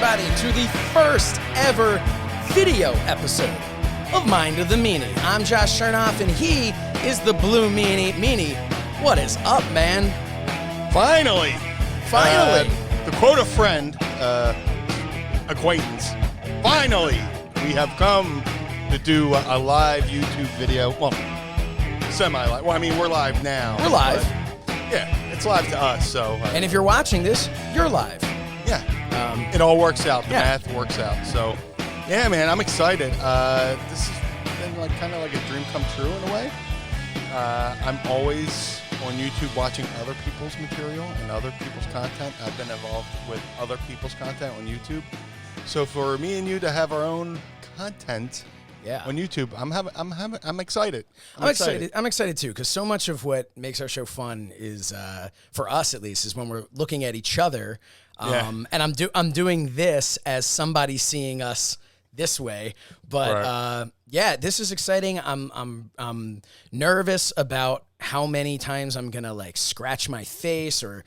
everybody, to the first ever video episode of Mind of the Meanie. I'm Josh Shernoff, and he is the Blue Meanie. Meanie, what is up, man? Finally. Finally. To quote a friend, acquaintance, finally, we have come to do a live YouTube video. Well, semi-live. Well, I mean, we're live now. We're live. Yeah, it's live to us, so. And if you're watching this, you're live. Yeah. It all works out. The yeah. math works out. So, yeah, man, I'm excited. This has been like kind of like a dream come true in a way. I'm always on YouTube watching other people's material and other people's content. I've been involved with other people's content on YouTube. So for me and you to have our own content on YouTube, I'm excited. I'm excited too, because so much of what makes our show fun is, for us at least, is when we're looking at each other. And I'm doing this as somebody seeing us this way, but this is exciting. I'm nervous about how many times I'm gonna like scratch my face or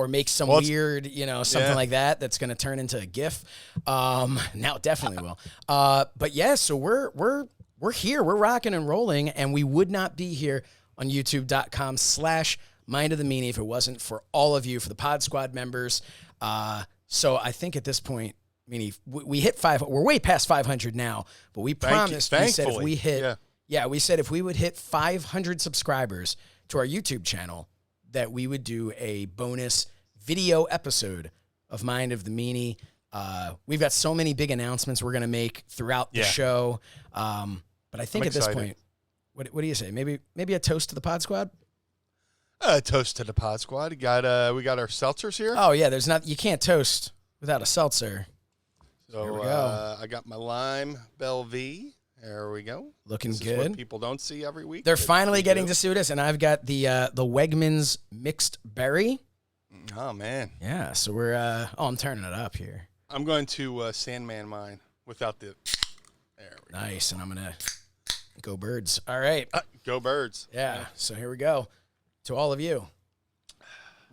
make some weird, something like that's gonna turn into a GIF. Now it definitely will. But yeah, so we're here, we're rocking and rolling, and we would not be here on YouTube.com/Mind of the Meanie if it wasn't for all of you, for the PodSquad members. So I think at this point, Meanie, we hit we're way past 500 now, but we promised, we said if we hit, we said if we would hit 500 subscribers to our YouTube channel, that we would do a bonus video episode of Mind of the Meanie. We've got so many big announcements we're going to make throughout the show. But I think at this point, what do you say? Maybe a toast to the Pod Squad? Toast to the Pod Squad. We got our seltzers here. Oh yeah, you can't toast without a seltzer. So here we go. I got my lime Bellevue. There we go. Looking this good. Is what people don't see every week. They're finally getting to see this, and I've got the Wegmans mixed berry. Oh man. Yeah. So we're I'm turning it up here. I'm going to Sandman mine without the. There we go. Nice, and I'm gonna go Birds. All right. Go Birds. Yeah. So here we go. To all of you.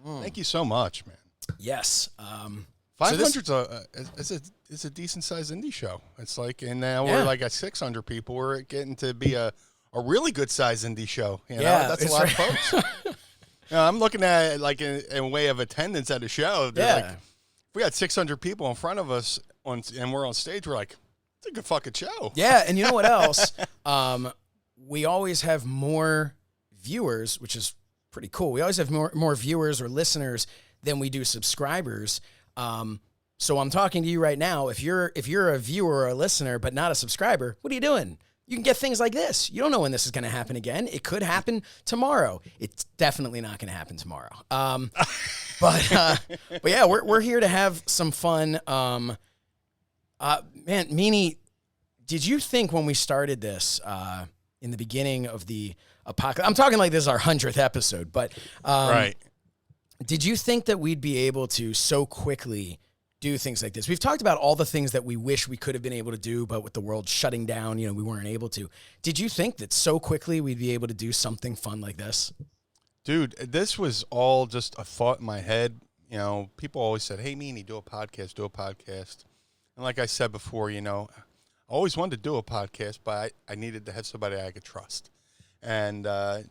Thank you so much, man. Yes. 500's is a decent sized indie show. It's like, and now we're like at 600 people. We're getting to be a really good sized indie show. You know, that's a lot of folks. I'm looking at it like in way of attendance at a show. Like, if we had 600 people in front of us and we're on stage, we're like, it's a good fucking show. Yeah, and you know what else? We always have more viewers, which is pretty cool. We always have more viewers or listeners than we do subscribers. So I'm talking to you right now. If you're a viewer or a listener but not a subscriber, what are you doing? You can get things like this. You don't know when this is going to happen again. It could happen tomorrow. It's definitely not going to happen tomorrow. But yeah, we're here to have some fun. Man, Meanie, did you think when we started this in the beginning of the apocalypse? I'm talking like this is our 100th episode, but right. Did you think that we'd be able to so quickly do things like this? We've talked about all the things that we wish we could have been able to do, but with the world shutting down, we weren't able to. Did you think that so quickly we'd be able to do something fun like this? Dude, this was all just a thought in my head. People always said, hey, Meanie, do a podcast. And like I said before, I always wanted to do a podcast, but I needed to have somebody I could trust. And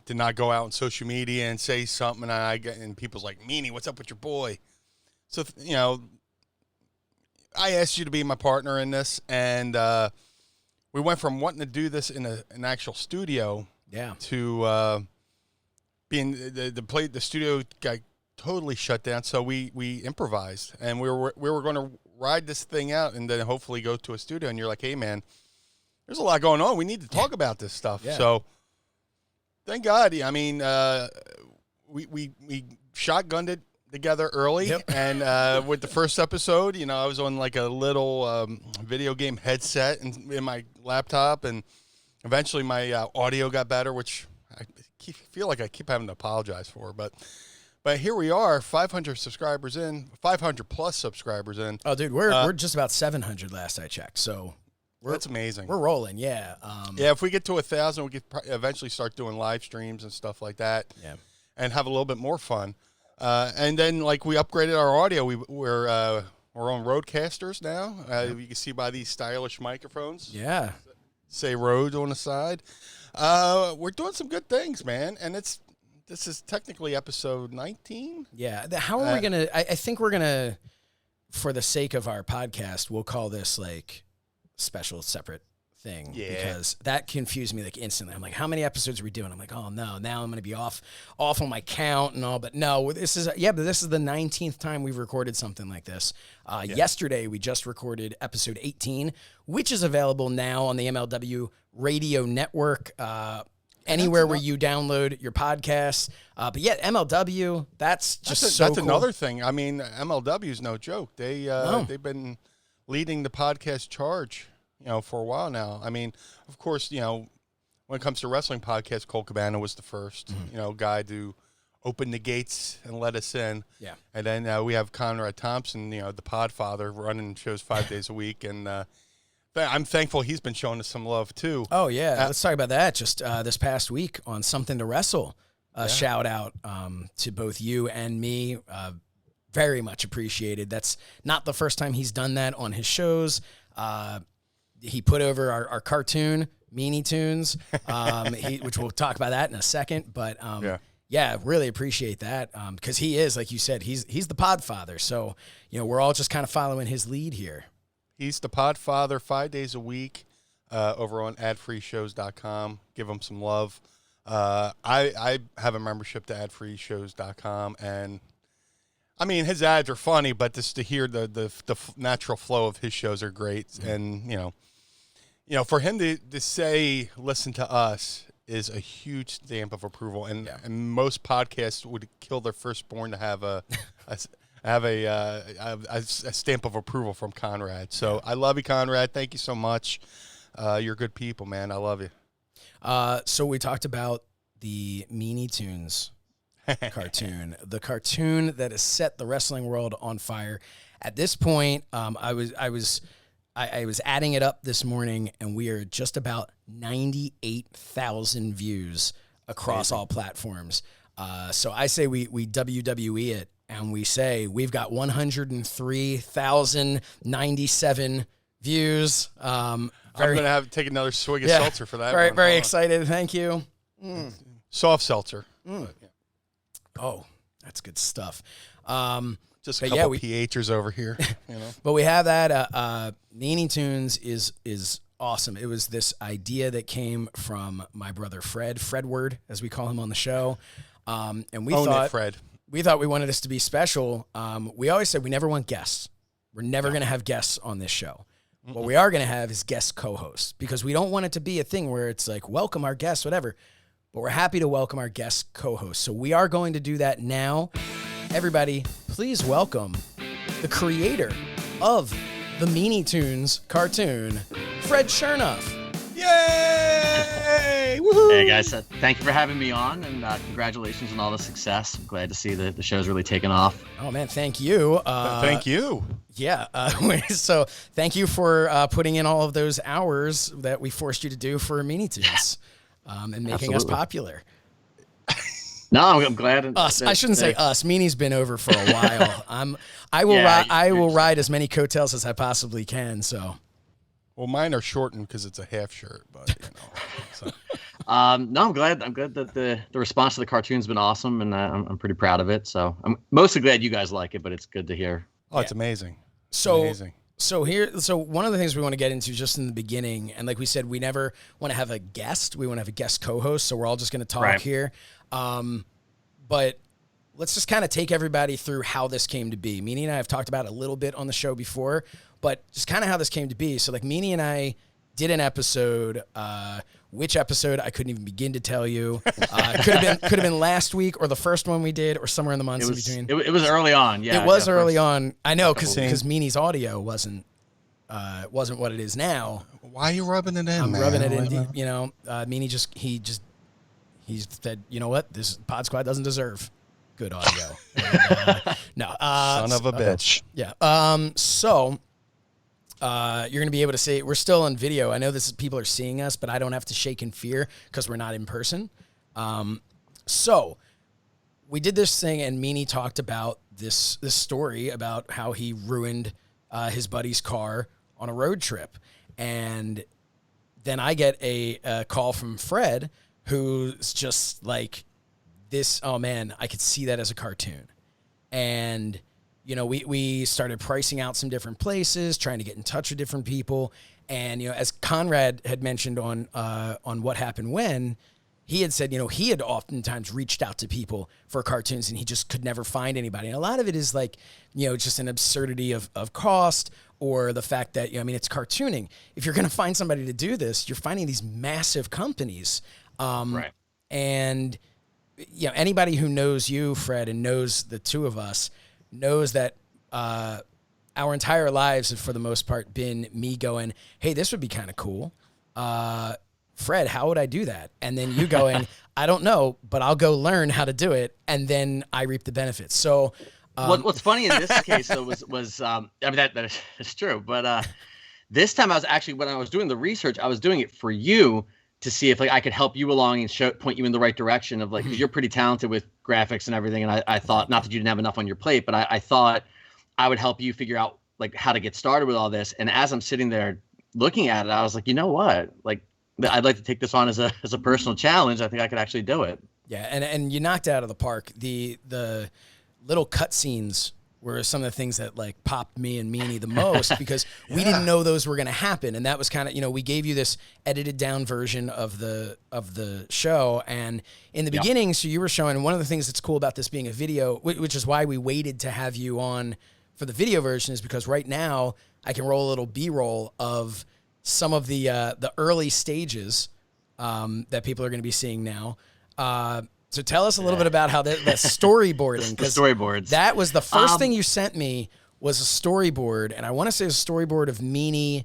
did not go out on social media and say something, and people's like, Meanie, what's up with your boy? So, I asked you to be my partner in this, and we went from wanting to do this in an actual studio to being the studio got totally shut down, so we improvised, and we were going to ride this thing out and then hopefully go to a studio, and you're like, hey, man, there's a lot going on. We need to talk about this stuff. Yeah. So thank God. I mean, we shotgunned it together early, and with the first episode, I was on like a little video game headset in my laptop, and eventually my audio got better, which I feel like I keep having to apologize for, but here we are, 500 subscribers in, 500 plus subscribers in. Oh, dude, we're just about 700 last I checked, so. That's amazing. We're rolling, yeah. If we get to 1,000, we could eventually start doing live streams and stuff like that. Yeah. And have a little bit more fun. And then, like, we upgraded our audio. We're We're on Roadcasters now. You can see by these stylish microphones. Yeah. Say Rode on the side. We're doing some good things, man. And this is technically episode 19. Yeah. How are we going to, I think we're going to, for the sake of our podcast, we'll call this like special separate thing. Yeah. Because that confused me like instantly. I'm like, how many episodes are we doing? I'm like, oh no, now I'm going to be off on my count and all. But no, this is the 19th time we've recorded something like this. Yesterday, we just recorded episode 18, which is available now on the MLW Radio Network. Anywhere where you download your podcasts. But yeah, MLW, that's cool. Another thing. I mean, MLW is no joke. They've been leading the podcast charge, for a while now. I mean, of course, when it comes to wrestling podcasts, Cole Cabana was the first, guy to open the gates and let us in. Yeah. And then we have Conrad Thompson, the Podfather, running shows 5 days a week, and I'm thankful he's been showing us some love, too. Oh, yeah. Let's talk about that. Just this past week on Something to Wrestle, shout out to both you and me. Very much appreciated. That's not the first time he's done that on his shows. He put over our cartoon, Meanie Tunes, which we'll talk about that in a second. But, really appreciate that because he is, like you said, he's the Podfather. So, we're all just kind of following his lead here. He's the Podfather 5 days a week over on adfreeshows.com. Give him some love. I have a membership to adfreeshows.com, and I mean, his ads are funny, but just to hear the natural flow of his shows are great. Mm-hmm. And, for him to say, listen to us is a huge stamp of approval. And most podcasts would kill their firstborn to have a stamp of approval from Conrad. So I love you, Conrad. Thank you so much. You're good people, man. I love you. So we talked about the Meanie Tunes cartoon, the cartoon that has set the wrestling world on fire. At this point, I was adding it up this morning, and we are just about 98,000 views across all platforms. So I say we WWE it. And we say we've got 103,097 views. I'm going to have to take another swig of seltzer for that. Very excited. Thank you. Soft seltzer. But, Oh, that's good stuff. Just a couple PHers over here. But we have that. Meanie Tunes is awesome. It was this idea that came from my brother Fredward, as we call him on the show. And we thought Fred. We thought we wanted this to be special. We always said we never want guests. We're never going to have guests on this show. Mm-mm. What we are going to have is guest co-hosts because we don't want it to be a thing where it's like, welcome our guests, whatever. But we're happy to welcome our guest co-hosts. So we are going to do that now. Everybody, please welcome the creator of the Meanie Tunes cartoon, Fred Shernoff. Yay! Woohoo! Hey guys, thank you for having me on, and congratulations on all the success. I'm glad to see that the show's really taken off. Oh man, thank you. Thank you. Yeah. So thank you for putting in all of those hours that we forced you to do for Meanie Tunes, and making us popular. No, I'm glad. Us. I shouldn't say us. Meanie's been over for a while. I will ride as many coattails as I possibly can. So. Well, mine are shortened because it's a half shirt, but So. No, I'm glad that the response to the cartoon's been awesome, and I'm pretty proud of it. So I'm mostly glad you guys like it, but it's good to hear. Oh, it's amazing. So one of the things we want to get into just in the beginning, and like we said, we never want to have a guest. We want to have a guest co-host, so we're all just going to talk here. But let's just kind of take everybody through how this came to be. Meanie and I have talked about it a little bit on the show before, but just kind of how this came to be. So like Meanie and I did an episode, which episode I couldn't even begin to tell you. Could have been last week or the first one we did or somewhere in the months in between. It was early on. Yeah, it was early on. I know because Meanie's audio wasn't what it is now. Why are you rubbing it in? I'm rubbing it in. Meanie he said, you know what, this PodSquad doesn't deserve good audio. No, son of a bitch. Yeah. So you're gonna be able to see. We're still on video. I know people are seeing us, but I don't have to shake in fear because we're not in person. So we did this thing, and Meanie talked about this story about how he ruined his buddy's car on a road trip. And then I get a call from Fred, who's just like, this, oh man, I could see that as a cartoon. And, you know, we started pricing out some different places, trying to get in touch with different people. And, you know, as Conrad had mentioned on What Happened When, he had said, you know, he had oftentimes reached out to people for cartoons and he just could never find anybody. And a lot of it is like, you know, just an absurdity of cost, or the fact that, you know, I mean, it's cartooning. If you're going to find somebody to do this, you're finding these massive companies. Right. And, you know, anybody who knows you, Fred, and knows the two of us knows that our entire lives have, for the most part, been me going, hey, this would be kind of cool. Fred, how would I do that? And then you going, I don't know, but I'll go learn how to do it, and then I reap the benefits. So what's funny in this case though was I mean that is true, but this time I was actually, when I was doing the research, I was doing it for you to see if like I could help you along and point you in the right direction of like, because you're pretty talented with graphics and everything, and I thought, not that you didn't have enough on your plate, but I thought I would help you figure out like how to get started with all this. And as I'm sitting there looking at it, I was like, you know what, like I'd like to take this on as a personal challenge. I think I could actually do it. Yeah, and you knocked it out of the park. The little cutscenes were some of the things that like popped me and Meanie the most, because we didn't know those were going to happen. And that was kind of, you know, we gave you this edited down version of the show. And in the beginning, so you were showing, and one of the things that's cool about this being a video, which is why we waited to have you on for the video version, is because right now I can roll a little B-roll of some of the early stages that people are going to be seeing now. So tell us a little bit about how the storyboarding. The storyboards. That was the first thing you sent me, was a storyboard, and I want to say it was a storyboard of Meanie.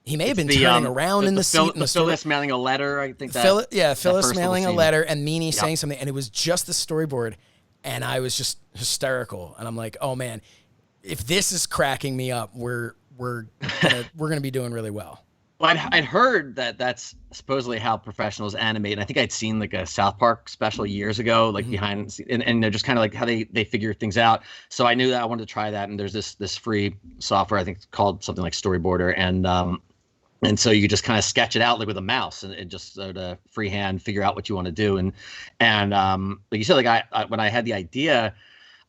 He may have been turning around in the seat. Phyllis mailing a letter, I think. Phyllis mailing a letter and Meanie saying something, and it was just the storyboard, and I was just hysterical. And I'm like, oh man, if this is cracking me up, we're gonna be doing really well. Well, I'd heard that that's supposedly how professionals animate. And I think I'd seen like a South Park special years ago, like behind, and they're just kind of like how they figure things out. So I knew that I wanted to try that. And there's this free software, I think it's called something like Storyboarder. And so you just kind of sketch it out like with a mouse and just sort of freehand figure out what you want to do. And like you said, like I when I had the idea,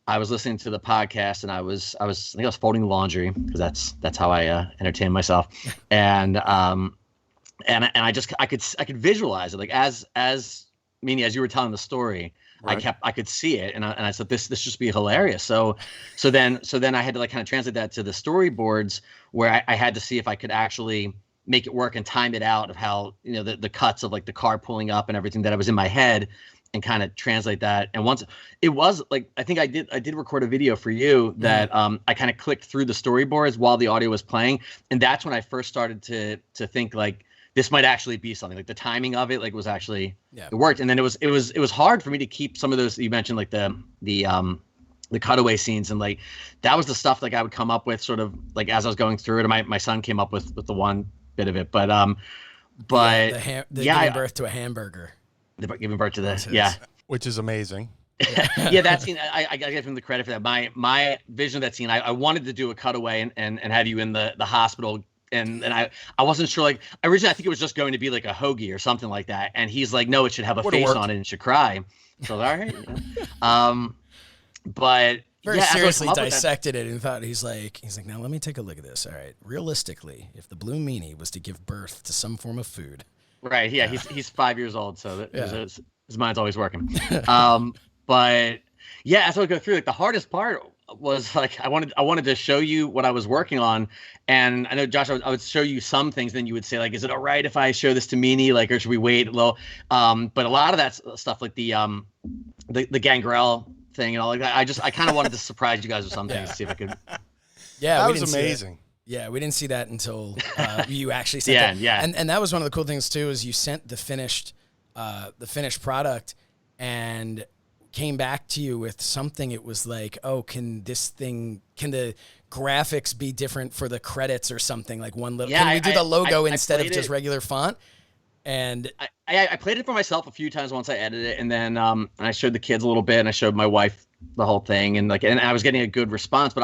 I was listening to the podcast, and I think I was folding laundry, because that's how I entertain myself, and I could visualize it, like as Meanie, as you were telling the story, right. I could see it, and I said this just be hilarious. So then I had to like kind of translate that to the storyboards, where I had to see if I could actually make it work and time it out of how, you know, the cuts of like the car pulling up and everything that I was in my head, and kind of translate that. And once it was like, I think I did record a video for you that I kind of clicked through the storyboards while the audio was playing. And that's when I first started to think like this might actually be something, like the timing of it, like was actually, it worked. And then it was hard for me to keep some of those, you mentioned like the cutaway scenes, and like, that was the stuff like I would come up with sort of like as I was going through it. And my son came up with the one bit of it, but giving birth to a hamburger. Giving birth to this, which is amazing. Yeah, that scene, I give him the credit for that. My vision of that scene, I wanted to do a cutaway and have you in the hospital, and I wasn't sure, like originally I think it was just going to be like a hoagie or something like that, and he's like, no, it should have a face on it and should cry. So all right, but very seriously dissected it and thought, he's like, now let me take a look at this. All right, realistically, if the blue meanie was to give birth to some form of food. Right. Yeah. He's 5 years old, so his mind's always working. But yeah, as I would go through, like the hardest part was like I wanted to show you what I was working on, and I know Josh, I would show you some things, then you would say like, is it all right if I show this to Meanie, like, or should we wait a little? But a lot of that stuff, like the Gangrel thing and all like that, I kind of wanted to surprise you guys with something to see if I could. Yeah, that was amazing. Yeah, we didn't see that until you actually sent it. Yeah. And that was one of the cool things too, is you sent the finished product and came back to you with something. It was like, oh, can the graphics be different for the credits or something? Like one little, can we do the logo instead of just regular font? And I played it for myself a few times once I edited it, and then I showed the kids a little bit, and I showed my wife the whole thing, and I was getting a good response, but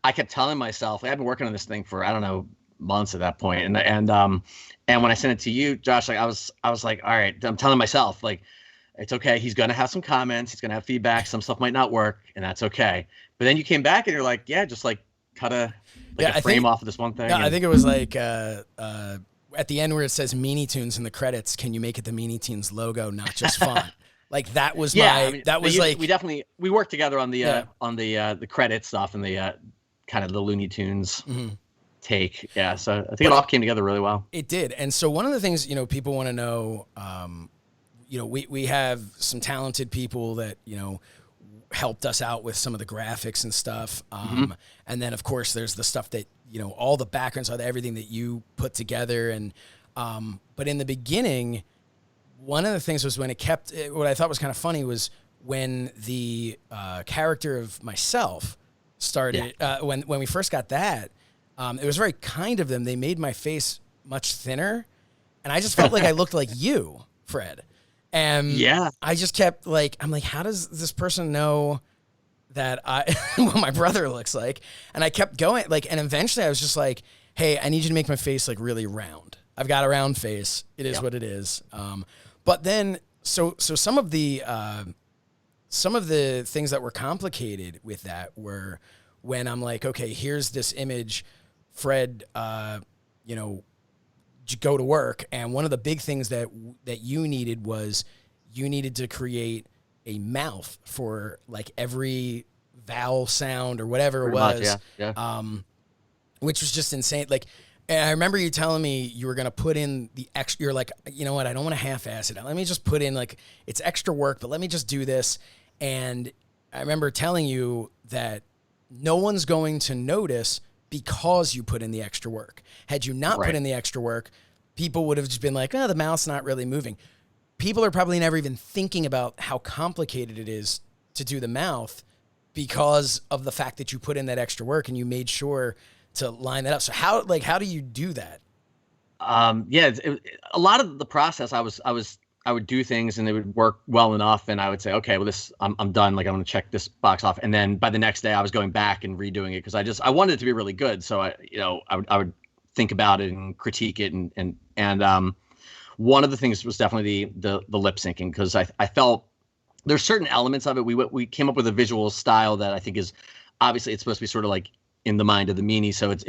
I kept telling myself, I've been working on this thing for, I don't know, months at that point, and when I sent it to you, Josh, like I was like, all right, I'm telling myself, like, it's okay, he's gonna have some comments, he's gonna have feedback, some stuff might not work, and that's okay. But then you came back and you're like, yeah, just like cut a frame off of this one thing. Yeah, I think it was like at the end where it says Meanie Tunes in the credits, can you make it the Meanie Tunes logo, not just font? Like that was we worked together on the credit stuff and the kind of the Looney Tunes take. Yeah, so I think it all came together really well. It did. And so one of the things, people want to know, we have some talented people that, helped us out with some of the graphics and stuff. And then of course there's the stuff that, all the backgrounds are everything that you put together. And, but in the beginning, one of the things was when what I thought was kind of funny was when the character of myself started, when we first got that, it was very kind of them. They made my face much thinner, and I just felt like I looked like you, Fred. And I just kept I'm like, how does this person know that what my brother looks like? And I kept going, and eventually I was just like, hey, I need you to make my face really round. I've got a round face. It is what it is. But then, so some of the things that were complicated with that were when I'm like, okay, here's this image, Fred, go to work. And one of the big things that you needed was you needed to create a mouth for every vowel sound or whatever it was, which was just insane. And I remember you telling me you were going to put in the extra, you're like, you know what? I don't want to half-ass it. Let me just put in it's extra work, but let me just do this. And I remember telling you that no one's going to notice because you put in the extra work. Had you not put in the extra work, people would have just been like, oh, the mouth's not really moving. People are probably never even thinking about how complicated it is to do the mouth because of the fact that you put in that extra work and you made sure to line that up. So how do you do that? A lot of the process, I would do things and they would work well enough, and I would say, okay, well, I'm done. I'm going to check this box off. And then by the next day I was going back and redoing it because I wanted it to be really good. So I would think about it and critique it. And one of the things was definitely the lip syncing, because I felt there's certain elements of it. We came up with a visual style that I think is obviously it's supposed to be sort of in the mind of the Meanie. So it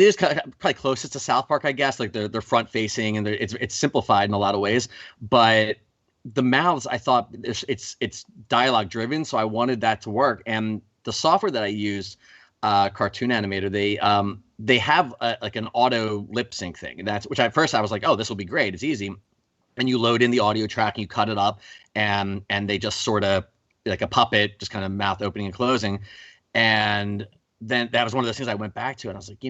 is kind of probably closest to South Park, I guess. They're front facing and it's simplified in a lot of ways. But the mouths, I thought it's dialogue driven, so I wanted that to work. And the software that I used, Cartoon Animator, they have an auto lip sync thing, and which at first I was like, oh, this will be great. It's easy, and you load in the audio track and you cut it up, and they just sort of like a puppet, just kind of mouth opening and closing, and then that was one of those things I went back to, and I was like,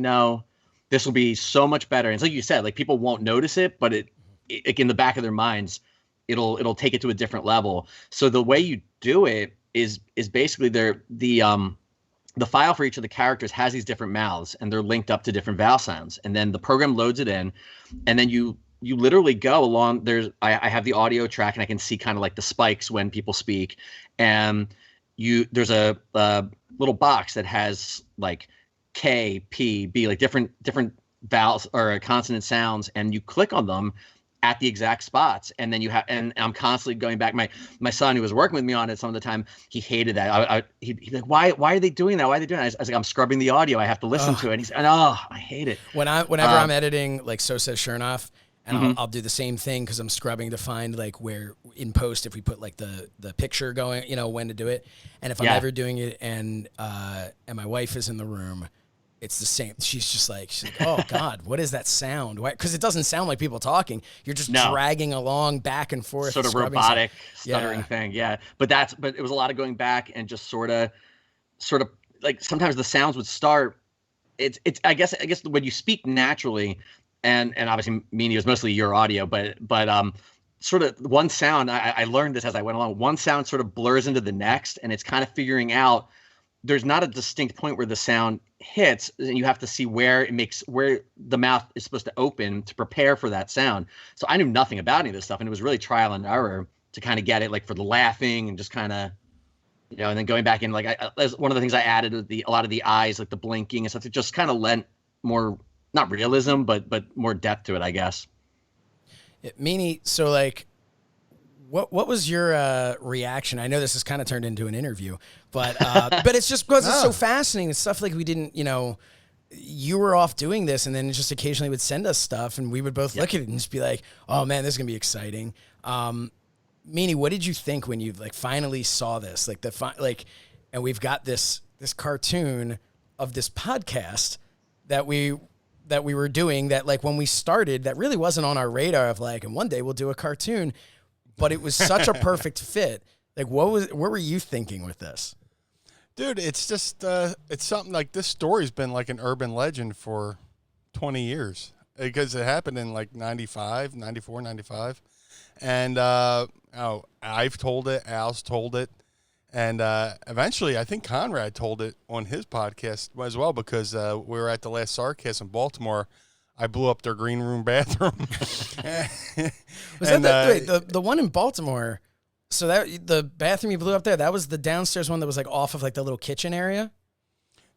this will be so much better. And it's like you said, people won't notice it, but it in the back of their minds, it'll take it to a different level. So the way you do it is basically the file for each of the characters has these different mouths, and they're linked up to different vowel sounds. And then the program loads it in, and then you literally go along. I have the audio track, and I can see kind of the spikes when people speak, and there's a little box that has K, P, B, different vowels or consonant sounds, and you click on them at the exact spots, and then and I'm constantly going back. My son, who was working with me on it some of the time, he hated that. He'd be like, why are they doing that? Why are they doing that? I was like, I'm scrubbing the audio. I have to listen to it. And he's like, oh, I hate it. Whenever I'm editing, So Says Shernoff, and I'll do the same thing because I'm scrubbing to find where in post if we put the picture going, when to do it. And if I'm ever doing it and my wife is in the room, it's the same. She's just like, oh God, what is that sound? Because it doesn't sound like people talking. You're just dragging along back and forth. Sort of robotic stuttering thing. Yeah. But it was a lot of going back and just sort of sometimes the sounds would start. It's I guess when you speak naturally, and obviously Meanie was mostly your audio, but sort of one sound, I learned this as I went along. One sound sort of blurs into the next, and it's kind of figuring out there's not a distinct point where the sound hits, and you have to see where the mouth is supposed to open to prepare for that sound. So I knew nothing about any of this stuff, and it was really trial and error to kind of get it, like for the laughing and just kind of, you know, and then going back in, like one of the things I added was a lot of the eyes, like the blinking and stuff. It just kind of lent more, not realism, but more depth to it, I guess. Meanie, so like, what was your reaction? I know this has kind of turned into an interview, but it's just because it's so fascinating. It's stuff like we didn't, you know, you were off doing this, and then just occasionally would send us stuff, and we would both look at it and just be like, oh man, this is gonna be exciting. Meanie, what did you think when you like finally saw this? Like and we've got this cartoon of this podcast that we were doing that, like when we started, that really wasn't on our radar of like, and one day we'll do a cartoon, but it was such a perfect fit. Like what were you thinking with this? Dude, it's just, it's something like this story's been like an urban legend for 20 years because it happened in like 94, 95. And, I've told it, Al's told it. And eventually, I think Conrad told it on his podcast as well, because we were at the last Sarcasm in Baltimore. I blew up their green room bathroom. Was that the one in Baltimore? So that the bathroom you blew up there, that was the downstairs one that was like off of like the little kitchen area?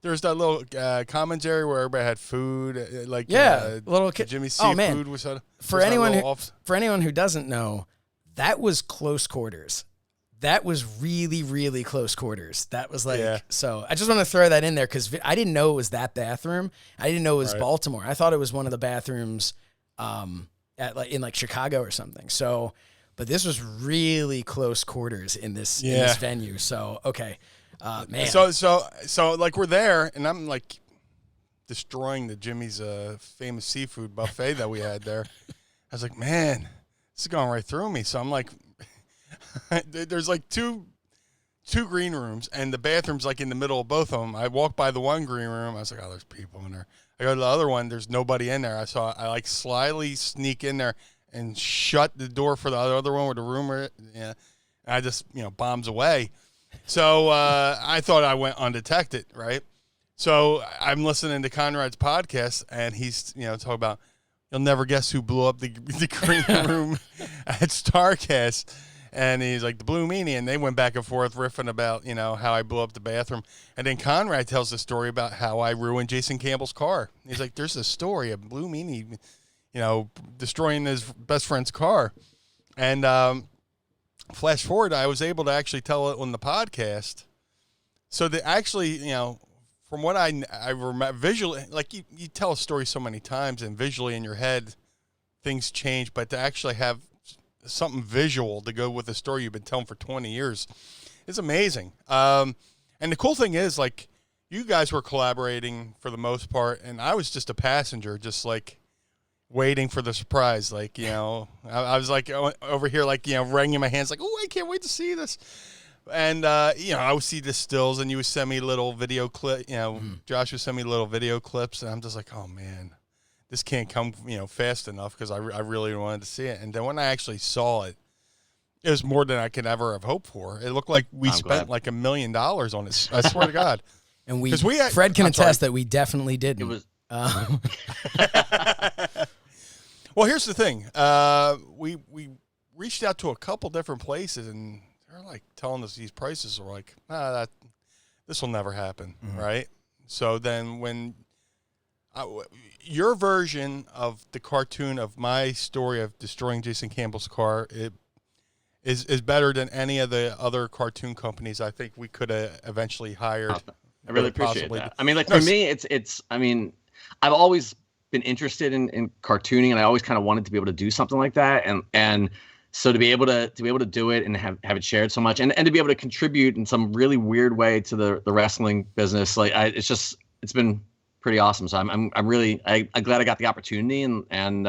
There's that little commons area where everybody had food, little Jimmy Seafood was for anyone who doesn't know, that was close quarters. That was really, really close quarters. That was like, So I just want to throw that in there because I didn't know it was that bathroom. I didn't know it was Baltimore. I thought it was one of the bathrooms in Chicago or something. So, but this was really close quarters in this venue. So, okay. Man. So like we're there, and I'm like destroying the Jimmy's famous seafood buffet that we had there. I was like, man, this is going right through me. So I'm like, there's like two green rooms, and the bathroom's like in the middle of both of them. I walked by the one green room. I was like, oh, there's people in there. I go to the other one. There's nobody in there. I like slyly sneak in there and shut the door for the other one where the room. Yeah, I just bombs away. So I thought I went undetected, right? So I'm listening to Conrad's podcast, and he's talking about you'll never guess who blew up the green room at Starcast. And he's like, the Blue Meanie, and they went back and forth riffing about, how I blew up the bathroom. And then Conrad tells the story about how I ruined Jason Campbell's car. He's like, there's a story of Blue Meanie, destroying his best friend's car. And flash forward, I was able to actually tell it on the podcast. So that actually, from what I remember visually, like you tell a story so many times, and visually in your head, things change. But to actually have something visual to go with a story you've been telling for 20 years is amazing. And the cool thing is, like, you guys were collaborating for the most part, and I was just a passenger, just like waiting for the surprise. Like, I was like over here, like, wringing my hands, like, oh, I can't wait to see this. And, I would see the stills, and you would send me little video clip, Josh would send me little video clips, and I'm just like, oh man, this can't come, fast enough, because I really wanted to see it. And then when I actually saw it, it was more than I could ever have hoped for. It looked like we spent like $1 million on it. I swear to God. And Fred can attest that we definitely didn't. It was. Well, here's the thing. We reached out to a couple different places, and they're like telling us these prices are like, this will never happen, right? So then when your version of the cartoon of my story of destroying Jason Campbell's car, it is better than any of the other cartoon companies I think we could have eventually hired. I really appreciate that. I mean, like, for me, it's. I mean, I've always been interested in cartooning, and I always kind of wanted to be able to do something like that, and so to be able to do it and have it shared so much, and to be able to contribute in some really weird way to the wrestling business, like it's been pretty awesome. So I'm really glad I got the opportunity, and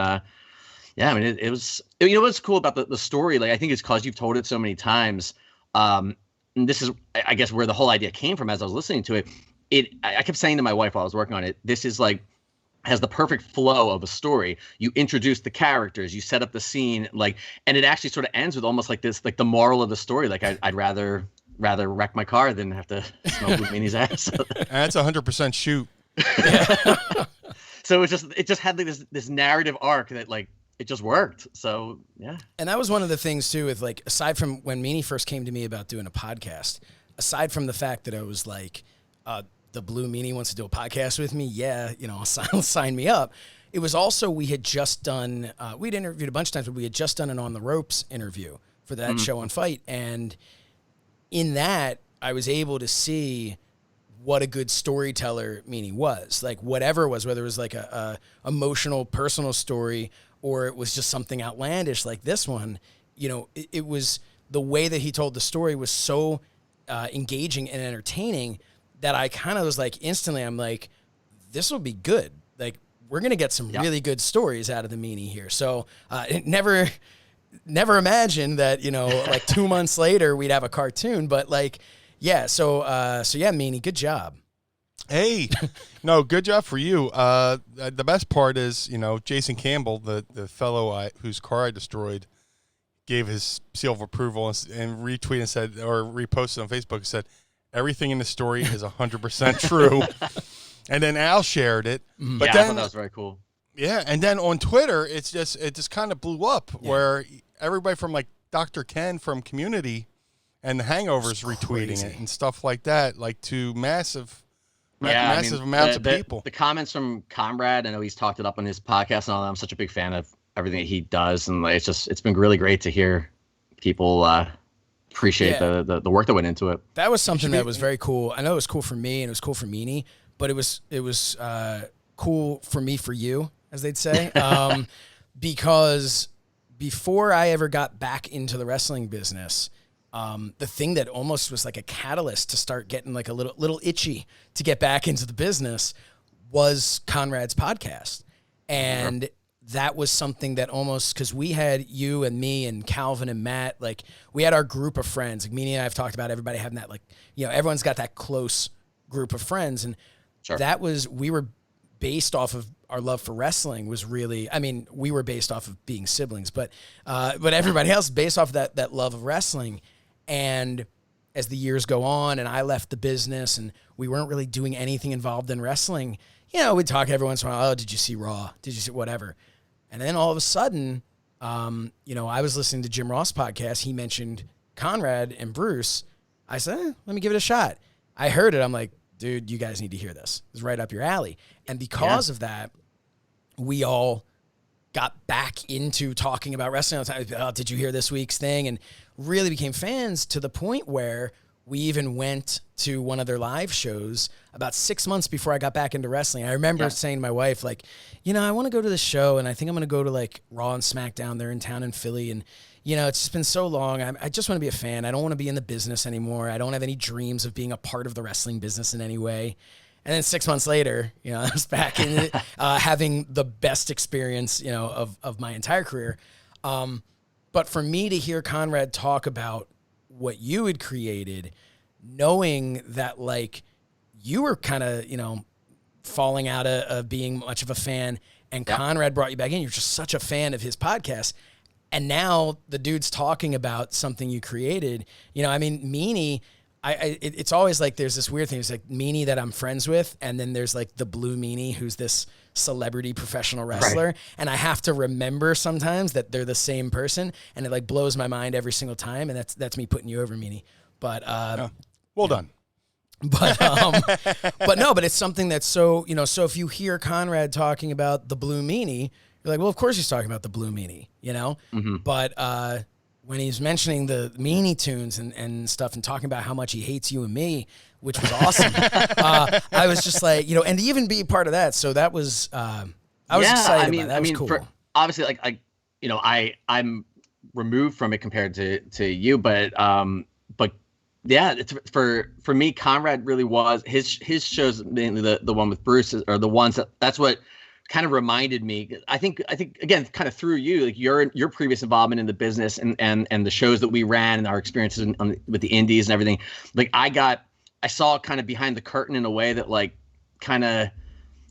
yeah, I mean it was, what's cool about the story, like I think it's because you've told it so many times. And this is, I guess, where the whole idea came from. As I was listening to it, I kept saying to my wife while I was working on it, this is like has the perfect flow of a story. You introduce the characters, you set up the scene, like, and it actually sort of ends with almost like this, like the moral of the story. Like I'd rather wreck my car than have to smoke Blue Meanie's ass. That's 100% shoot. So it just had like this narrative arc that like it just worked. So yeah. And that was one of the things too, with like, aside from when Meanie first came to me about doing a podcast, aside from the fact that I was like, the Blue Meanie wants to do a podcast with me. Yeah. Sign me up. It was also, we had just done, we'd interviewed a bunch of times, but we had just done an On the Ropes interview for that show on Fight. And in that, I was able to see what a good storyteller Meanie was. Like whatever it was, whether it was like a emotional, personal story, or it was just something outlandish like this one, it was the way that he told the story was so engaging and entertaining that I kind of was like, instantly, I'm like, this will be good. Like, we're going to get some really good stories out of the Meanie here. So never imagined that, like 2 months later we'd have a cartoon, but like, yeah. So yeah, Meanie, good job. Hey, no, good job for you. The best part is, Jason Campbell, the fellow whose car I destroyed, gave his seal of approval and retweeted and said, or reposted on Facebook and said, everything in the story is 100% true. And then Al shared it. But I then thought that was very cool. Yeah, and then on Twitter, it just kind of blew up where everybody from like Dr. Ken from Community and The Hangovers retweeting it and stuff like that, like to massive amounts of people. The comments from Comrade, I know he's talked it up on his podcast and all that. I'm such a big fan of everything that he does, and it's been really great to hear people appreciate the work that went into it. That was something that was very cool. I know it was cool for me and it was cool for Meanie, but it was cool for me, for you, as they'd say, because before I ever got back into the wrestling business, the thing that almost was like a catalyst to start getting like a little itchy to get back into the business was Conrad's podcast. And that was something that almost, because we had you and me and Calvin and Matt, like we had our group of friends. Like Meanie and I have talked about everybody having that, like, everyone's got that close group of friends. And that was, we were based off of our love for wrestling was really, we were based off of being siblings, but everybody else based off of that love of wrestling. And as the years go on and I left the business and we weren't really doing anything involved in wrestling, we'd talk every once in a while, oh, did you see Raw? Did you see whatever? And then all of a sudden, I was listening to Jim Ross' podcast. He mentioned Conrad and Bruce. I said, let me give it a shot. I heard it. I'm like, dude, you guys need to hear this. It's right up your alley. And because of that, we all got back into talking about wrestling all the time. Oh, did you hear this week's thing? And really became fans to the point where we even went to one of their live shows about 6 months before I got back into wrestling. I remember saying to my wife, like, I want to go to the show and I think I'm going to go to like Raw and SmackDown. They're in town in Philly. And, it's just been so long. I just want to be a fan. I don't want to be in the business anymore. I don't have any dreams of being a part of the wrestling business in any way. And then 6 months later, I was back in it, having the best experience, of my entire career. But for me to hear Conrad talk about what you had created, knowing that like you were kind of, falling out of being much of a fan and Conrad brought you back in, you're just such a fan of his podcast. And now the dude's talking about something you created, Meanie, it's always like there's this weird thing. It's like Meanie that I'm friends with, and then there's like the Blue Meanie who's this celebrity professional wrestler, right. And I have to remember sometimes that they're the same person, and it like blows my mind every single time. And that's me putting you over, Meanie. But well done. But but it's something that's so so if you hear Conrad talking about the Blue Meanie, you're like, well, of course he's talking about the Blue Meanie, But when he's mentioning the Meanie tunes and stuff and talking about how much he hates you and me, which was awesome, I was just like, and to even be part of that. So that was, I was excited about that. That was cool. Obviously, like I'm removed from it compared to you, but yeah, it's for me, Conrad really was his shows, mainly the one with Bruce, are the ones that's what kind of reminded me. I think again, kind of through you, like your previous involvement in the business and the shows that we ran and our experiences with the indies and everything. Like I saw kind of behind the curtain in a way that like kind of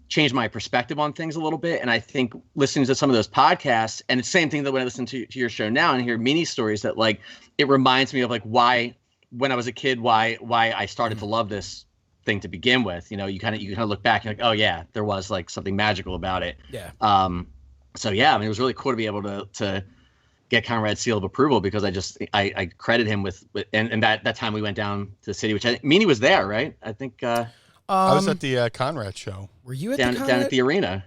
changed my perspective on things a little bit. And I think listening to some of those podcasts, and it's the same thing that when I listen to your show now and hear Meanie stories, that like it reminds me of like why when I was a kid, why I started to love this thing to begin with. You kind of look back and like, oh yeah, there was like something magical about it. Yeah. So yeah, I mean, it was really cool to be able to get Conrad's seal of approval, because I credit him with and that time we went down to the city, which I think Meanie was there, right? I think I was at the Conrad show. Were you at down at the arena?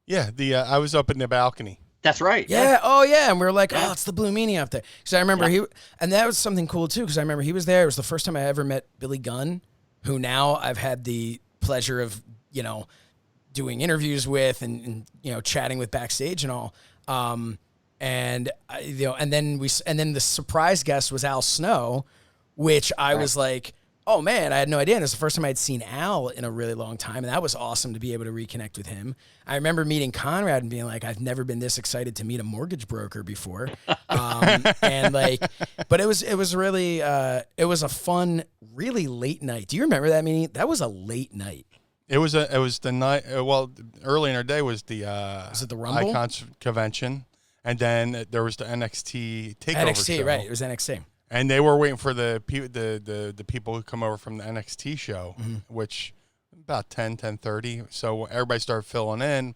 Yeah, I was up in the balcony. That's right. Yeah. Oh yeah. And we were like, oh, it's the Blue Meanie up there. Because I remember and that was something cool too. Because I remember he was there. It was the first time I ever met Billy Gunn, who now I've had the pleasure of doing interviews with and chatting with backstage and all. And then the surprise guest was Al Snow, which I was like, oh man, I had no idea. And it was the first time I'd seen Al in a really long time. And that was awesome to be able to reconnect with him. I remember meeting Conrad and being like, I've never been this excited to meet a mortgage broker before. And like, but it was really, it was a fun, really late night. Do you remember that meeting? That was a late night. It was the night, early in our day was the Rumble? Icons convention. And then there was the NXT takeover show. Right. It was NXT. And they were waiting for the people who come over from the NXT show, which about 10:30. So everybody started filling in,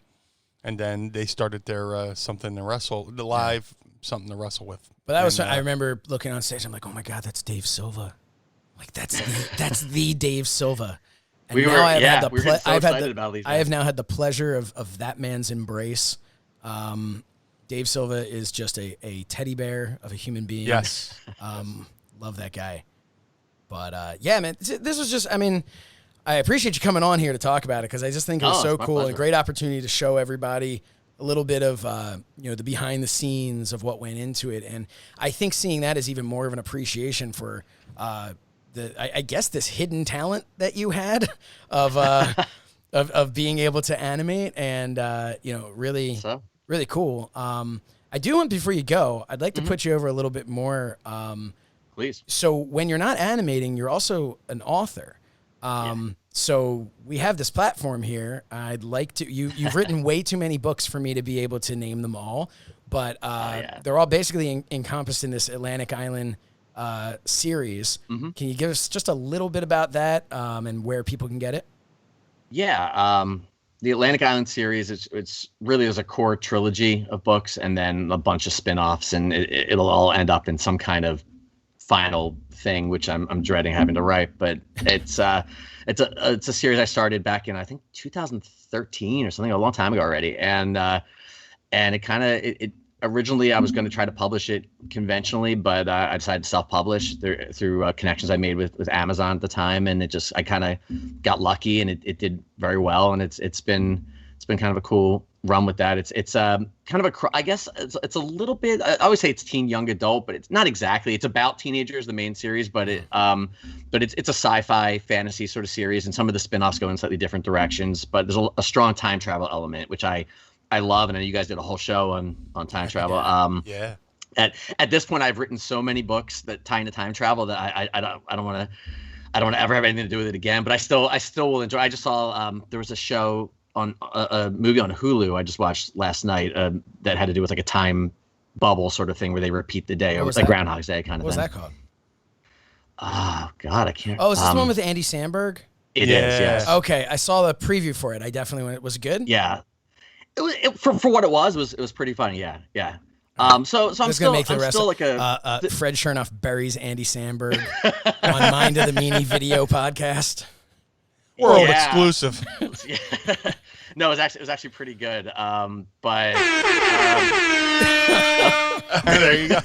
and then they started their something to wrestle, the live something to wrestle with. But that was I remember looking on stage. I'm like, oh my god, that's Dave Silva. Like that's the Dave Silva. And I have now had the pleasure of that man's embrace. Dave Silva is just a teddy bear of a human being. Yes. Love that guy. But, yeah, man, this was just, I mean, I appreciate you coming on here to talk about it, because I just think it was so cool and a great opportunity to show everybody a little bit of, the behind the scenes of what went into it. And I think seeing that is even more of an appreciation for I guess this hidden talent that you had of being able to animate and, really... Really cool. I do want, before you go, I'd like to put you over a little bit more. Please. So when you're not animating, you're also an author. So we have this platform here. I'd like to, you've written way too many books for me to be able to name them all, but they're all basically encompassed in this Atlantic Island series. Can you give us just a little bit about that and where people can get it? Yeah. The Atlantic Island series, it's really is a core trilogy of books, and then a bunch of spin-offs, and it'll all end up in some kind of final thing, which I'm dreading having to write. But it's a series I started back in, I think, 2013 or something, a long time ago already. And it kind of originally I was going to try to publish it conventionally, but I decided to self-publish through connections I made with Amazon at the time, and I kind of got lucky, and it did very well, and it's been kind of a cool run with that. It's kind of I guess it's a little bit. I always say it's teen young adult, but it's not exactly. It's about teenagers, the main series, but it's a sci-fi fantasy sort of series, and some of the spin-offs go in slightly different directions. But there's a strong time travel element, which I love, and I know you guys did a whole show on time travel. Yeah. At this point, I've written so many books that tie into time travel that I don't want to ever have anything to do with it again. But I still will enjoy. I just saw there was a show on a movie on Hulu I just watched last night that had to do with like a time bubble sort of thing where they repeat the day, or like Groundhog's Day kind of thing. What was that called? Oh God, I can't. Oh, is this the one with Andy Samberg? It is. Yes. Okay, I saw the preview for it. I definitely went. Was it good? Yeah. For what it was pretty funny. Yeah. So I'm still like a Fred Shernoff buries Andy Samberg on Mind of the Meanie video podcast. World exclusive. No, it was actually pretty good. But there you go.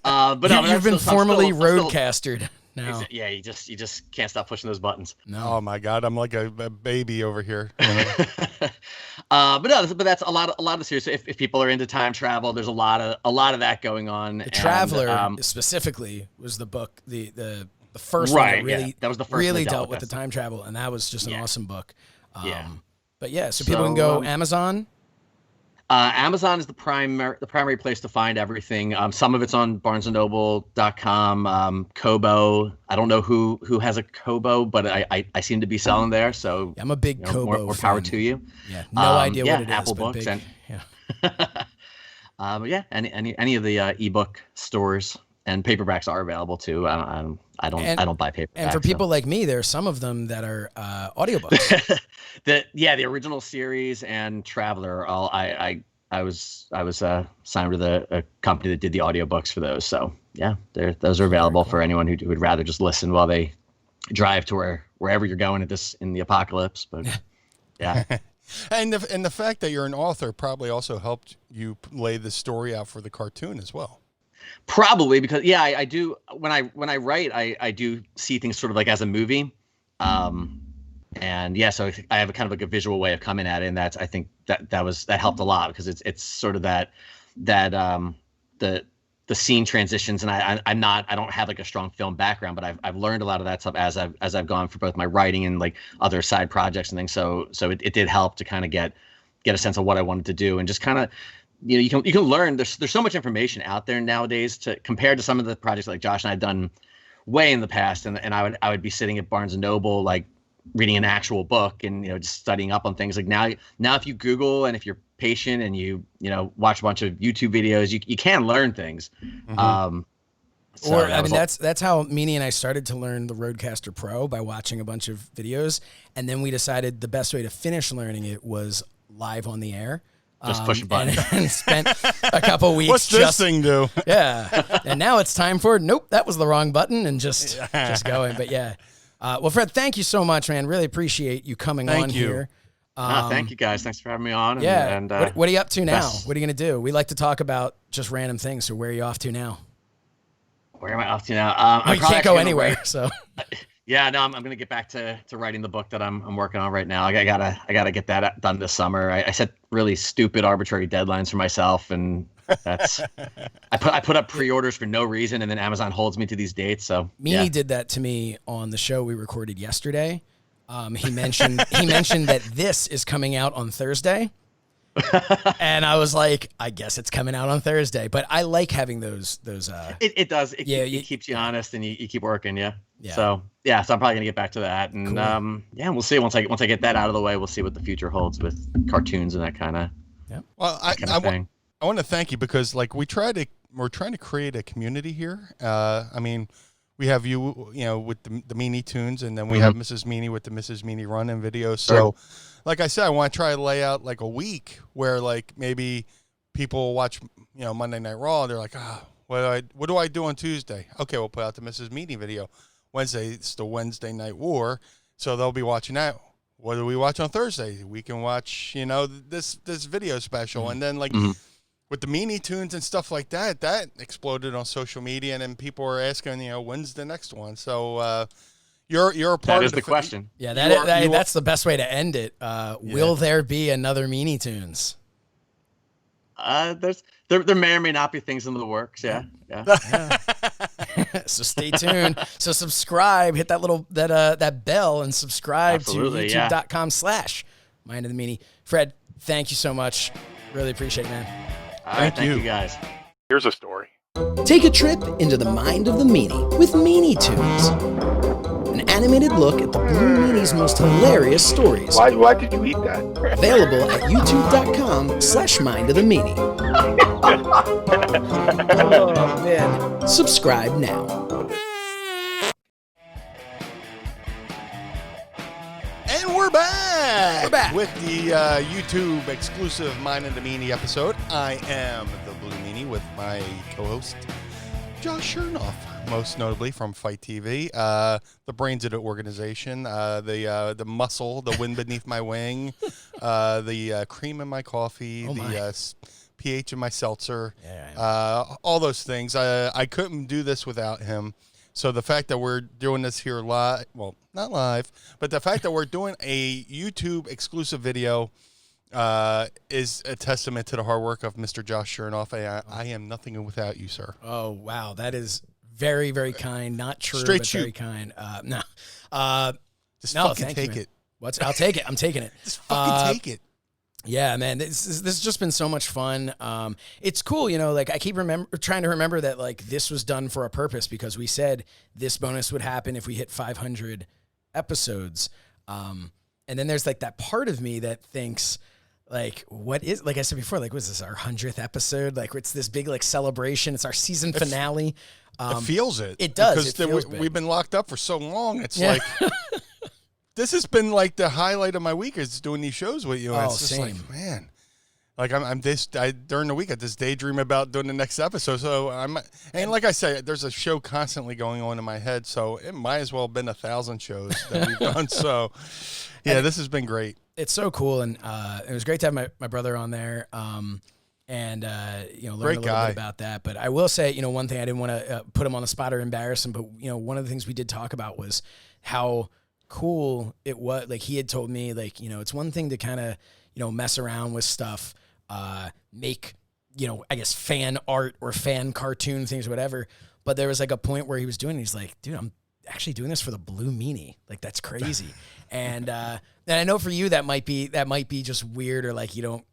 But no, you've been formally roadcastered. No. Yeah, you just can't stop pushing those buttons. No. Oh my God, I'm like a baby over here. But that's a lot of the series. So if people are into time travel, there's a lot of that going on. The Traveler specifically was the book, the first one that really that was the first really dealt with the time travel, and that was just an awesome book. But yeah, so people can go Amazon. Amazon is the primary place to find everything. Some of it's on BarnesandNoble.com. Kobo. I don't know who has a Kobo, but I seem to be selling there. So I'm a big Kobo. More power to you. Yeah, no idea what it is. Apple Books big, and any of the ebook stores. and paperbacks are available too. I don't buy paperbacks. And for people like me, there are some of them that are audiobooks. The original series and Traveler. I was signed with a company that did the audiobooks for those. So yeah, those are available for anyone who would rather just listen while they drive to wherever you're going in the apocalypse. But yeah. And the fact that you're an author probably also helped you lay the story out for the cartoon as well. Probably, because I do when I write, I do see things sort of like as a movie, and so I have a kind of like a visual way of coming at it, and I think that helped a lot, because it's sort of that the scene transitions, and I don't have like a strong film background, but I've learned a lot of that stuff as I've gone for both my writing and like other side projects and things. So it did help to kind of get a sense of what I wanted to do, and just kind of, you can learn. There's so much information out there nowadays compared to some of the projects like Josh and I've done way in the past, and I would be sitting at Barnes and Noble like reading an actual book and just studying up on things. Like now if you Google, and if you're patient and you watch a bunch of YouTube videos, you can learn things. Mm-hmm. That's how Meanie and I started to learn the Rodecaster Pro, by watching a bunch of videos, and then we decided the best way to finish learning it was live on the air. Just push a button. And spent a couple weeks. What's this thing do? Yeah. And now it's time for, nope, that was the wrong button, and just going. But yeah. Well, Fred, thank you so much, man. Really appreciate you coming on here. Thank you, guys. Thanks for having me on. And what are you up to now? What are you going to do? We like to talk about just random things. So where are you off to now? Where am I off to now? You can't go anywhere. So. Yeah, no, I'm going to get back to writing the book that I'm working on right now. I gotta get that done this summer. I set really stupid, arbitrary deadlines for myself, and that's I put up pre-orders for no reason, and then Amazon holds me to these dates. So Meanie did that to me on the show we recorded yesterday. He mentioned that this is coming out on Thursday. And I was like, I guess it's coming out on Thursday, but I like having those. It does. It keeps you honest, and you keep working. Yeah. So I'm probably gonna get back to that, and cool. We'll see once I get that out of the way. We'll see what the future holds with cartoons and that kind of. Yeah. Well, I want to thank you, because like we're trying to create a community here. I mean, we have you with the Meanie Tunes, and then we have Mrs. Meanie with the Mrs. Meanie Run and videos. So, like I said, I want to try to lay out like a week where like maybe people watch Monday Night Raw. They're like, what do I do on Tuesday? Okay, we'll put out the Mrs. Meanie video. Wednesday, it's the Wednesday Night War, so they'll be watching that. What do we watch on Thursday? We can watch this video special, and then like. With the Meanie Tunes and stuff like that exploded on social media, and then people were asking, when's the next one? So you're a part that of is the question. Yeah, that's the best way to end it. Will there be another Meanie Tunes? There may or may not be things in the works. Yeah. So stay tuned. So subscribe, hit that little that bell, and subscribe to youtube.com/Mind of the Meanie. Fred, thank you so much. Really appreciate it, man. All right, thank you guys. Here's a story. Take a trip into the mind of the Meanie with Meanie Tunes. An animated look at the Blue Meanie's most hilarious stories. Why did you eat that? Available at youtube.com/Mind of the Meanie. Oh, man. Subscribe now. And we're back with the YouTube exclusive Mind of the Meanie episode. I am the Blue Meanie with my co-host Josh Shernoff, most notably from Fight TV, the brains of the organization, the muscle, the wind beneath my wing, the cream in my coffee, the pH in my seltzer, all those things. I couldn't do this without him. So the fact that we're doing this here live, well, not live, but the fact that we're doing a YouTube exclusive video is a testament to the hard work of Mr. Josh Shernoff. I am nothing without you, sir. Oh, wow. That is very, very kind. Not true, Straight but shoot. very kind. No. Just fucking take it. I'll take it. I'm taking it. Just fucking take it. Yeah, man, this has just been so much fun. It's cool, like I keep trying to remember that like this was done for a purpose, because we said this bonus would happen if we hit 500 episodes. And then there's like that part of me that thinks like, what is, like I said before, like, was this our 100th episode? Like it's this big like celebration. It's our season finale. It feels it. It does. Because it feels we've been locked up for so long. It's yeah. like, this has been like the highlight of my week is doing these shows with you. And it's just same. like, man. Like during the week I just daydream about doing the next episode. So and like I say, there's a show constantly going on in my head. So it might as well have been 1,000 shows that we've done. So yeah, this has been great. It's so cool. And it was great to have my brother on there. And learn a little bit about that. But I will say, one thing I didn't want to put him on the spot or embarrass him, but one of the things we did talk about was how cool it was. Like he had told me, like, it's one thing to kind of, mess around with stuff, make, I guess fan art or fan cartoon things or whatever. But there was like a point where he was doing it. He's like, dude, I'm actually doing this for the Blue Meanie. Like, that's crazy. and I know for you, that might be just weird or like, you don't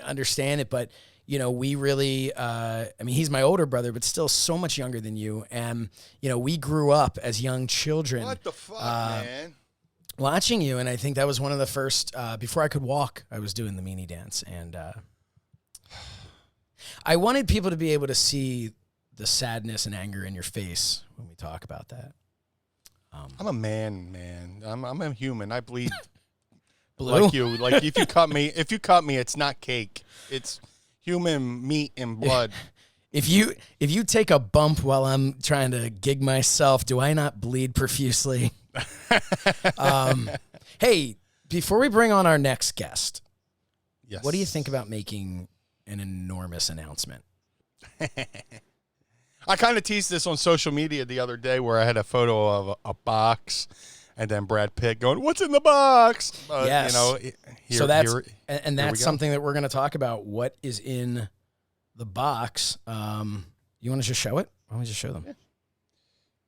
understand it, but we really, he's my older brother, but still so much younger than you. And, we grew up as young children. What the fuck, man? Watching you. And I think that was one of the first, before I could walk, I was doing the Meanie dance. And I wanted people to be able to see the sadness and anger in your face when we talk about that. I'm a man. I'm a human. I bleed blue. Like you. Like if you cut me, it's not cake. It's human meat and blood. If you take a bump while I'm trying to gig myself, do I not bleed profusely? Hey, before we bring on our next guest, yes. What do you think about making an enormous announcement? I kind of teased this on social media the other day where I had a photo of a box and then Brad Pitt going, "What's in the box?" Yes. So that's something that we're going to talk about. What is in the box? You want to just show it? Why don't we just show them? Yeah.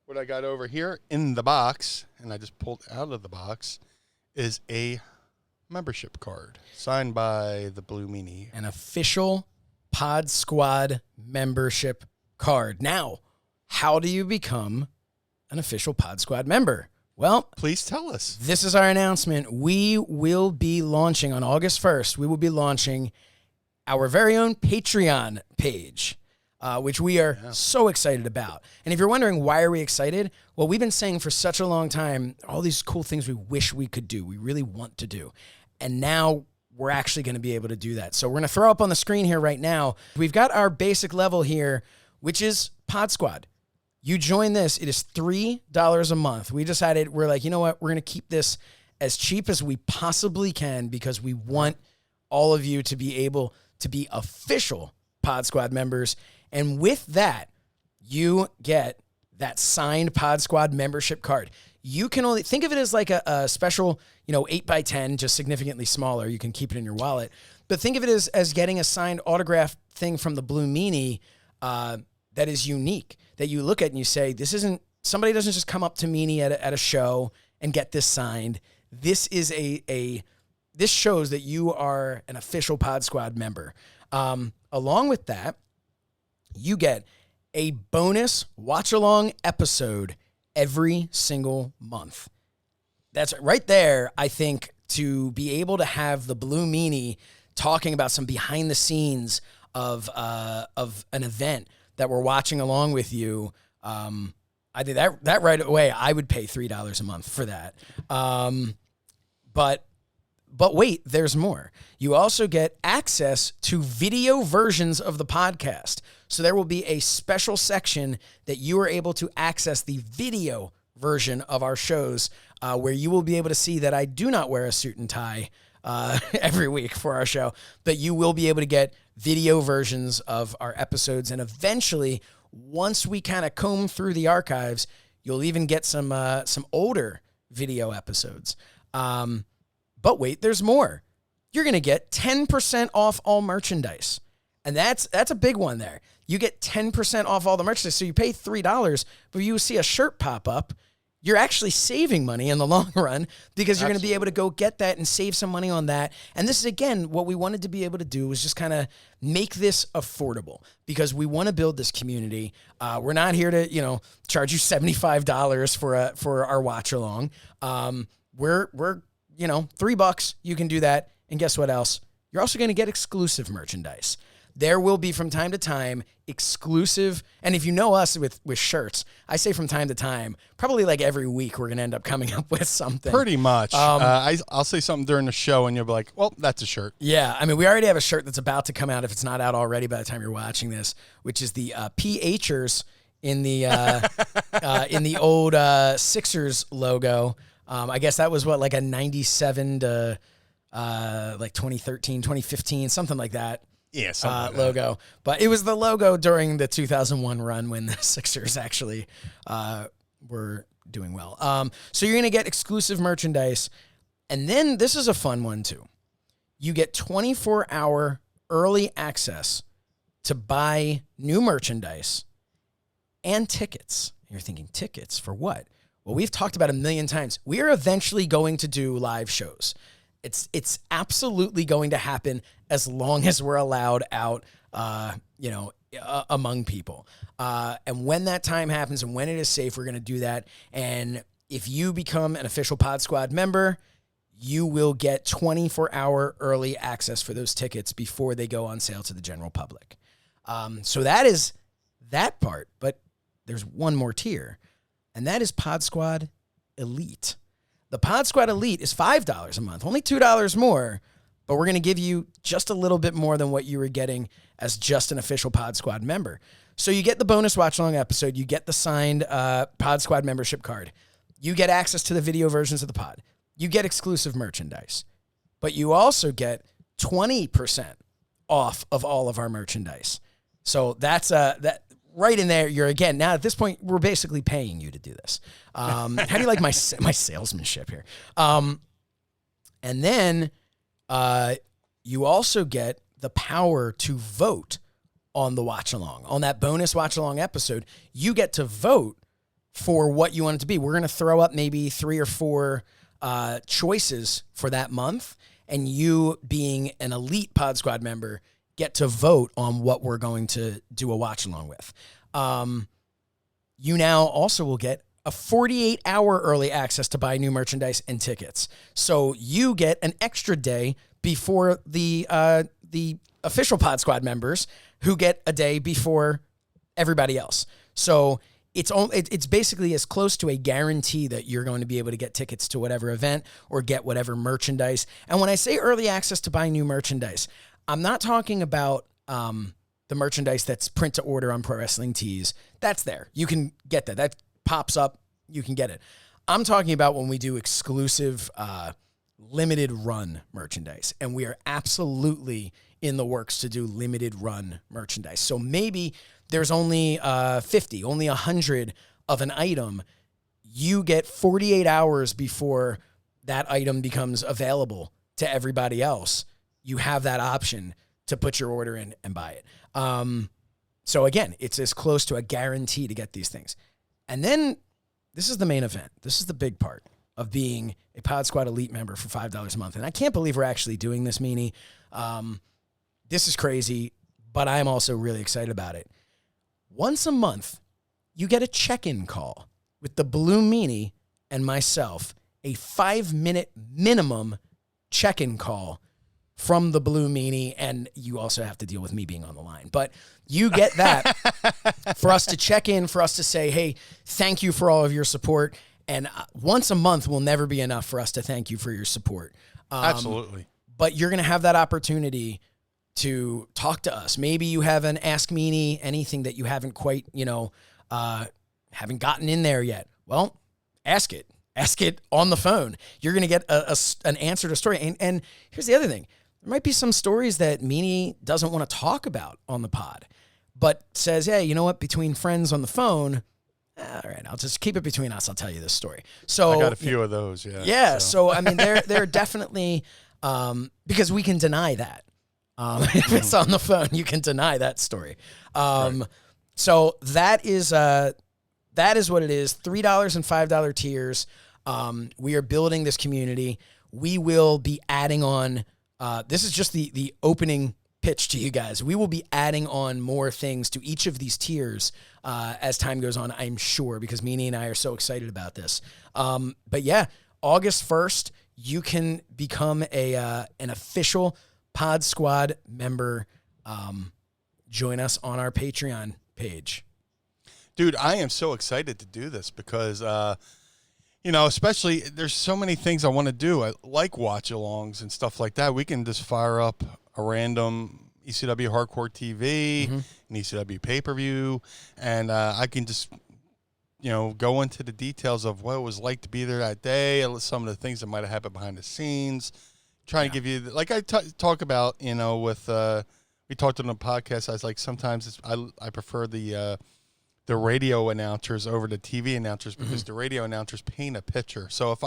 What I got over here in the box, and I just pulled out of the box, is a membership card signed by the Blue Meanie. An official PodSquad membership card. Now, how do you become an official PodSquad member? Well, please tell us. This is our announcement. We will be launching on August 1st. We will be launching our very own Patreon page, which we are so excited about. And if you're wondering why are we excited, well, we've been saying for such a long time, all these cool things we wish we could do, we really want to do. And now we're actually going to be able to do that. So we're going to throw up on the screen here right now. We've got our basic level here, which is PodSquad. You join this, it is $3 a month. We decided, we're like, you know what? We're going to keep this as cheap as we possibly can because we want all of you to be able to be official PodSquad members. And with that, you get that signed PodSquad membership card. You can only think of it as like a special, 8x10, just significantly smaller. You can keep it in your wallet. But think of it as getting a signed autograph thing from the Blue Meanie that is unique, that you look at and you say, somebody doesn't just come up to Meanie at a show and get this signed. This is this shows that you are an official PodSquad member. Along with that, you get a bonus watch-along episode every single month. That's right there, I think, to be able to have the Blue Meanie talking about some behind the scenes of an event that we're watching along with you. I think that right away, I would pay $3 a month for that. But wait, there's more. You also get access to video versions of the podcast. So there will be a special section that you are able to access the video version of our shows, where you will be able to see that I do not wear a suit and tie every week for our show, but you will be able to get video versions of our episodes. And eventually, once we kind of comb through the archives, you'll even get some older video episodes. But wait, there's more. You're going to get 10% off all merchandise. And that's a big one there. You get 10% off all the merchandise. So you pay $3, but you see a shirt pop up, you're actually saving money in the long run because you're going to be able to go get that and save some money on that. And this is, again, what we wanted to be able to do was just kind of make this affordable because we want to build this community. We're not here to, charge you $75 for our watch along. We're $3, you can do that. And guess what else? You're also going to get exclusive merchandise. there will be from time to time exclusive. And if you know us with shirts, I say from time to time, probably like every week, we're going to end up coming up with something. Pretty much. I'll say something during the show and you'll be like, well, that's a shirt. Yeah. I mean, we already have a shirt that's about to come out if it's not out already by the time you're watching this, which is the PHers in the old Sixers logo. I guess that was like a 97 to like 2013, 2015, something like that. Yeah, something like logo. that. But it was the logo during the 2001 run when the Sixers actually were doing well. So you're going to get exclusive merchandise. And then this is a fun one too. You get 24-hour early access to buy new merchandise and tickets. You're thinking, tickets for what? Well, we've talked about a million times. We are eventually going to do live shows. It's absolutely going to happen as long as we're allowed out, among people. And when that time happens and when it is safe, we're going to do that. And if you become an official PodSquad member, you will get 24-hour early access for those tickets before they go on sale to the general public. So that is that part. But there's one more tier, and that is PodSquad Elite. The PodSquad Elite is $5 a month, only $2 more, but we're going to give you just a little bit more than what you were getting as just an official PodSquad member. So you get the bonus watch-along episode, you get the signed PodSquad membership card, you get access to the video versions of the pod, you get exclusive merchandise, but you also get 20% off of all of our merchandise. So that's that. Right in there, you're again, now at this point, we're basically paying you to do this. How do you like my salesmanship here? And then you also get the power to vote on the watch-along. On that bonus watch-along episode, you get to vote for what you want it to be. We're going to throw up maybe 3 or 4 choices for that month, and you being an elite PodSquad member get to vote on what we're going to do a watch along with. You now also will get a 48-hour early access to buy new merchandise and tickets. So you get an extra day before the official PodSquad members, who get a day before everybody else. So it's basically as close to a guarantee that you're going to be able to get tickets to whatever event or get whatever merchandise. And when I say early access to buy new merchandise, I'm not talking about the merchandise that's print to order on Pro Wrestling Tees. That's there. You can get that. That pops up. You can get it. I'm talking about when we do exclusive limited run merchandise. And we are absolutely in the works to do limited run merchandise. So maybe there's only 50, only 100 of an item. You get 48 hours before that item becomes available to everybody else. You have that option to put your order in and buy it. So again, it's as close to a guarantee to get these things. And then this is the main event. This is the big part of being a PodSquad Elite member for $5 a month. And I can't believe we're actually doing this, Meanie. This is crazy, but I'm also really excited about it. Once a month, you get a check-in call with the Blue Meanie and myself, a 5-minute minimum check-in call from the Blue Meanie, and you also have to deal with me being on the line. But you get that for us to check in, for us to say, hey, thank you for all of your support. And once a month will never be enough for us to thank you for your support. Absolutely. But you're going to have that opportunity to talk to us. Maybe you have an Ask Meanie, anything that you haven't quite, haven't gotten in there yet. Well, ask it. Ask it on the phone. You're going to get an answer to a story. And here's the other thing. There might be some stories that Meanie doesn't want to talk about on the pod, but says, hey, you know what? Between friends on the phone, all right, I'll just keep it between us. I'll tell you this story. So I got a few of those, yeah. Yeah, so I mean, they're definitely, because we can deny that. If it's on the phone, you can deny that story. Right. So that is what it is, $3 and $5 tiers. We are building this community. We will be adding on, this is just the opening pitch to you guys. We will be adding on more things to each of these tiers as time goes on, I'm sure, because Meanie and I are so excited about this. But yeah, August 1st, you can become an official PodSquad member join us on our Patreon page. Dude, I am so excited to do this because, especially there's so many things I want to do. I like watch-alongs and stuff like that. We can just fire up a random ECW Hardcore TV, an ECW pay-per-view, and I can just, go into the details of what it was like to be there that day, some of the things that might have happened behind the scenes, trying to give you, like I talk about, with, we talked on the podcast, I was like, sometimes I prefer the radio announcers over the TV announcers because the radio announcers paint a picture. So if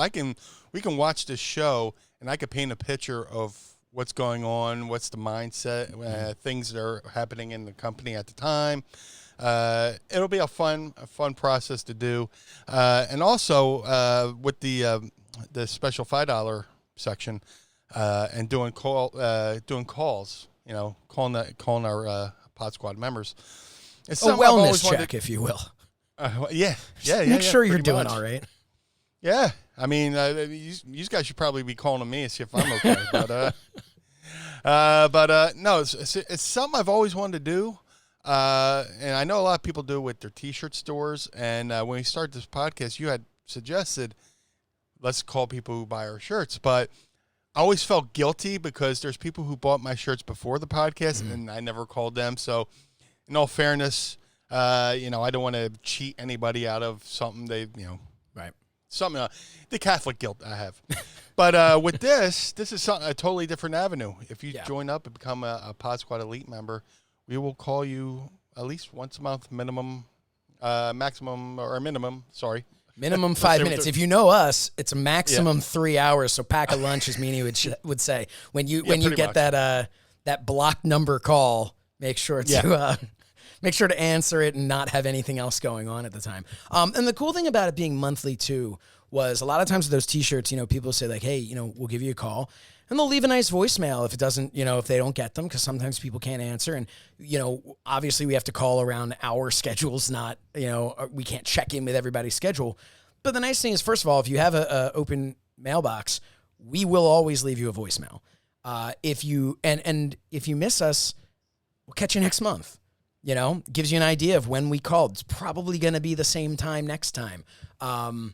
we can watch this show and I could paint a picture of what's going on, what's the mindset, things that are happening in the company at the time. It'll be a fun process to do. And also with the special $5 section and doing calls, calling our PodSquad members. It's a wellness check, if you will. Yeah. Make sure you're doing much. all right. Yeah. I mean, you guys should probably be calling me and see if I'm okay. but no, it's something I've always wanted to do. And I know a lot of people do with their T-shirt stores. And when we started this podcast, you had suggested, let's call people who buy our shirts. But I always felt guilty because there's people who bought my shirts before the podcast and I never called them. So in all fairness, I don't want to cheat anybody out of something they, right. Something, the Catholic guilt I have. But with this is a totally different avenue. If you join up and become a PodSquad Elite member, we will call you at least once a month, minimum, sorry. Minimum 5 minutes. If you know us, it's a maximum 3 hours. So pack a lunch, as Meanie would say. When you get much. that block number call, make sure to answer it and not have anything else going on at the time. And the cool thing about it being monthly too was a lot of times with those T-shirts, people say like, hey, we'll give you a call. And they'll leave a nice voicemail if it doesn't, if they don't get them, because sometimes people can't answer. And, obviously we have to call around our schedules, not, we can't check in with everybody's schedule. But the nice thing is, first of all, if you have a open mailbox, we will always leave you a voicemail. If you miss us, we'll catch you next month. Gives you an idea of when we called. It's probably going to be the same time next time. I'm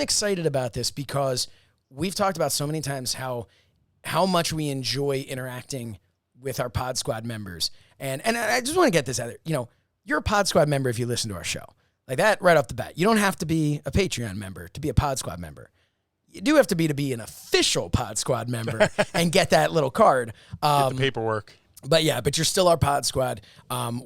excited about this because we've talked about so many times how much we enjoy interacting with our PodSquad members. And I just want to get this out there. You're a PodSquad member if you listen to our show. Like that right off the bat. You don't have to be a Patreon member to be a PodSquad member. You do have to be an official PodSquad member and get that little card. Get the paperwork. But you're still our PodSquad.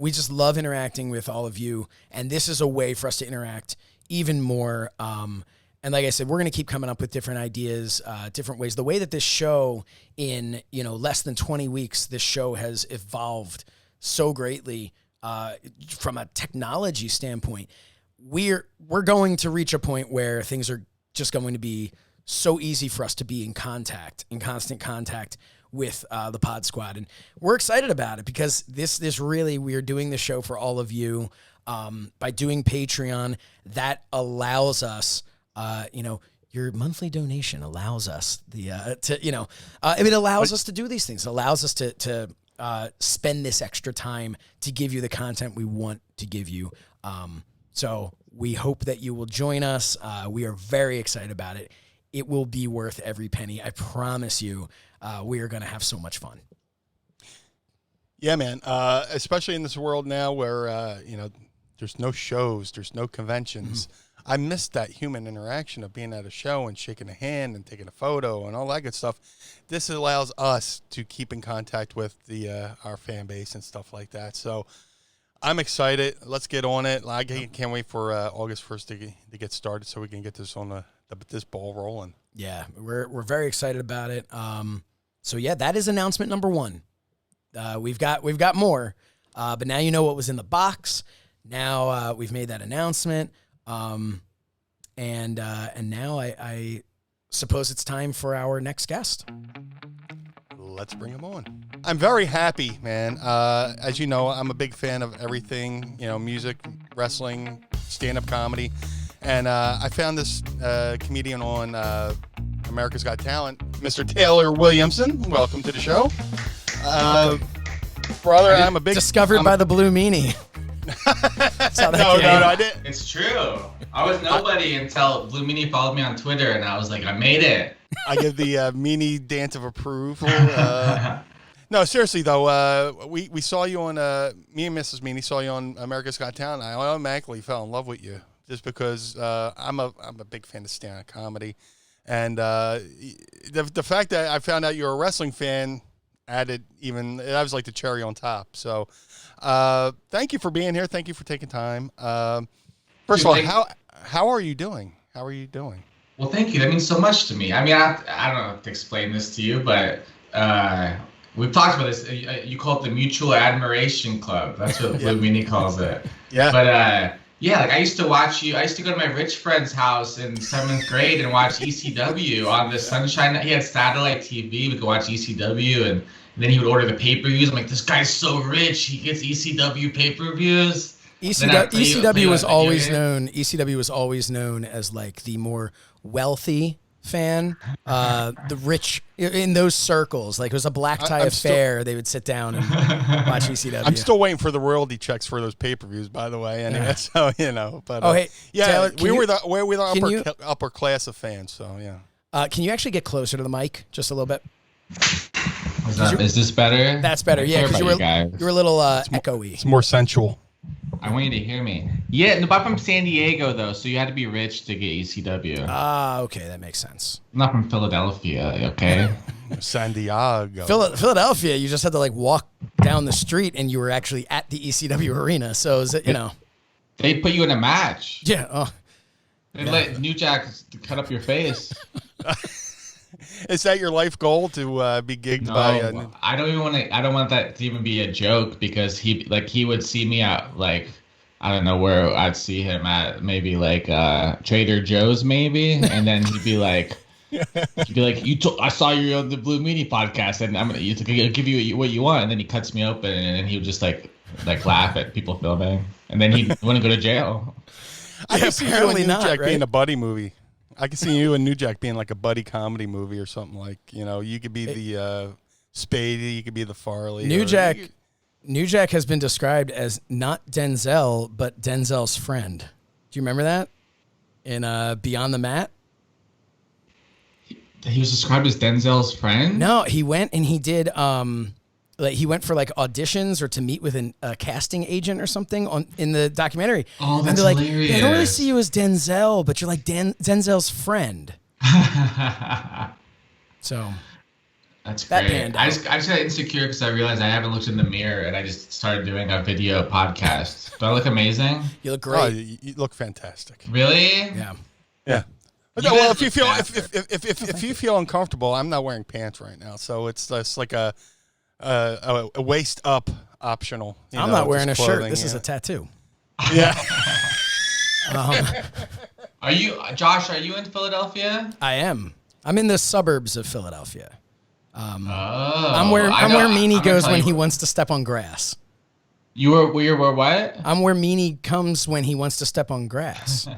We just love interacting with all of you. And this is a way for us to interact even more. And like I said, we're going to keep coming up with different ideas, different ways. The way that this show in, less than 20 weeks, this show has evolved so greatly from a technology standpoint. We're going to reach a point where things are just going to be so easy for us to be in constant contact with the PodSquad. And we're excited about it because this really, we are doing the show for all of you. By doing Patreon, that allows us, your monthly donation allows us it allows us to do these things. It allows us to spend this extra time to give you the content we want to give you. So we hope that you will join us. We are very excited about it. It will be worth every penny. I promise you, we are going to have so much fun. Yeah, man. Especially in this world now where, there's no shows, there's no conventions. I miss that human interaction of being at a show and shaking a hand and taking a photo and all that good stuff. This allows us to keep in contact with our fan base and stuff like that. So I'm excited. Let's get on it. I can't wait for August 1st to get started so we can get this on this ball rolling. Yeah, we're very excited about it. So that is announcement number 1. We've got more, but now you know what was in the box. Now we've made that announcement, and now I suppose it's time for our next guest. Let's bring him on. I'm very happy, man. As you know, I'm a big fan of everything, music, wrestling, stand-up comedy. And I found this comedian on America's Got Talent, Mr. Taylor Williamson. Welcome to the show. Brother, I'm a big... Discovered by the Blue Meanie. No, I didn't. It's true. I was nobody until Blue Meanie followed me on Twitter, and I was like, I made it. I give the Meanie dance of approval. No, seriously though, we saw you on me and Mrs. Meanie saw you on America's Got Talent. I automatically fell in love with you just because I'm a big fan of stand-up comedy, and the fact that I found out you're a wrestling fan added even that was like the cherry on top. So thank you for being here. Thank you for taking time. First of all, how are you doing? How are you doing? Well, thank you. That means so much to me. I mean, I don't know to explain this to you, but we've talked about this. You call it the Mutual Admiration Club. That's what Blue Meanie calls it. Yeah. But yeah, like I used to watch you. I used to go to my rich friend's house in 7th grade and watch ECW on the Sunshine. He had satellite TV. We could watch ECW, and then he would order the pay-per-views. I'm like, this guy's so rich. He gets ECW pay-per-views. ECW was always known. ECW was always known as like the more wealthy fan, the rich in those circles. Like it was a black tie affair. They would sit down and watch ECW. I'm still waiting for the royalty checks for those pay-per-views, by the way. Anyway, so you know. But hey, yeah, Taylor, we're the upper class of fans. So yeah. Can you actually get closer to the mic just a little bit? Is this better? That's better. Yeah, because you were a little echoey. It's more sensual. I want you to hear me. Yeah, no, but I'm from San Diego, though, so you had to be rich to get ECW. Okay, that makes sense. I'm not from Philadelphia, okay? San Diego. Philadelphia, you just had to, like, walk down the street, and you were actually at the ECW arena, so, is it, you know. They put you in a match. Yeah. They let New Jack cut up your face. Is that your life goal to be gigged by? I don't even want to. I don't want that to even be a joke because he would see me at like I don't know where I'd see him at, maybe like Trader Joe's maybe, and then he'd be like, I saw you on the Blue Meanie podcast, and I'm gonna give you what you want, and then he cuts me open, and then he would just like laugh at people filming, and then he wouldn't go to jail. I can see you and New Jack being a buddy movie. I can see you and New Jack being like a buddy comedy movie or something like, you know, you could be the Spady, you could be the Farley. New Jack has been described as not Denzel, but Denzel's friend. Do you remember that? In Beyond the Mat? He was described as Denzel's friend? No, he went and he did he went for like auditions or to meet with a casting agent or something in the documentary. Oh, that's and they're like, hilarious. I don't really see you as Denzel, but you're like Denzel's friend. So that's great. I just got insecure because I realized I haven't looked in the mirror and I just started doing a video podcast. Do I look amazing? You look great. Oh, you look fantastic. Really? Yeah. Yeah. Well, if you feel uncomfortable, I'm not wearing pants right now, so it's just like a waist up optional. I'm not wearing a shirt. This is a tattoo. Yeah. Are you, Josh? Are you in Philadelphia? I am. I'm in the suburbs of Philadelphia. I'm where Meanie goes when he wants to step on grass. You were what? I'm where Meanie comes when he wants to step on grass.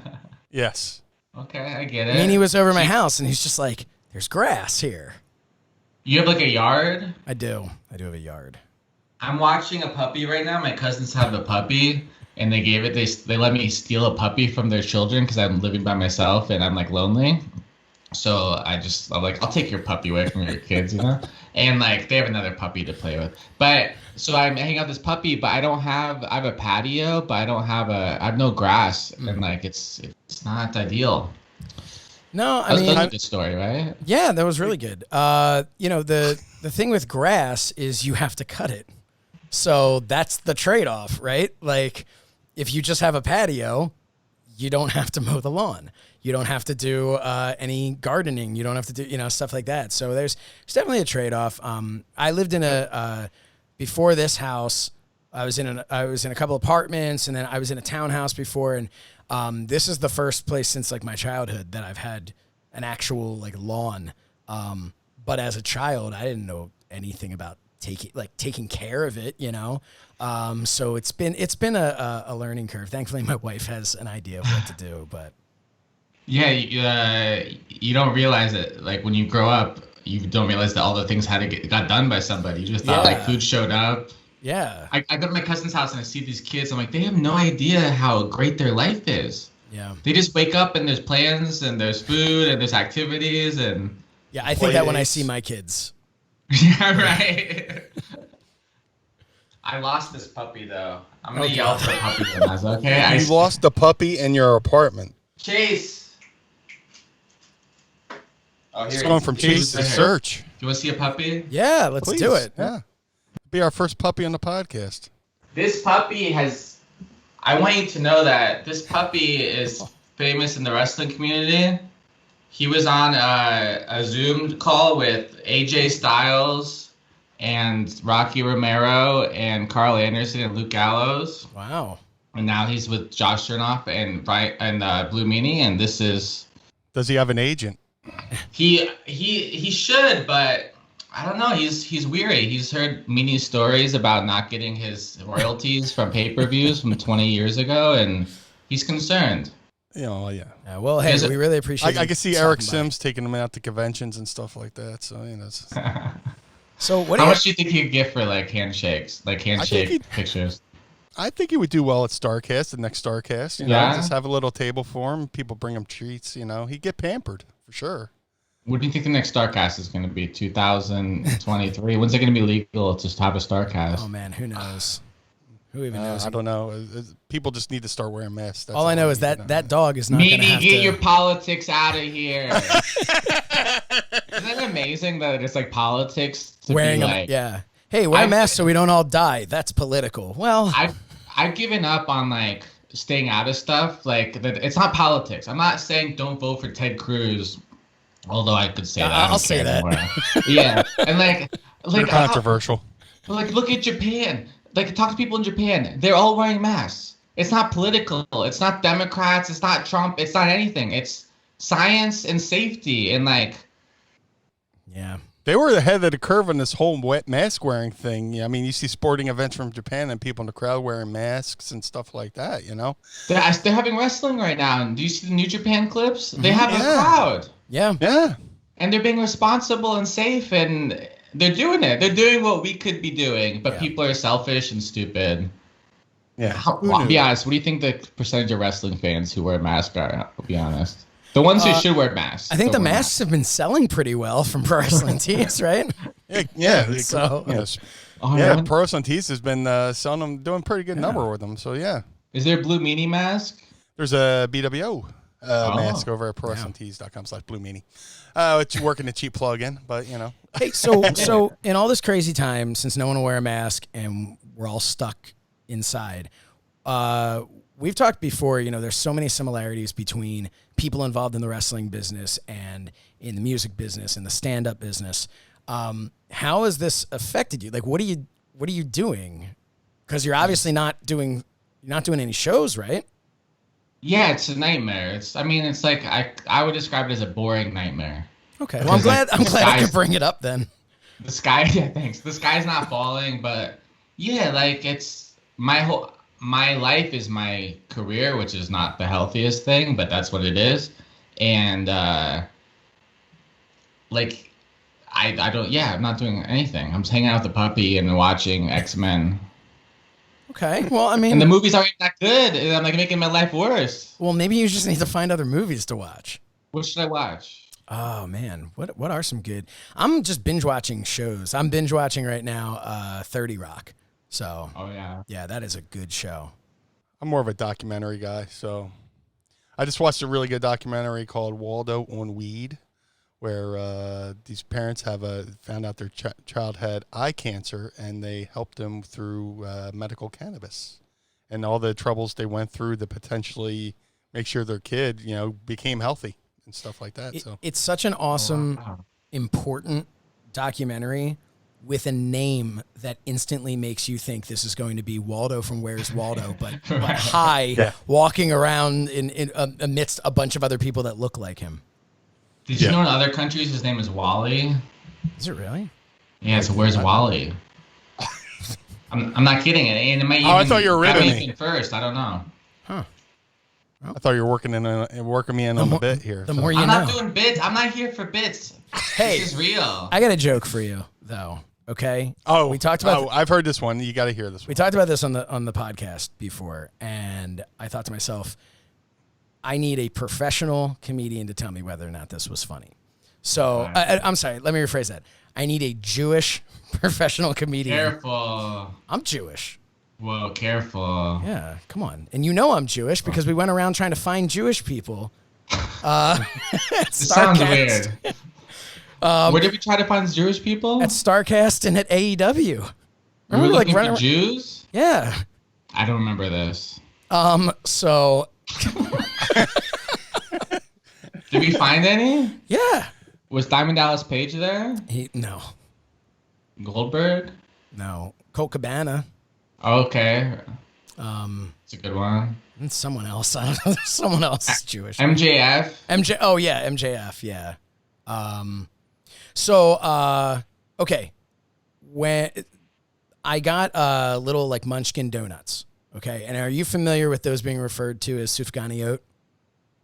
Yes. Okay, I get it. Meanie was over my house, and he's just like, "There's grass here." You have like a yard? I do have a yard. I'm watching a puppy right now. My cousins have a puppy, and they let me steal a puppy from their children because I'm living by myself and I'm like lonely. So I'm like, I'll take your puppy away from your kids, you know? And like they have another puppy to play with. But so I'm hanging out with this puppy, but I have a patio, but I have no grass, and like it's not ideal. No, I mean, that's a good story, right? Yeah, that was really good. You know, the thing with grass is you have to cut it. So that's the trade-off, right? Like if you just have a patio, you don't have to mow the lawn. You don't have to do any gardening. You don't have to do, stuff like that. So there's definitely a trade-off. I lived in before this house, I was in a couple apartments, and then I was in a townhouse before, and this is the first place since like my childhood that I've had an actual like lawn. But as a child, I didn't know anything about taking care of it, you know? So it's been a learning curve. Thankfully, my wife has an idea of what to do, but. Yeah, you don't realize it. Like when you grow up, you don't realize that all the things got done by somebody. You just thought like food showed up. Yeah. I go to my cousin's house and I see these kids. I'm like, they have no idea how great their life is. Yeah. They just wake up and there's plans and there's food and there's activities and. Yeah, I think that when I see my kids. Yeah, right. I lost this puppy though. I'm gonna yell for the puppy. Okay. You lost the puppy in your apartment. Chase. Oh, It's going from Chase to Search. Do you want to see a puppy? Yeah, let's do it. Yeah. Be our first puppy on the podcast. This puppy has. I want you to know that this puppy is famous in the wrestling community. He was on a Zoom call with AJ Styles and Rocky Romero and Carl Anderson and Luke Gallows. Wow. And now he's with Josh Shernoff and Blue Meanie, and this is. Does he have an agent? He should, but I don't know. He's weary. He's heard Meanie's stories about not getting his royalties from pay-per-views from 20 years ago, and he's concerned. Yeah. Well, hey, we really appreciate. I can see Eric Sims taking him out to conventions and stuff like that. So So how much do you think he'd get for like handshakes, pictures? I think he would do well at StarCast, the next StarCast. You know, just have a little table for him. People bring him treats. You know, he'd get pampered for sure. What do you think the next StarCast is going to be? 2023. When's it going to be legal to have a StarCast? Oh man, who knows? Who even knows? I don't know. People just need to start wearing masks. That's all I know is that dog is not going to have to... Get your politics out of here. Isn't it amazing that it's like politics to wearing be like... Yeah. Hey, wear a mask so we don't all die. That's political. Well... I've given up on like staying out of stuff. Like it's not politics. I'm not saying don't vote for Ted Cruz, although I could say that. I'll say that. Yeah, and like controversial. Like look at Japan. Like talk to people in Japan. They're all wearing masks. It's not political. It's not Democrats. It's not Trump. It's not anything. It's science and safety and like. Yeah. They were ahead of the curve on this whole wet mask wearing thing. I mean, you see sporting events from Japan and people in the crowd wearing masks and stuff like that, you know? They're having wrestling right now. And do you see the New Japan clips? They have a crowd. Yeah. Yeah. And they're being responsible and safe, and they're doing it. They're doing what we could be doing, but people are selfish and stupid. Yeah. I'll be honest. What do you think the percentage of wrestling fans who wear masks are? I'll be honest. The ones who should wear masks. I think the masks have been selling pretty well from Pro Wrestling Tees, right? Yeah. So, Pro Wrestling Tees has been selling them, doing pretty good number with them. So, yeah. Is there a Blue Meanie mask? There's a BWO mask over at ProWrestlingTees.com/Blue Meanie. It's working a cheap plug-in, but, you know. Hey, so in all this crazy time, since no one will wear a mask and we're all stuck inside, we've talked before, you know, there's so many similarities between people involved in the wrestling business and in the music business and the stand-up business. How has this affected you? Like, what are you doing? Because you're obviously not doing any shows, right? Yeah, it's a nightmare. It's like I would describe it as a boring nightmare. Okay, well, I'm glad I could bring it up then. The sky, yeah, thanks. The sky's not falling, but yeah, like it's my life is my career, which is not the healthiest thing, but that's what it is. And like I'm not doing anything. I'm just hanging out with the puppy and watching X-Men. Okay, well, I mean, and the movies aren't that good. And I'm like making my life worse. Well, maybe you just need to find other movies to watch. What should I watch? Oh man, what are some good? I'm just binge watching shows. I'm binge watching right now 30 Rock. So, yeah, that is a good show. I'm more of a documentary guy, so I just watched a really good documentary called Waldo on Weed, where these parents found out their child had eye cancer, and they helped them through medical cannabis and all the troubles they went through to potentially make sure their kid, you know, became healthy and stuff like that. It's such an awesome, important documentary with a name that instantly makes you think this is going to be Waldo from Where's Waldo, but high, walking around in amidst a bunch of other people that look like him. Did you know in other countries his name is Wally? Is it really? Yeah, it's Where's Wally? I'm not kidding. And I thought you were ridding me first. I don't know. Huh. Well, I thought you were working me in on the bit here. The more you know. I'm not doing bits. I'm not here for bits. Hey, this is real. I got a joke for you, though. Okay. Oh, we talked about. I've heard this one. You got to hear this one. We talked about this on the podcast before, and I thought to myself, I need a professional comedian to tell me whether or not this was funny. So I'm sorry. Let me rephrase that. I need a Jewish professional comedian. Careful. I'm Jewish. Whoa, careful. Yeah, come on. And you know I'm Jewish because we went around trying to find Jewish people. It sounds weird. Where did we try to find Jewish people? At StarCast and at AEW. We were looking for Jews? Yeah. I don't remember this. So... Did we find any? Yeah. Was Diamond Dallas Page there? No. Goldberg? No. Colt Cabana. Okay. It's a good one. And someone else. I don't know. Someone else is Jewish. MJF? Oh, yeah. MJF. Yeah. So, okay. When I got little like Munchkin donuts. Okay. And are you familiar with those being referred to as sufgani oat?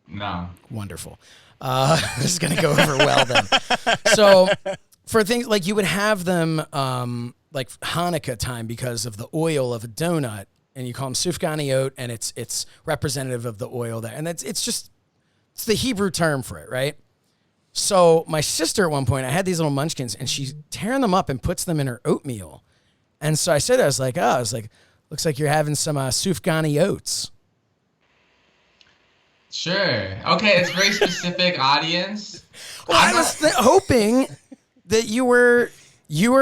No. Wonderful. This is going to go over well then. So for things like you would have them like Hanukkah time because of the oil of a donut, and you call them sufgani oat, and it's representative of the oil there. And it's the Hebrew term for it, right? So my sister at one point, I had these little munchkins, and she's tearing them up and puts them in her oatmeal. And so I said, I was like, looks like you're having some sufgani oats. Sure. Okay, it's a very specific audience. Well, I was hoping that you were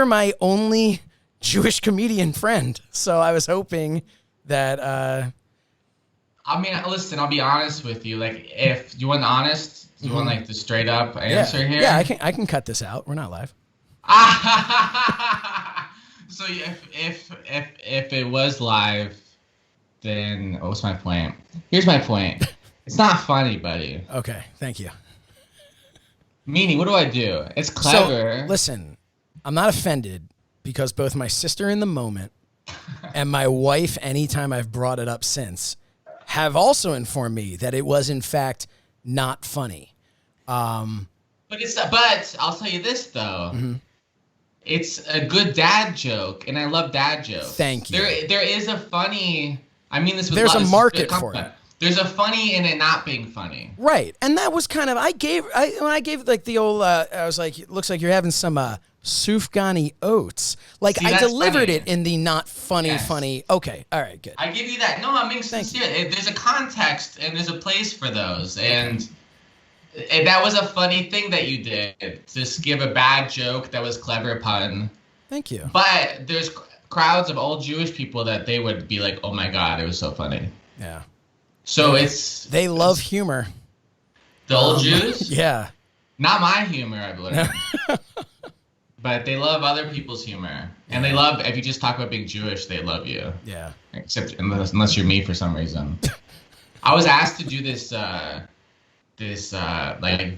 my only Jewish comedian friend. So I was hoping that. I mean, listen. I'll be honest with you. Like, if you want honest, you want like the straight up answer here. Yeah, I can cut this out. We're not live. So if it was live, then what's my point? Here's my point. It's not funny, buddy. Okay, thank you. Meanie, what do I do? It's clever. So, listen, I'm not offended because both my sister in the moment and my wife, anytime I've brought it up since, have also informed me that it was in fact not funny. But I'll tell you this though. Mm-hmm. It's a good dad joke, and I love dad jokes. Thank you. There is a funny. I mean, there's a market for it. There's a funny in it not being funny. Right. And that was kind of, when I gave like the old, I was like, it looks like you're having some sufgani oats. Like, see, I delivered it in the not funny. Okay. All right, good. I give you that. No, I'm being sincere. There's a context and there's a place for those. And that was a funny thing that you did. Just give a bad joke that was clever pun. Thank you. But there's crowds of old Jewish people that they would be like, oh my God, it was so funny. Yeah. So they love humor. The old Jews? Yeah. Not my humor, I've learned. But they love other people's humor. And they love, if you just talk about being Jewish, they love you. Yeah. Except unless you're me for some reason. I was asked to do this like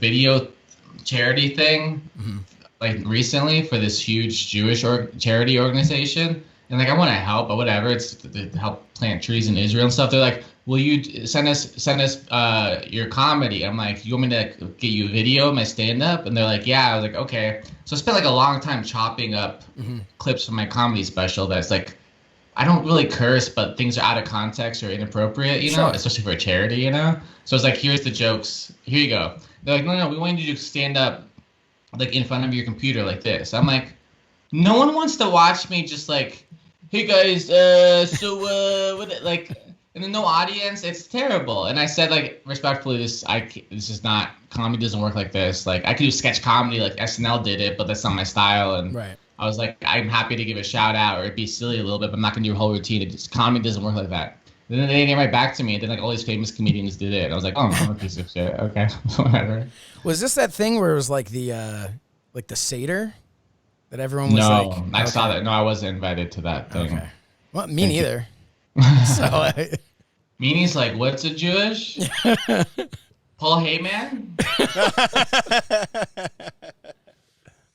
video charity thing like recently for this huge Jewish charity organization. And like, I want to help, but whatever. It's to help plant trees in Israel and stuff. They're like, will you send us your comedy? I'm like, you want me to get you a video of my stand-up? And they're like, yeah. I was like, okay. So I spent like a long time chopping up clips from my comedy special that's like, I don't really curse, but things are out of context or inappropriate, you know, especially for a charity, you know? So it's like, here's the jokes. Here you go. They're like, no, we want you to stand up like in front of your computer like this. I'm like, no one wants to watch me just like, hey guys, what, like, and then no audience. It's terrible. And I said, like, respectfully, this is not, comedy doesn't work like this. Like, I could do sketch comedy, like SNL did it, but that's not my style. And I was like, I'm happy to give a shout out or be silly a little bit, but I'm not gonna do a whole routine. Comedy doesn't work like that. And then they came right back to me. And then like all these famous comedians did it. And I was like, oh, I'm a piece of shit. Okay, whatever. Was this that thing where it was like the Seder? That everyone was like... No, I saw that. No, I wasn't invited to that thing. Okay. Well, me neither. So Meanie's like, what's a Jewish? Paul Heyman?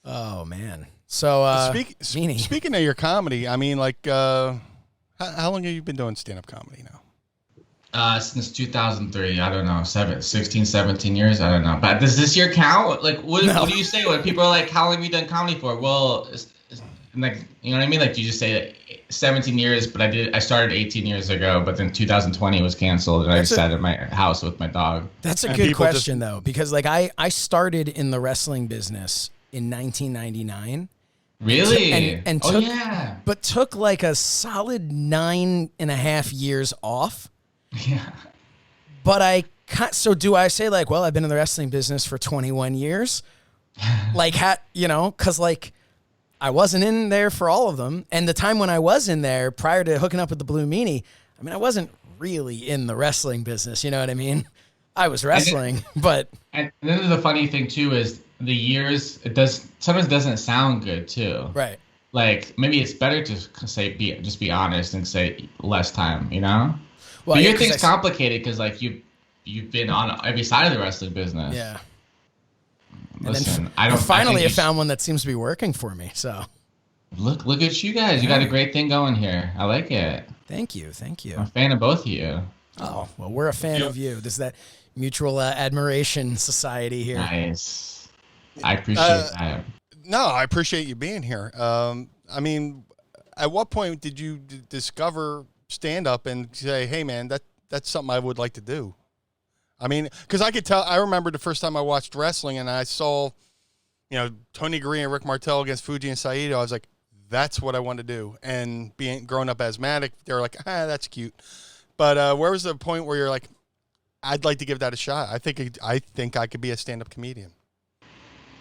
Oh, man. So, speaking of your comedy, I mean, like, how long have you been doing stand-up comedy now? Since 2003, I don't know, 16, 17 years, I don't know. But does this year count? Like, what do you say when people are like, how long have you done comedy for? Well, like, you know what I mean? Like you just say 17 years, but I started 18 years ago, but then 2020 was canceled and I sat at my house with my dog. That's a good question though, because like I started in the wrestling business in 1999. Really? And took, but took like a solid 9.5 years off. Yeah. But so do I say like, well, I've been in the wrestling business for 21 years? Like, because like I wasn't in there for all of them. And the time when I was in there prior to hooking up with the Blue Meanie, I mean, I wasn't really in the wrestling business. You know what I mean? I was wrestling, but. And then the funny thing too is the years, sometimes doesn't sound good too. Right. Like maybe it's better to say, just be honest and say less time, you know? Well, but your thing's complicated because like you've been on every side of the wrestling business. Yeah. Listen, I finally found one that seems to be working for me. So look at you guys. You got a great thing going here. I like it. Thank you. I'm a fan of both of you. Oh, well, we're a fan of you. This is that mutual admiration society here. Nice. I appreciate that. No, I appreciate you being here. I mean, at what point did you discover stand-up and say, hey, man, that's something I would like to do? I mean, because I could tell, I remember the first time I watched wrestling and I saw, Tony Gurria and Rick Martel against Fuji and Saito. I was like, that's what I want to do. And being grown up asthmatic, they were like, that's cute. But where was the point where you're like, I'd like to give that a shot? I think I could be a stand-up comedian.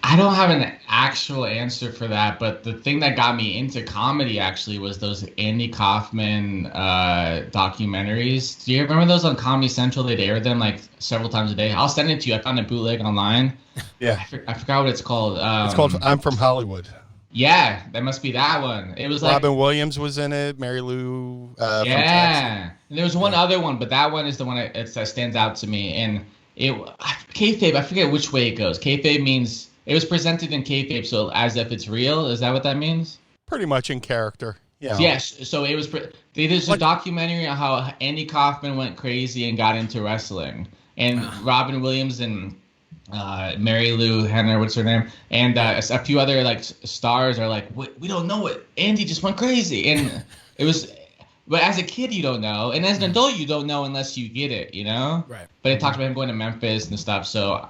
I don't have an actual answer for that, but the thing that got me into comedy actually was those Andy Kaufman documentaries. Do you remember those on Comedy Central? They'd air them like several times a day. I'll send it to you. I found a bootleg online. Yeah. I forgot what it's called. It's called I'm From Hollywood. Yeah, that must be that one. It was Robin Williams was in it. Mary Lou. From Texas. And there was one other one, but that one is the one that stands out to me. And kayfabe, I forget which way it goes. Kayfabe means it was presented in kayfabe, so as if it's real. Is that what that means? Pretty much in character. Yeah. Yes. So it was. There's a documentary on how Andy Kaufman went crazy and got into wrestling, and Robin Williams and Mary Lou Henner, what's her name, and a few other like stars are like, we don't know what Andy just went crazy, and it was. But as a kid, you don't know, and as an adult, you don't know unless you get it, Right. But it talked about him going to Memphis and stuff, so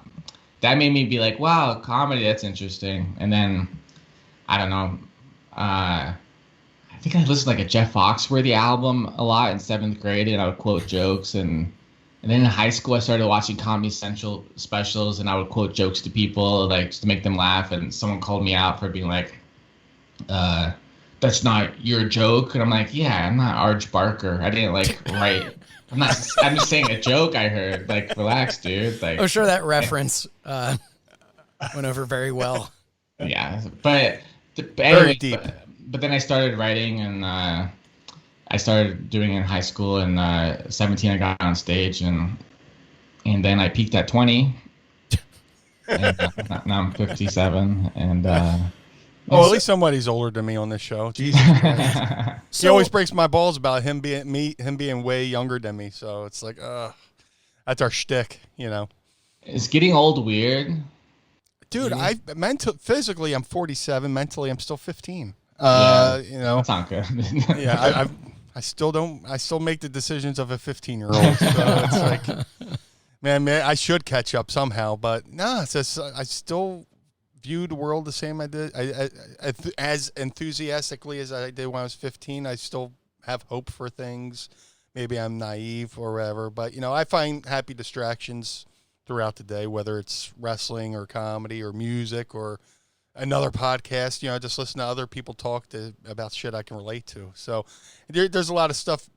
that made me be like, wow, comedy, that's interesting. And then, I don't know, I think I listened to like a Jeff Foxworthy album a lot in 7th grade, and I would quote jokes, and then in high school, I started watching Comedy Central specials, and I would quote jokes to people, like, just to make them laugh, and someone called me out for being like, that's not your joke, and I'm like, yeah, I'm not Arj Barker. I didn't like write. I'm just saying a joke I heard. Like, relax, dude. Like, I'm sure that reference went over very well. Yeah, but anyway, very deep. But then I started writing, and I started doing it in high school. And 17, I got on stage, and then I peaked at 20. And now I'm 57, and. At least somebody's older than me on this show. Jesus Christ. He always breaks my balls about him being way younger than me. So it's like, that's our shtick, Is getting old weird? Dude, physically I'm 47. Mentally, I'm still 15. That's not good. Yeah, I still make the decisions of a 15-year-old. So it's like, man, I should catch up somehow. But no, it's just, I still view the world the same I did. I as enthusiastically as I did when I was 15. I still have hope for things. Maybe I'm naive or whatever, but I find happy distractions throughout the day, whether it's wrestling or comedy or music or another podcast. I just listen to other people talk about shit I can relate to. So there's a lot of stuff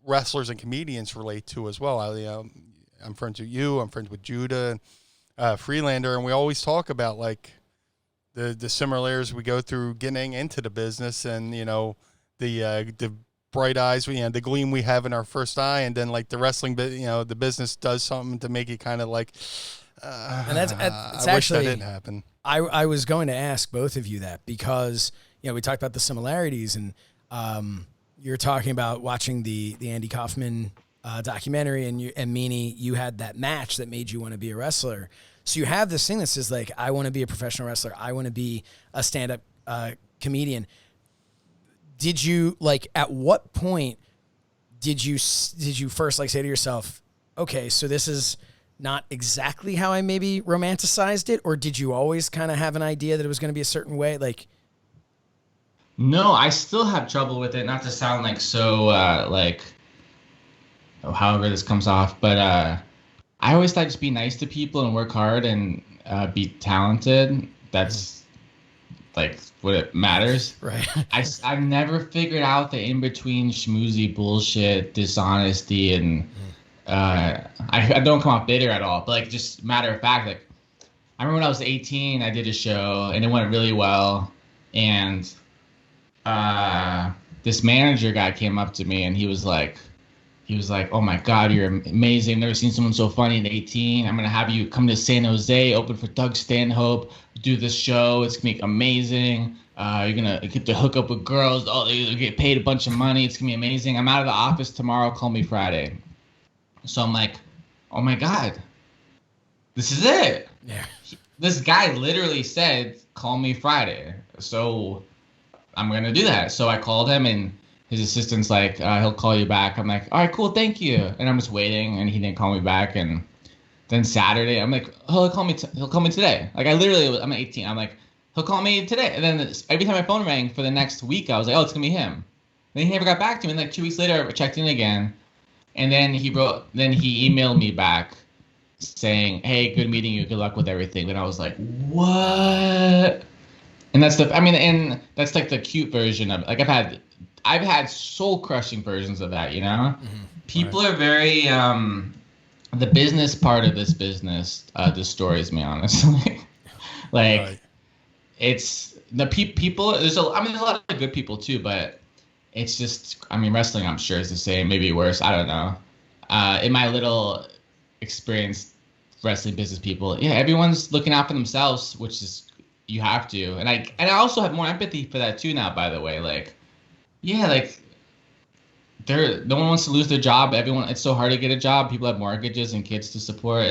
wrestlers and comedians relate to as well. I'm friends with you. I'm friends with Judah. Freelander, and we always talk about like the similarities we go through getting into the business, and the bright eyes, the gleam we have in our first eye, and then like the wrestling, the business does something to make it kind of like. And that's I wish that didn't happen. I was going to ask both of you that because we talked about the similarities, and you're talking about watching the Andy Kaufman documentary, and Meanie, you had that match that made you want to be a wrestler. So you have this thing that says like, I want to be a professional wrestler. I want to be a stand-up comedian. did you like at what point did you first like say to yourself, okay, so this is not exactly how I maybe romanticized it, or did you always kind of have an idea that it was going to be a certain way? Like, no, I still have trouble with it. Not to sound like so however this comes off, but I always thought just be nice to people and work hard and be talented. That's like what it matters. Right. I never figured out the in between schmoozy bullshit, dishonesty, and I don't come off bitter at all. But like just matter of fact, like I remember when I was 18, I did a show and it went really well, and this manager guy came up to me and he was like, oh my God, you're amazing. I've never seen someone so funny at 18. I'm going to have you come to San Jose, open for Doug Stanhope, do this show. It's going to be amazing. You're going to get to hook up with girls. Oh, you get paid a bunch of money. It's going to be amazing. I'm out of the office tomorrow. Call me Friday. So I'm like, oh my God, this is it. Yeah. This guy literally said, call me Friday. So I'm going to do that. So I called him and his assistant's like, he'll call you back. I'm like, all right, cool, thank you. And I'm just waiting, and he didn't call me back. And then Saturday, I'm like, oh, he'll call me today. Like I'm 18. I'm like, he'll call me today. And then every time my phone rang for the next week, I was like, oh, it's gonna be him. Then he never got back to me. And like 2 weeks later, I checked in again, and then he emailed me back saying, hey, good meeting you. Good luck with everything. And I was like, what? And that's that's like the cute version of it. Like I've had soul-crushing versions of that, you know? Mm-hmm. People are very, the business part of this business destroys me, honestly. Like, it's, the people, there's a lot of good people too, but it's just, wrestling, I'm sure, is the same, maybe worse, I don't know. In my little experience, wrestling business people, yeah, everyone's looking out for themselves, which is, you have to. And I also have more empathy for that too now, by the way, like, yeah, like no one wants to lose their job. It's so hard to get a job. People have mortgages and kids to support,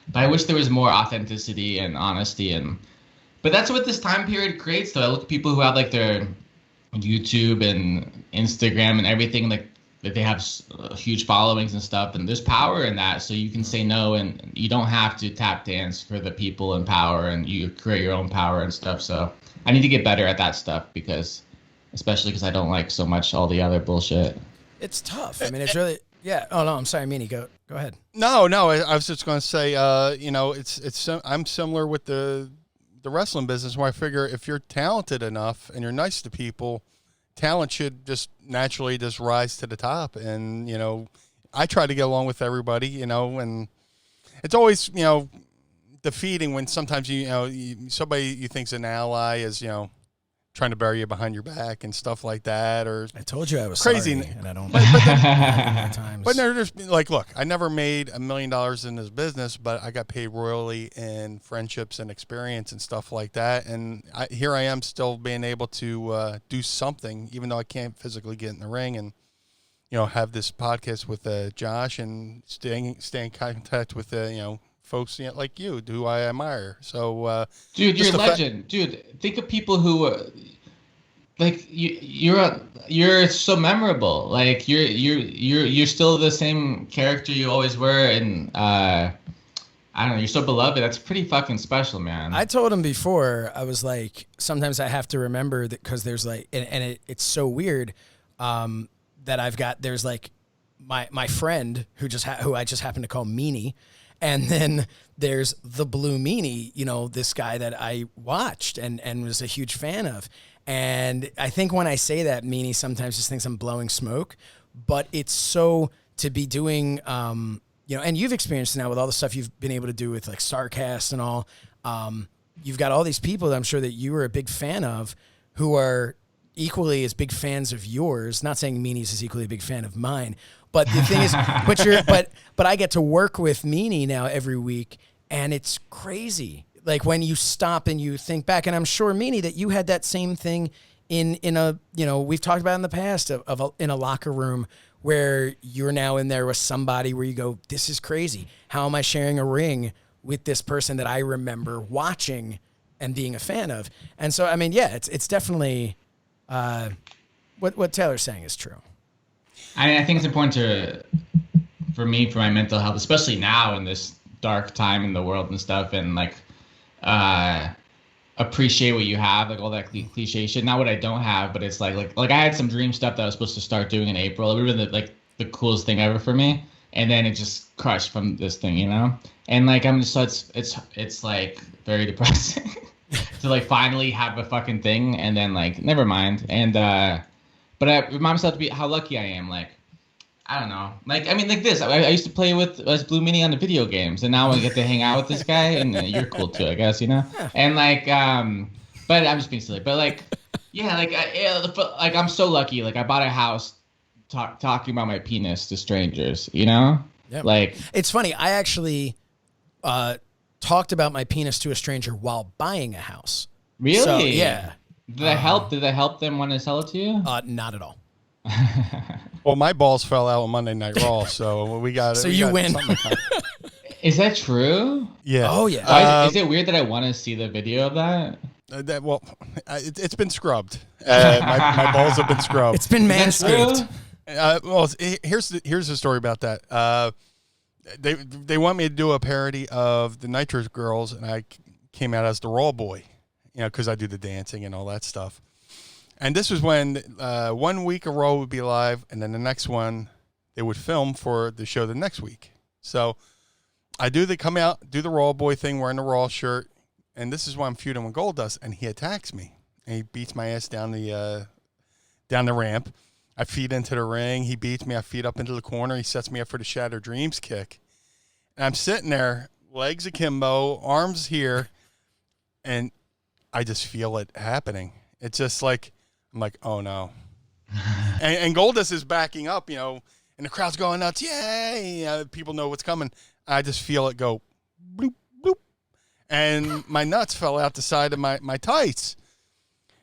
but I wish there was more authenticity and honesty. But that's what this time period creates, though. I look at people who have like their YouTube and Instagram and everything, like that they have huge followings and stuff, and there's power in that. So you can say no, and you don't have to tap dance for the people in power, and you create your own power and stuff. So I need to get better at that stuff especially because I don't like so much all the other bullshit. It's tough. It's really, yeah. Oh no, I'm sorry, Meanie. Go ahead. No, I was just going to say, I'm similar with the wrestling business, where I figure if you're talented enough and you're nice to people, talent should just naturally just rise to the top. And I try to get along with everybody, and it's always defeating when sometimes somebody you think's an ally is trying to bury you behind your back and stuff like that, or I told you I was crazy, sorry, and I don't. But there's like, look, I never made $1 million in this business, but I got paid royally in friendships and experience and stuff like that. And here I am still being able to do something, even though I can't physically get in the ring, and have this podcast with Josh and stay in contact with folks like you, who I admire. So, dude, you're a legend. Dude, think of people who, like you're so memorable. Like you're still the same character you always were, and I don't know, you're so beloved. That's pretty fucking special, man. I told him before, I was like, sometimes I have to remember that because there's like, it's so weird that there's like my friend who I just happen to call Meanie. And then there's the Blue Meanie, this guy that I watched and was a huge fan of. And I think when I say that, Meanie sometimes just thinks I'm blowing smoke. But it's so to be doing, and you've experienced now with all the stuff you've been able to do with like Starcast and all. You've got all these people that I'm sure that you were a big fan of who are equally as big fans of yours. Not saying Meanie's is equally a big fan of mine. But the thing is, but I get to work with Meanie now every week, and it's crazy. Like when you stop and you think back, and I'm sure, Meanie, that you had that same thing in a, we've talked about in the past in a locker room where you're now in there with somebody where you go, this is crazy. How am I sharing a ring with this person that I remember watching and being a fan of? And so, it's definitely, what Taylor's saying is true. I think it's important for me, for my mental health, especially now in this dark time in the world and stuff, and like appreciate what you have, like all that cliche shit. Not what I don't have, but it's like I had some dream stuff that I was supposed to start doing in April. It would have been the coolest thing ever for me, and then it just crushed from this thing, you know. And like I'm just, so it's like very depressing to like finally have a fucking thing, and then like never mind. And but I remind myself to be how lucky I am. Like I don't know. Like I mean, like this. I used to play with Blue Meanie on the video games, and now I get to hang out with this guy, and you're cool too, I guess, you know. And like, but I'm just being silly. But like, yeah, like I'm so lucky. Like I bought a house, talking about my penis to strangers, you know. Yep. Like it's funny. I actually talked about my penis to a stranger while buying a house. Really? So, yeah. Did that help? Did that help them want to sell it to you? Not at all. Well, my balls fell out on Monday Night Raw, so we got it. So you win. Is that true? Yeah. Oh yeah. Is it weird that I want to see the video of that? It's been scrubbed. My balls have been scrubbed. It's been manscaped. Well, here's the story about that. They want me to do a parody of the Nitro Girls, and I came out as the Raw Boy, you know, because I do the dancing and all that stuff. And this was when 1 week a Raw would be live, and then the next one they would film for the show the next week. So come out, do the Raw Boy thing, wearing the Raw shirt, and this is why I'm feuding with Goldust, and he attacks me, and he beats my ass down the ramp. I feed into the ring. He beats me. I feed up into the corner. He sets me up for the Shattered Dreams kick. And I'm sitting there, legs akimbo, arms here, and I just feel it happening. It's just like, I'm like, oh no. and Goldust is backing up, you know, and the crowd's going nuts. Yay! People know what's coming. I just feel it go bloop, bloop. And my nuts fell out the side of my tights.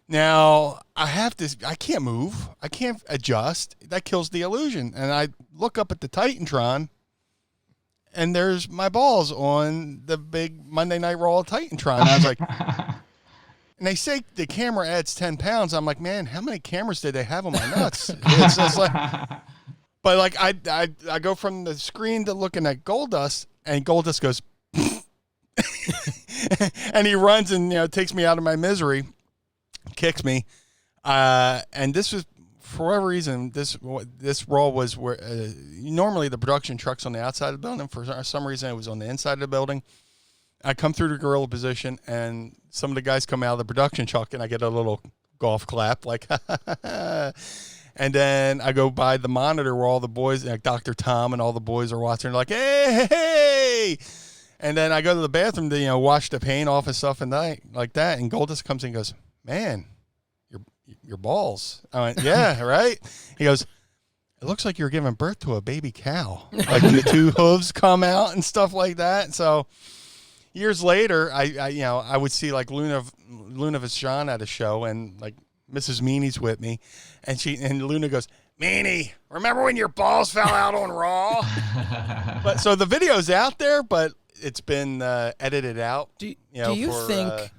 Now, I can't move. I can't adjust. That kills the illusion. And I look up at the Titantron, and there's my balls on the big Monday Night Raw Titantron. And I was like, and they say the camera adds 10 pounds. I'm like, man, how many cameras did they have on my nuts? It's just like, but like I go from the screen to looking at Goldust, and Goldust goes, and he runs and, you know, takes me out of my misery. Kicks me, and this was, for whatever reason, this Raw was where normally the production truck's on the outside of the building. For some reason, it was on the inside of the building. I come through the gorilla position, and some of the guys come out of the production truck, and I get a little golf clap, like, and then I go by the monitor where all the boys, like Dr. Tom and all the boys are watching, like, hey. And then I go to the bathroom to, you know, wash the paint off and stuff and like that, and Goldust comes in and goes, man, your balls. I went, yeah, right? He goes, it looks like you're giving birth to a baby cow. Like the two hooves come out and stuff like that. So years later, I would see like Luna Vachon at a show, and like Mrs. Meanie's with me, and Luna goes, Meanie, remember when your balls fell out on Raw? But so the video's out there, but it's been edited out. Do you think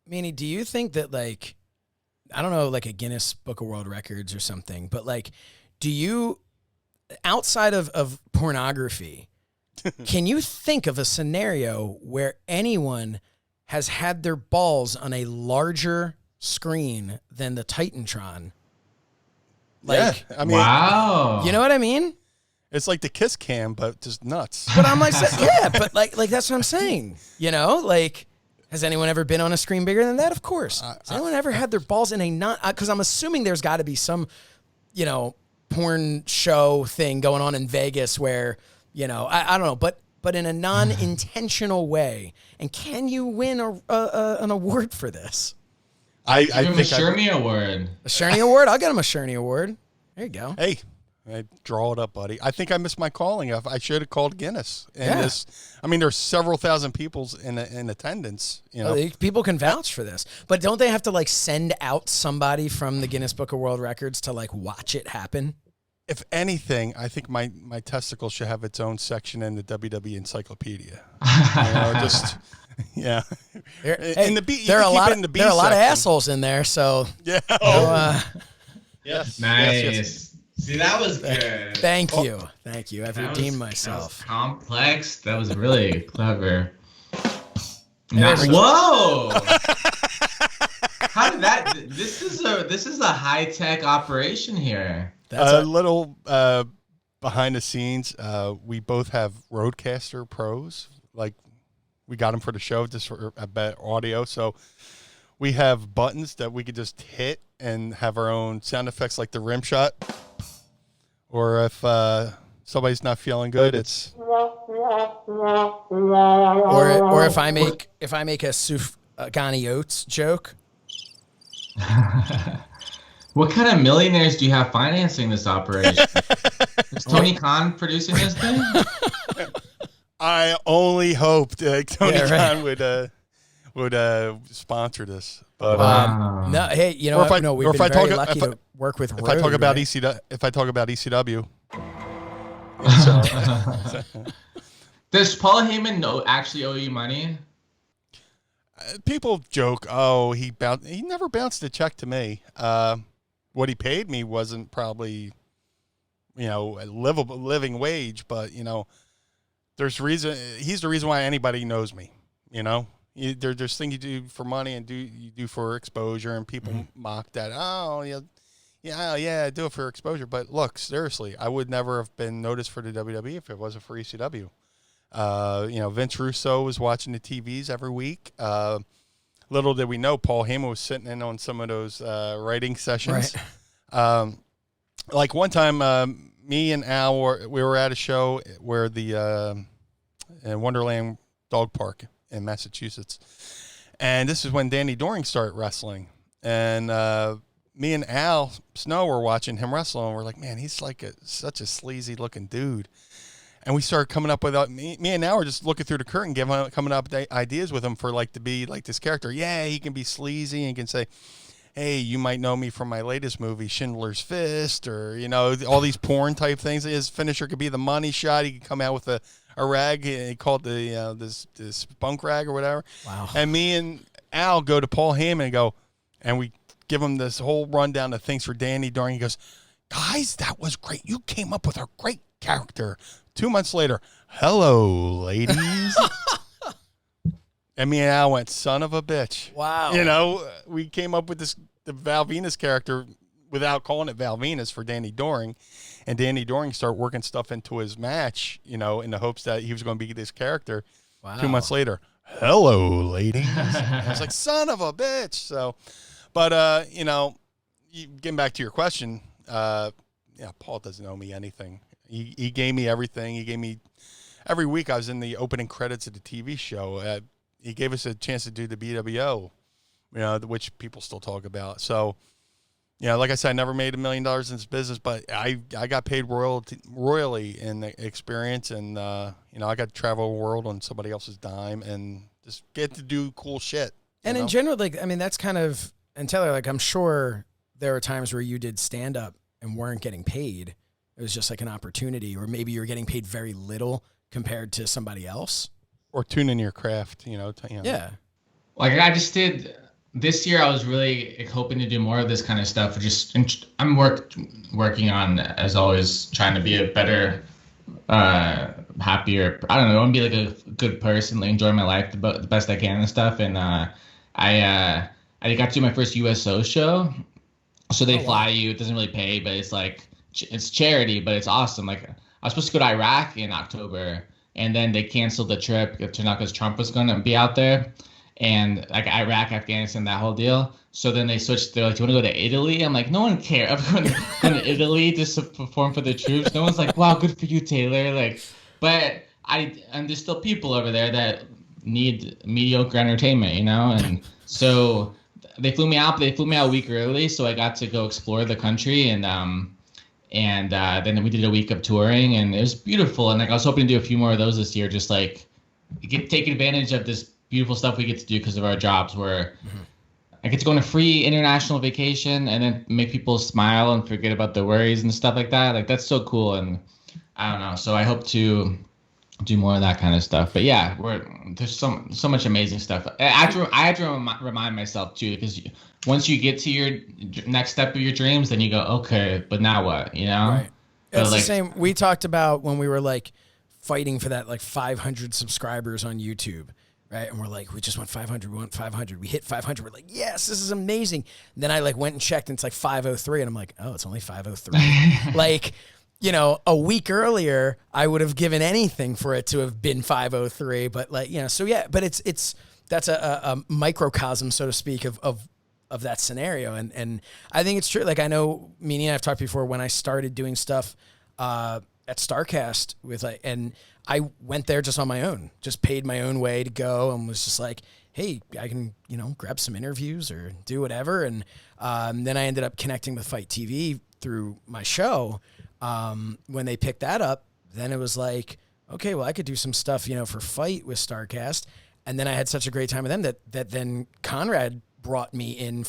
Meanie, do you think that, like, I don't know, like a Guinness Book of World Records or something, but like, do you, outside of pornography, can you think of a scenario where anyone has had their balls on a larger screen than the Titantron? Like, yeah, I mean, wow. You know what I mean? It's like the Kiss Cam, but just nuts. But I'm like, yeah, but like that's what I'm saying. You know, like, has anyone ever been on a screen bigger than that? Of course. Has anyone ever had their balls in a because I'm assuming there's got to be some, you know, porn show thing going on in Vegas where, you know, I don't know, but in a non-intentional way. And can you win an award for this? I think a Shernie Award. A Shernie Award? I'll get him a Shernie Award. There you go. Hey. Draw it up, buddy. I think I missed my calling. I should have called Guinness. And I mean, there's several thousand people in attendance. You know, people can vouch for this, but don't they have to like send out somebody from the Guinness Book of World Records to like watch it happen? If anything, I think my testicle should have its own section in the WWE Encyclopedia. You know, just yeah. There are a lot of assholes in there, so yeah. Yes. Nice. Yes. See, that was good. Thank you. I've redeemed myself. That was complex. That was really clever. Whoa! How did that? This is a high tech operation here. That's a little behind the scenes. We both have Rodecaster Pros. Like, we got them for the show, just for a bit audio. So we have buttons that we could just hit and have our own sound effects, like the rim shot. Or if somebody's not feeling good, it's. Or if I make a Sufgani Oats joke. What kind of millionaires do you have financing this operation? Is Tony Khan producing this thing? I only hoped Tony Khan would sponsor this. But no, hey, you know, we've been very lucky to work with. If I talk about ECW, does Paul Heyman actually owe you money? People joke, oh, he never bounced a check to me. What he paid me wasn't probably, a living wage, but there's reason. He's the reason why anybody knows me. There's things you do for money and you do for exposure, and people mock that. Oh, yeah, I do it for exposure. But look, seriously, I would never have been noticed for the WWE if it wasn't for ECW. Vince Russo was watching the TVs every week. Little did we know, Paul Heyman was sitting in on some of those writing sessions. Right. Like one time, me and Al we were at a show where the in Wonderland Dog Park in Massachusetts, and this is when Danny Doring started wrestling, and me and Al Snow were watching him wrestle, and we're like, man, he's like such a sleazy looking dude. And we started coming up with me and Al were just looking through the curtain, coming up with ideas with him for to be like this character. Yeah, he can be sleazy and can say, hey, you might know me from my latest movie, Schindler's Fist, or all these porn type things. His finisher could be the money shot. He could come out with a rag. He called the this spunk rag or whatever. Wow. And me and Al go to Paul Heyman and we give him this whole rundown of things for Danny Doring. He goes, guys, that was great. You came up with a great character. 2 months later, hello, ladies. And me and Al went, son of a bitch. Wow. We came up with the Val Venus character without calling it Val Venus for Danny Doring. And Danny Doring started working stuff into his match, in the hopes that he was going to be this character. Wow. 2 months later, hello, ladies. I was like, son of a bitch. So, but, getting back to your question, Paul doesn't owe me anything. He gave me everything. He gave me every week. I was in the opening credits of the TV show. He gave us a chance to do the BWO, which people still talk about. So, like I said, I never made $1 million in this business, but I got paid royally in the experience, and I got to travel the world on somebody else's dime and just get to do cool shit. And in general, that's kind of, and Taylor, I'm sure there are times where you did stand up and weren't getting paid. It was just like an opportunity, or maybe you're getting paid very little compared to somebody else. Or tuning your craft, Yeah. Like I just did this year, I was really hoping to do more of this kind of stuff. I'm working on, as always, trying to be a better, happier. I don't know. I want to be like a good person, enjoy my life the best I can and stuff. And I got to do my first USO show. So they fly you. It doesn't really pay, but it's charity, but it's awesome. Like I was supposed to go to Iraq in October, and then they canceled the trip. It turned out because Trump was going to be out there, and Iraq, Afghanistan, that whole deal. So then they switched. They're like, "Do you want to go to Italy?" I'm like, "No one cares. I'm going to Italy just to perform for the troops." No one's like, "Wow, good for you, Taylor." But and there's still people over there that need mediocre entertainment, and so they flew me out. But they flew me out a week early, so I got to go explore the country and then we did a week of touring, and it was beautiful. And I was hoping to do a few more of those this year, just take advantage of this beautiful stuff we get to do because of our jobs, where I get to go on a free international vacation and then make people smile and forget about their worries and stuff like that. That's so cool. And I don't know. So I hope to do more of that kind of stuff. But yeah, there's so much amazing stuff. I have to remind myself too, because once you get to your next step of your dreams, then you go, okay, but now what? You know? Right. It's the same. We talked about when we were like fighting for that like 500 subscribers on YouTube. Right. And we're like, we just want 500. We want 500. We hit 500. We're like, yes, this is amazing. And then I like went and checked and it's like 503. And I'm like, oh, it's only 503. Like, you know, a week earlier, I would have given anything for it to have been 503. But like, you know, so yeah, but that's a microcosm, so to speak, of that scenario. And I think it's true. Like, I know Meanie and I've talked before when I started doing stuff at StarCast and I went there just on my own, just paid my own way to go and was just like, hey, I can, you know, grab some interviews or do whatever. And then I ended up connecting with Fight TV through my show. When they picked that up, then it was like, okay, well, I could do some stuff, you know, for Fight with StarCast. And then I had such a great time with them that then Conrad brought me in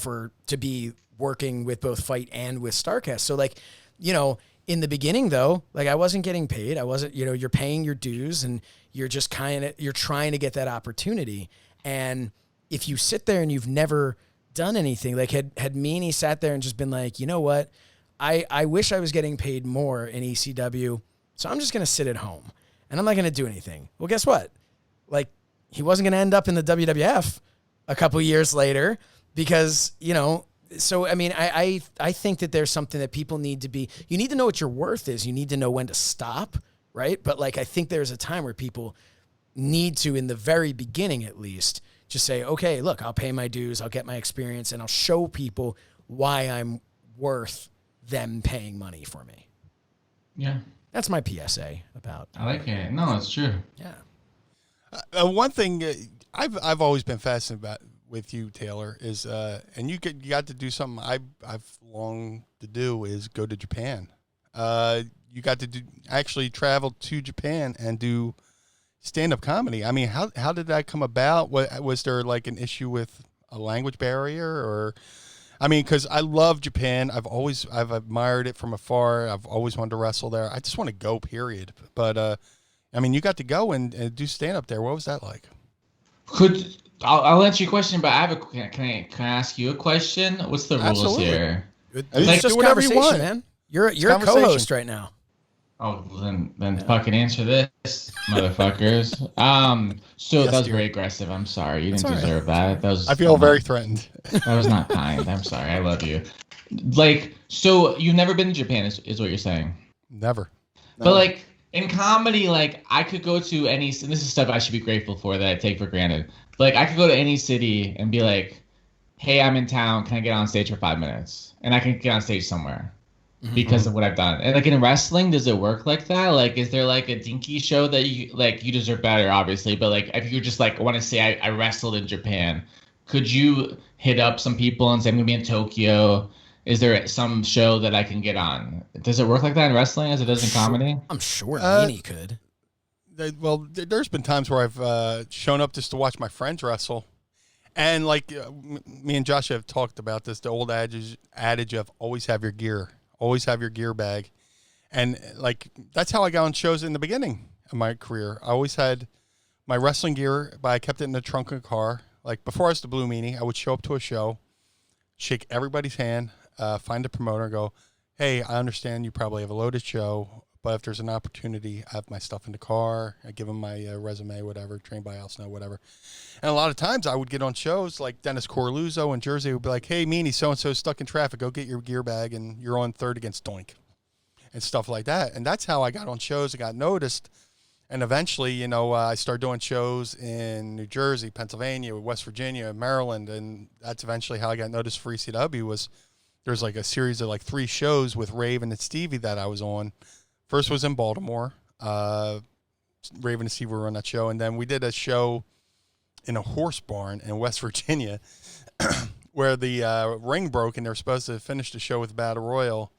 to be working with both Fight and with StarCast. So like, you know, in the beginning though, like I wasn't getting paid. I wasn't, you know, you're paying your dues and you're just you're trying to get that opportunity. And if you sit there and you've never done anything, like had Meanie sat there and just been like, you know what, I wish I was getting paid more in ECW. So I'm just going to sit at home and I'm not going to do anything. Well, guess what? Like he wasn't going to end up in the WWF a couple years later because, you know, so, I mean, I think that there's something that people need to be, you need to know what your worth is. You need to know when to stop, right? But like, I think there's a time where people need to, in the very beginning at least, just say, okay, look, I'll pay my dues, I'll get my experience, and I'll show people why I'm worth them paying money for me. Yeah. That's my PSA about. I like it. No, it's true. Yeah. One thing I've always been fascinated with you, Taylor, is and you got to do something I've longed to do is go to Japan. You got to actually travel to Japan and do stand-up comedy. I mean, how did that come about? Was there like an issue with a language barrier, or? I mean, because I love Japan. I've admired it from afar. I've always wanted to wrestle there. I just want to go, period. But I mean, you got to go and do stand-up there. What was that like? I'll answer your question, but I have can I ask you a question? What's the rules Absolutely. here? It's just whatever you want, man. You're a co-host right now. Oh, then fucking answer this, motherfuckers. So yes, that was very aggressive. I'm sorry. You didn't deserve that. That was. I feel very threatened. That was not kind. I'm sorry. I love you. Like, so you've never been to Japan, is what you're saying? Never. But like in comedy, like I could go to any. And this is stuff I should be grateful for that I take for granted. Like I could go to any city and be like, "Hey, I'm in town. Can I get on stage for 5 minutes?" And I can get on stage somewhere. Because of what I've done. And like in wrestling, does it work like that? Like, is there like a dinky show that you deserve better, obviously, but like if you just like want to say I wrestled in Japan, could you hit up some people and say I'm gonna be in Tokyo? Is there some show that I can get on? Does it work like that in wrestling as it does in comedy? I'm sure Meanie could. Well, there's been times where I've shown up just to watch my friends wrestle. And like me and Josh have talked about this, the old adage of always have your gear. Always have your gear bag. And like, that's how I got on shows in the beginning of my career. I always had my wrestling gear, but I kept it in the trunk of the car. Like before I was the Blue Meanie, I would show up to a show, shake everybody's hand, find a promoter and go, hey, I understand you probably have a loaded show, but if there's an opportunity, I have my stuff in the car. I give them my resume, whatever, trained by Al Snow, whatever. And a lot of times I would get on shows like Dennis Corluzzo in Jersey would be like, hey, Meanie, so-and-so stuck in traffic. Go get your gear bag, and you're on third against Doink and stuff like that. And that's how I got on shows. I got noticed. And eventually, you know, I started doing shows in New Jersey, Pennsylvania, West Virginia, Maryland. And that's eventually how I got noticed for ECW was there's like a series of like 3 shows with Raven and Stevie that I was on. First was in Baltimore. Raven and Steve were on that show. And then we did a show in a horse barn in West Virginia where the ring broke and they were supposed to finish the show with a battle royal.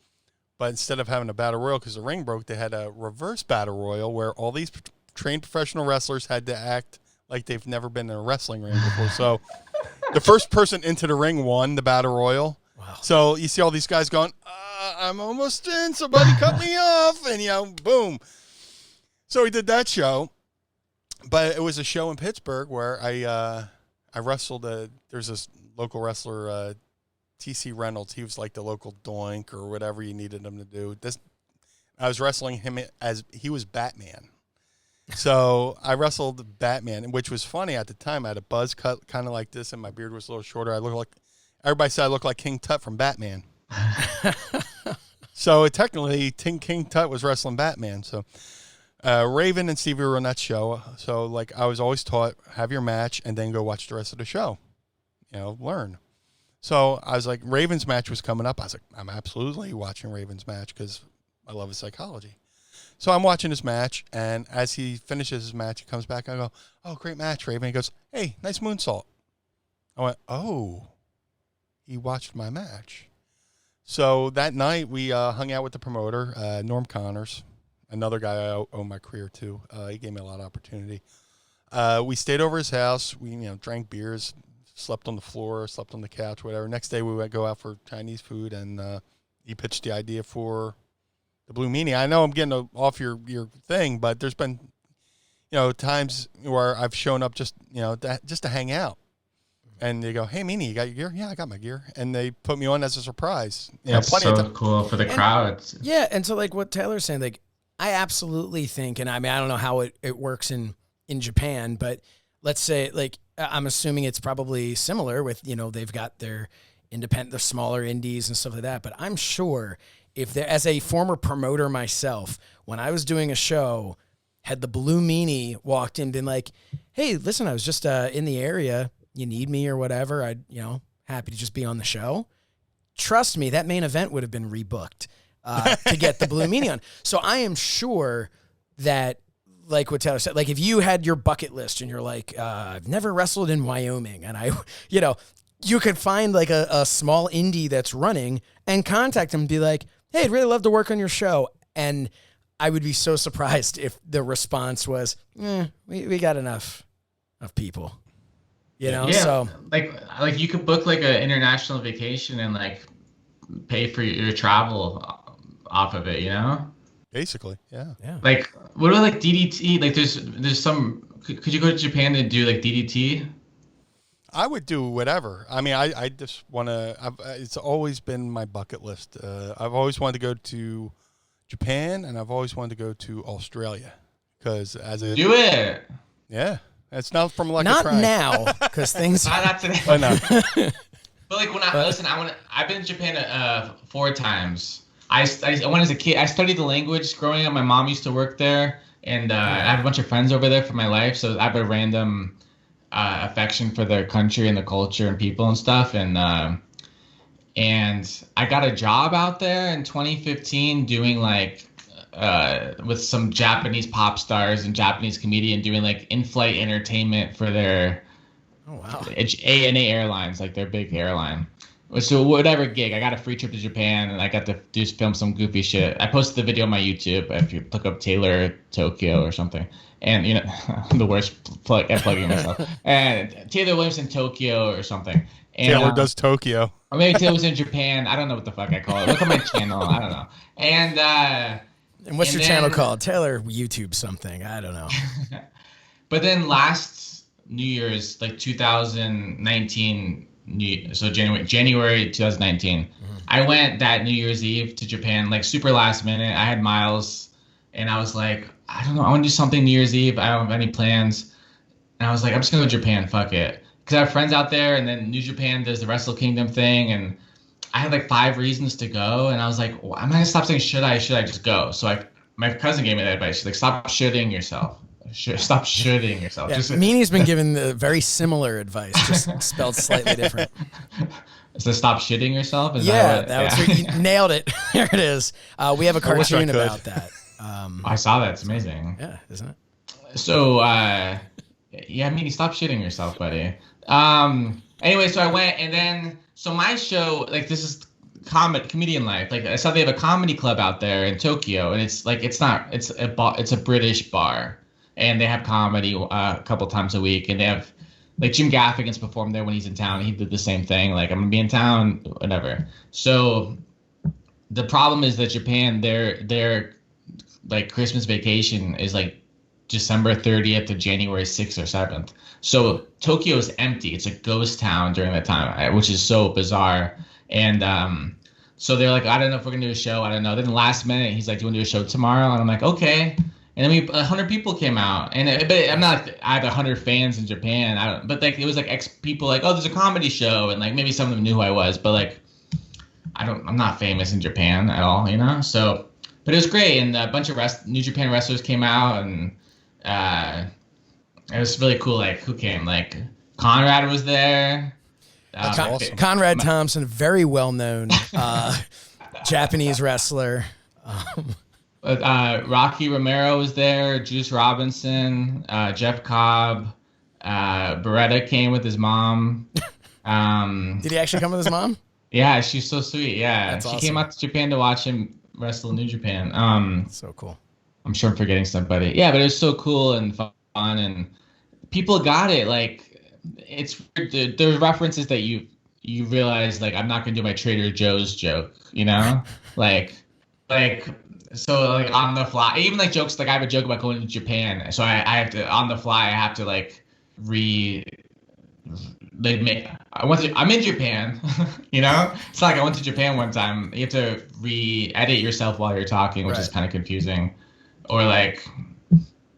But instead of having a battle royal because the ring broke, they had a reverse battle royal where all these trained professional wrestlers had to act like they've never been in a wrestling ring before. So the first person into the ring won the battle royal. Wow. So you see all these guys going, I'm almost in. Somebody cut me off. And, you know, boom. So we did that show. But it was a show in Pittsburgh where I wrestled. There's this local wrestler, T.C. Reynolds. He was like the local doink or whatever you needed him to do. I was wrestling him as he was Batman. So I wrestled Batman, which was funny at the time. I had a buzz cut kind of like this, and my beard was a little shorter. Everybody said I looked like King Tut from Batman. So technically, King Tut was wrestling Batman. So Raven and Stevie were on that show. So like I was always taught, have your match and then go watch the rest of the show. Learn. So I was like, Raven's match was coming up. I was like, I'm absolutely watching Raven's match because I love his psychology. So I'm watching his match, and as he finishes his match, he comes back, and I go, oh, great match, Raven. He goes, hey, nice moonsault. I went, oh, he watched my match. So that night, we hung out with the promoter, Norm Connors, another guy I owe my career to. He gave me a lot of opportunity. We stayed over his house. We drank beers, slept on the floor, slept on the couch, whatever. Next day, we would go out for Chinese food, and he pitched the idea for the Blue Meanie. I know I'm getting off your thing, but there's been, times where I've shown up just to hang out, and they go, "Hey, Meanie, you got your gear?" "Yeah, I got my gear," and they put me on as a surprise. That's so cool for the crowd. Yeah, and so like what Taylor's saying, like I absolutely think, and I mean I don't know how it works in Japan, but let's say like I'm assuming it's probably similar with they've got their independent, the smaller indies and stuff like that, but I'm sure. If there, as a former promoter myself, when I was doing a show, had the Blue Meanie walked in and been like, hey, listen, I was just in the area. You need me or whatever. I'd, happy to just be on the show. Trust me, that main event would have been rebooked to get the Blue Meanie on. So I am sure that, like what Taylor said, like if you had your bucket list and you're like, I've never wrestled in Wyoming, and you could find like a small indie that's running and contact them and be like, hey, I'd really love to work on your show. And I would be so surprised if the response was, we got enough of people, Yeah, so like you could book like an international vacation and like pay for your travel off of it, Basically, yeah. Like, what about like DDT? Like, there's some. Could you go to Japan to do like DDT? I would do whatever. I mean, I just want to. It's always been my bucket list. I've always wanted to go to Japan, and I've always wanted to go to Australia because do it. Yeah, it's not from like not now because things not today. I know. But like I've been to Japan 4 times. I went as a kid. I studied the language growing up. My mom used to work there, and I have a bunch of friends over there for my life. So I have a random affection for their country and the culture and people and stuff. And I got a job out there in 2015 doing like with some Japanese pop stars and Japanese comedian doing like in-flight entertainment for their ANA Airlines, like their big airline. So whatever gig, I got a free trip to Japan and I got to just film some goofy shit. I posted the video on my YouTube if you look up Taylor Tokyo or something. And I'm the worst plugging myself. And Taylor Williamson Tokyo or something. And, Taylor does Tokyo. Or maybe Taylor was in Japan. I don't know what the fuck I call it. Look at my channel. I don't know. And what's your channel called? Taylor YouTube something. I don't know. But then last New Year's, like 2019, so January 2019, I went that New Year's Eve to Japan, like super last minute. I had miles, and I was like, I don't know, I want to do something New Year's Eve. I don't have any plans. And I was like, I'm just going to go to Japan, fuck it. Because I have friends out there, and then New Japan does the Wrestle Kingdom thing, and I had like 5 reasons to go, and I was like, well, I'm going to stop saying should I just go? So my cousin gave me that advice. She's like, stop shitting yourself. Stop shitting yourself. Yeah, Meanie's been given very similar advice, just spelled slightly different. So stop shitting yourself? Was you nailed it. There it is. We have a cartoon about that. I saw that. It's amazing. Yeah, isn't it? So, Meanie, stop shitting yourself, buddy. Anyway, so I went, and then, so my show, like, this is comedian life. Like, I saw they have a comedy club out there in Tokyo, and it's like, it's a British bar. And they have comedy a couple times a week, and they have like Jim Gaffigan's performed there when he's in town. He did the same thing, like I'm gonna be in town, whatever. So the problem is that Japan, their like Christmas vacation is like December 30th to January 6th or 7th. So Tokyo is empty. It's a ghost town during that time, which is so bizarre. And so they're like, I don't know if we're gonna do a show. I don't know. Then last minute, he's like, do you want to do a show tomorrow? And I'm like, okay. And then 100 people came out, but I'm not. I have 100 fans in Japan. But like it was like ex people like, oh, there's a comedy show, and like maybe some of them knew who I was, but like I'm not famous in Japan at all, you know. So, but it was great, and a bunch of New Japan wrestlers came out, and it was really cool. Like who came? Like Conrad was there. Awesome. Conrad Thompson, very well known Japanese wrestler. Rocky Romero was there, Juice Robinson, Jeff Cobb, Beretta came with his mom. Did he actually come with his mom? Yeah, she's so sweet. Yeah, That's awesome. Came out to Japan to watch him wrestle in New Japan. So cool. I'm sure I'm forgetting somebody. Yeah, but it was so cool and fun, and people got it. Like, it's there's references that you realize, like, I'm not gonna do my Trader Joe's joke, you know, like. So like on the fly, even like jokes, like I have a joke about going to Japan. So I have to, on the fly, I have to like I'm in Japan, you know? It's not like I went to Japan one time. You have to re-edit yourself while you're talking, which is kind of confusing. Or like,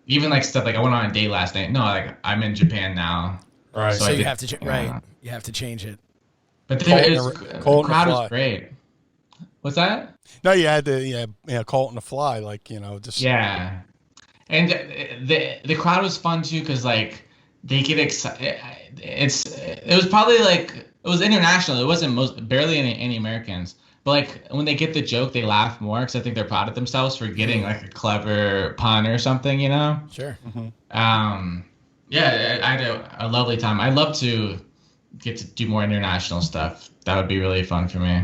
even like stuff like I went on a date last night. No, like I'm in Japan now. Right. So you have to, you have to change it. But the crowd was great. What's that? No, you had to, call it on the fly, like, you know, just. Yeah. And the crowd was fun too, because like they get excited. It was probably like, it was international. It wasn't barely any Americans. But like when they get the joke, they laugh more because I think they're proud of themselves for getting like a clever pun or something, you know? Sure. Mm-hmm. Yeah, I had a lovely time. I'd love to get to do more international stuff. That would be really fun for me.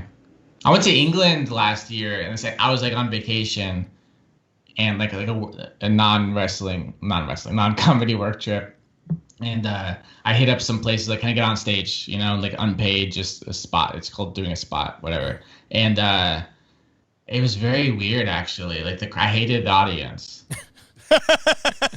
I went to England last year, and I was like on vacation, and like a non-comedy work trip, and I hit up some places like, can I get on stage? You know, like unpaid, just a spot. It's called doing a spot, whatever. And it was very weird actually. Like I hated the audience.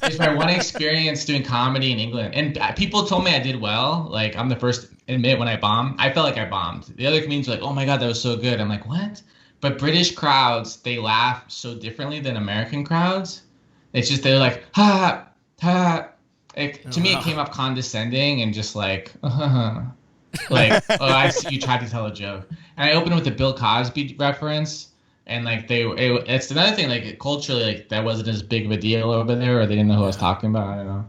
It's my one experience doing comedy in England, and people told me I did well. Like I'm the first to admit when I bombed. I felt like I bombed. The other comedians were like, "Oh my god, that was so good." I'm like, "What?" But British crowds, they laugh so differently than American crowds. It's just they're like, "Ha ha." To me, it came up condescending and just like, like, "Oh, I see you tried to tell a joke." And I opened with a Bill Cosby reference. And like it's another thing, like culturally, like that wasn't as big of a deal over there, or they didn't know who I was talking about. I don't know.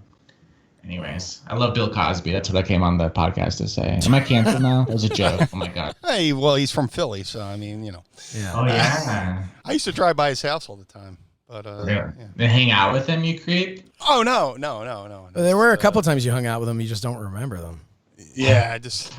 Anyways, I love Bill Cosby. That's what I came on the podcast to say. Am I canceled now? It was a joke. Oh my god. Hey, well, he's from Philly, so I mean, you know. Yeah. Oh yeah. I used to drive by his house all the time, but yeah. Then hang out with him, you creep. Oh no. There were a couple times you hung out with him. You just don't remember them. Yeah, I just.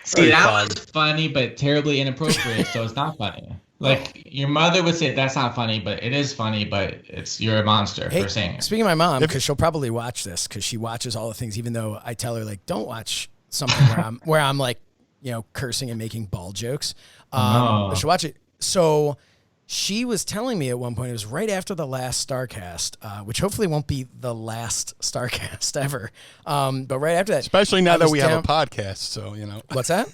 See, that was funny, but terribly inappropriate, so it's not funny. Like, your mother would say that's not funny, but it is funny, but you're a monster for saying it. Speaking of my mom, because she'll probably watch this, because she watches all the things, even though I tell her, like, don't watch something where I'm like, you know, cursing and making ball jokes. She'll watch it. So she was telling me at one point, it was right after the last Starcast, which hopefully won't be the last Starcast ever. But right after that. Especially now that we have a podcast, so, you know. What's that?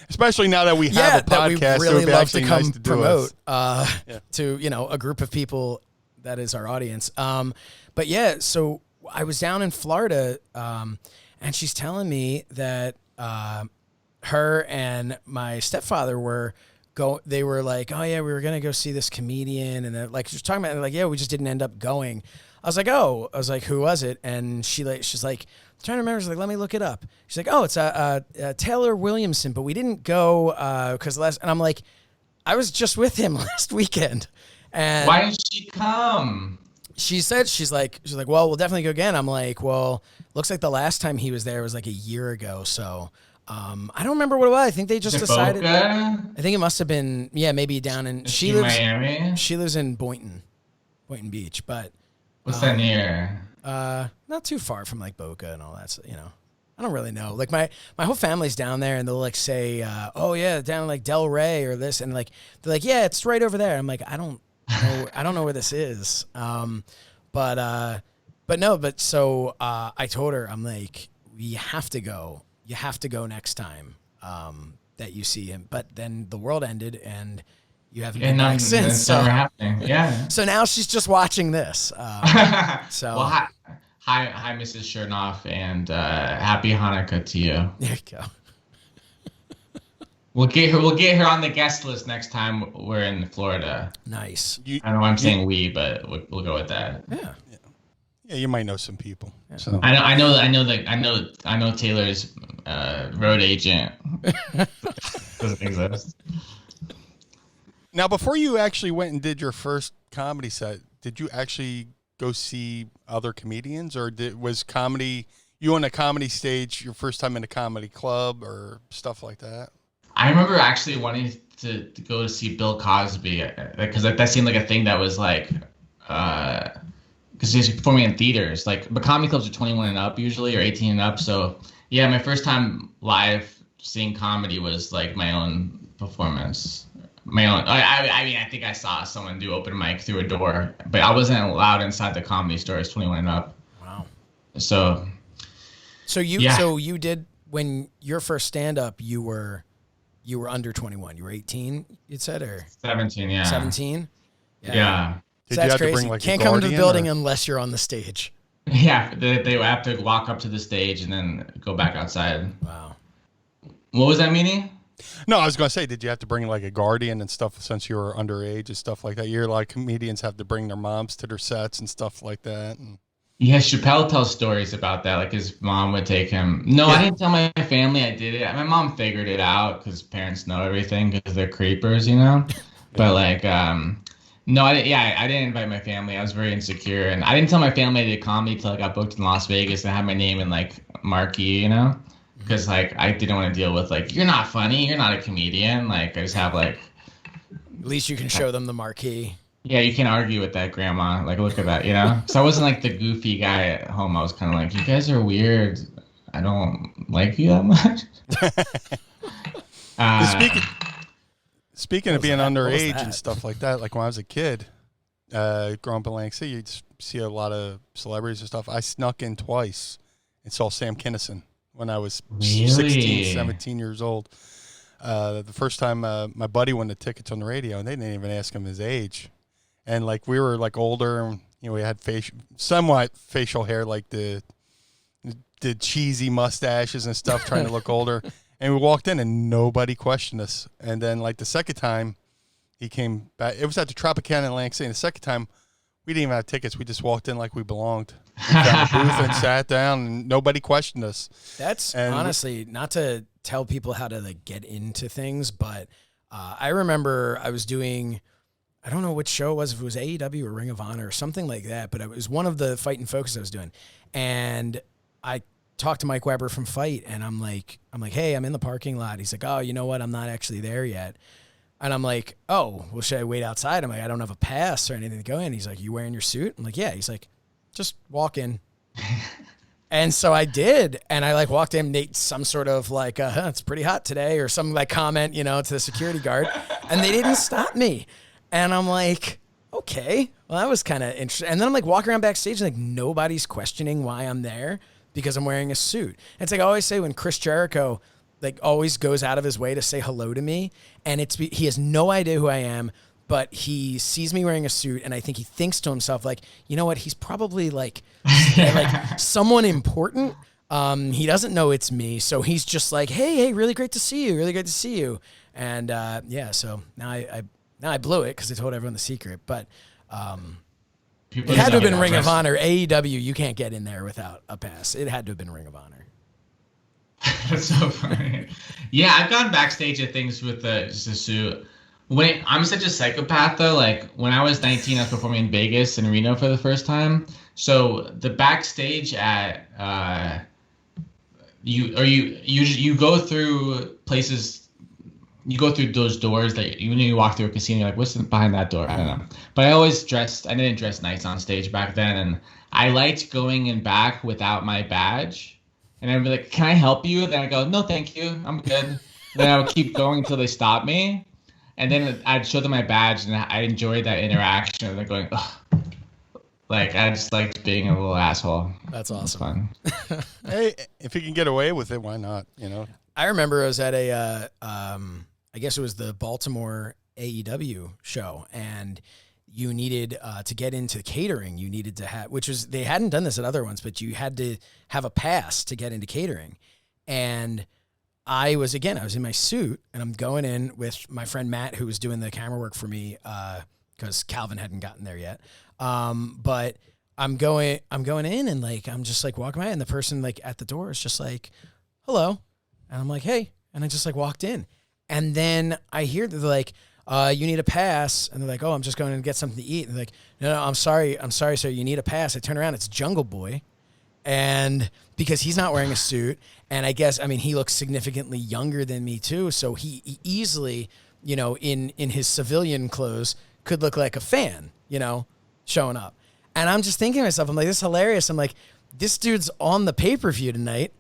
Especially now that we have a podcast, that we really love to come nice to promote to, you know, a group of people that is our audience. But yeah, so I was down in Florida, and she's telling me that her and my stepfather they were like, oh yeah, we were gonna go see this comedian, and they're like, she was talking about it, like, yeah, we just didn't end up going. I was like, who was it? And she's like, I'm trying to remember. She's like, let me look it up. She's like, oh, it's Taylor Williamson, but we didn't go because and I'm like, I was just with him last weekend. And why didn't she come? She said, she's like, well, we'll definitely go again. I'm like, well, looks like the last time he was there was like a year ago, so. I don't remember what it was. I think they just decided. Boca? I think it must have been, maybe down in. She lives Miami. She lives in Boynton Beach, but. What's that near? Not too far from like Boca and all that. So, you know, I don't really know. Like my whole family's down there, and they'll like say, "Oh yeah, down in like Del Rey or this," and like they're like, "Yeah, it's right over there." I'm like, I don't know where this is. But so I told her, I'm like, you have to go next time that you see him. But then the world ended and you haven't been back since. It's never happening. Yeah. So now she's just watching this. So well, hi, Mrs. Shernoff, and happy Hanukkah to you. There you go. We'll get her on the guest list next time we're in Florida. Nice. I don't know why I'm saying we, but we'll go with that. Yeah, you might know some people. Yeah. So I know Taylor's road agent doesn't exist. now, before you actually went and did your first comedy set, did you actually go see other comedians, or was comedy you on a comedy stage your first time in a comedy club or stuff like that? I remember actually wanting to go to see Bill Cosby because that seemed like a thing that was like, because he's performing in theaters. Like, but comedy clubs are 21 and up usually, or 18 and up. So yeah, my first time live seeing comedy was like my own performance. I mean, I think I saw someone do open mic through a door, but I wasn't allowed inside the Comedy Store. It's 21 and up. Wow. So you did, when your first stand up, you were under 21. You were 18, you said, or 17? Yeah. 17. Yeah. Did So you that's have crazy. to bring like Can't a come into the guardian, building unless you're on the stage. Yeah, they have to walk up to the stage and then go back outside. Wow. What was that, Meanie? No, I was going to say, did you have to bring like a guardian and stuff since you were underage and stuff like that? You're like, comedians have to bring their moms to their sets and stuff like that. And... Yeah, Chappelle tells stories about that. Like his mom would take him. No, I didn't tell my family I did it. My mom figured it out because parents know everything because they're creepers, you know? But like, no, I didn't invite my family. I was very insecure. And I didn't tell my family I did comedy till I got booked in Las Vegas and had my name in like marquee, you know? Because like I didn't want to deal with like, you're not funny, you're not a comedian. Like I just have like, at least you can show them the marquee. Yeah, you can't argue with that, grandma. Like, look at that, you know? So I wasn't like the goofy guy at home. I was kind of like, you guys are weird. I don't like you that much. Speaking of being underage and stuff like that, like when I was a kid, growing up in Atlantic City, you'd see a lot of celebrities and stuff. I snuck in twice and saw Sam Kinison when I was 16, 17 years old. The first time my buddy won the tickets on the radio, and they didn't even ask him his age. And like we were like older, and you know, we had somewhat facial hair, like the cheesy mustaches and stuff, trying to look older. And we walked in, and nobody questioned us. And then like the second time, he came back. It was at the Tropicana in Atlantic City. And the second time, we didn't even have tickets. We just walked in like we belonged. We found a booth and sat down, and nobody questioned us. That's honestly, not to tell people how to like get into things, but I remember I was doing, I don't know which show it was, if it was AEW or Ring of Honor or something like that, but it was one of the Fight and Focus I was doing. And I talked to Mike Weber from Fight, and I'm like, hey, I'm in the parking lot. He's like, oh, you know what? I'm not actually there yet. And I'm like, oh, well, should I wait outside? I'm like, I don't have a pass or anything to go in. He's like, you wearing your suit? I'm like, yeah. He's like, just walk in. And so I did. And I like walked in, Nate, some sort of like, it's pretty hot today, or some like comment, you know, to the security guard. And they didn't stop me. And I'm like, okay, well, that was kind of interesting. And then I'm like walking around backstage, and like nobody's questioning why I'm there because I'm wearing a suit. And it's like I always say, when Chris Jericho like always goes out of his way to say hello to me, and he has no idea who I am, but he sees me wearing a suit, and I think he thinks to himself, like, you know what, he's probably like someone important. He doesn't know it's me, so he's just like, hey, really great to see you. And so now I blew it because I told everyone the secret, but it had to have been Ring of Honor. AEW, you can't get in there without a pass. It had to have been Ring of Honor. That's so funny. Yeah, I've gone backstage at things with just a suit. I'm such a psychopath though. Like when I was 19, I was performing in Vegas and Reno for the first time. So the backstage at you go through places. You go through those doors that even when you walk through a casino, you're like, what's behind that door? I don't know. But I didn't dress nice on stage back then, and I liked going in back without my badge. And I'd be like, can I help you? Then I go, no, thank you. I'm good. Then I would keep going until they stop me. And then I'd show them my badge, and I enjoyed that interaction. And they're going, oh, Like, I just liked being a little asshole. That's awesome. Fun. Hey, if you can get away with it, why not? You know. I remember I was at a, I guess it was the Baltimore AEW show, and you needed to get into catering. You needed to have, which was, they hadn't done this at other ones, but you had to have a pass to get into catering. And I was in my suit, and I'm going in with my friend Matt, who was doing the camera work for me, because Calvin hadn't gotten there yet. But I'm going in, and like, I'm just like walking by, and the person like at the door is just like, hello. And I'm like, hey. And I just like walked in. And then I hear they're like, you need a pass. And they're like, oh, I'm just going to get something to eat. And they're like, no, I'm sorry, sir. You need a pass. I turn around, it's Jungle Boy. And because he's not wearing a suit. And I guess, I mean, he looks significantly younger than me too. So he easily, you know, in his civilian clothes could look like a fan, you know, showing up. And I'm just thinking to myself, I'm like, this is hilarious. I'm like, this dude's on the pay-per-view tonight.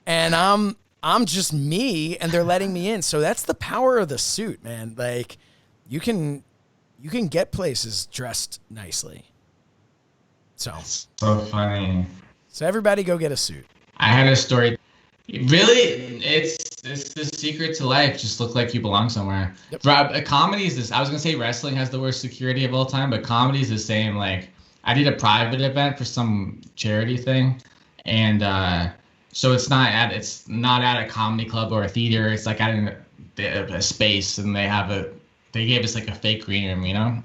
And I'm just me, and they're letting me in. So that's the power of the suit, man. Like, you can get places dressed nicely. So funny. So everybody go get a suit. I had a story. Really, it's the secret to life. Just look like you belong somewhere. Yep. A comedy is this. I was gonna say wrestling has the worst security of all time, but comedy is the same. Like, I did a private event for some charity thing, and so it's not at a comedy club or a theater. It's like at a space, and they gave us like a fake green room, you know.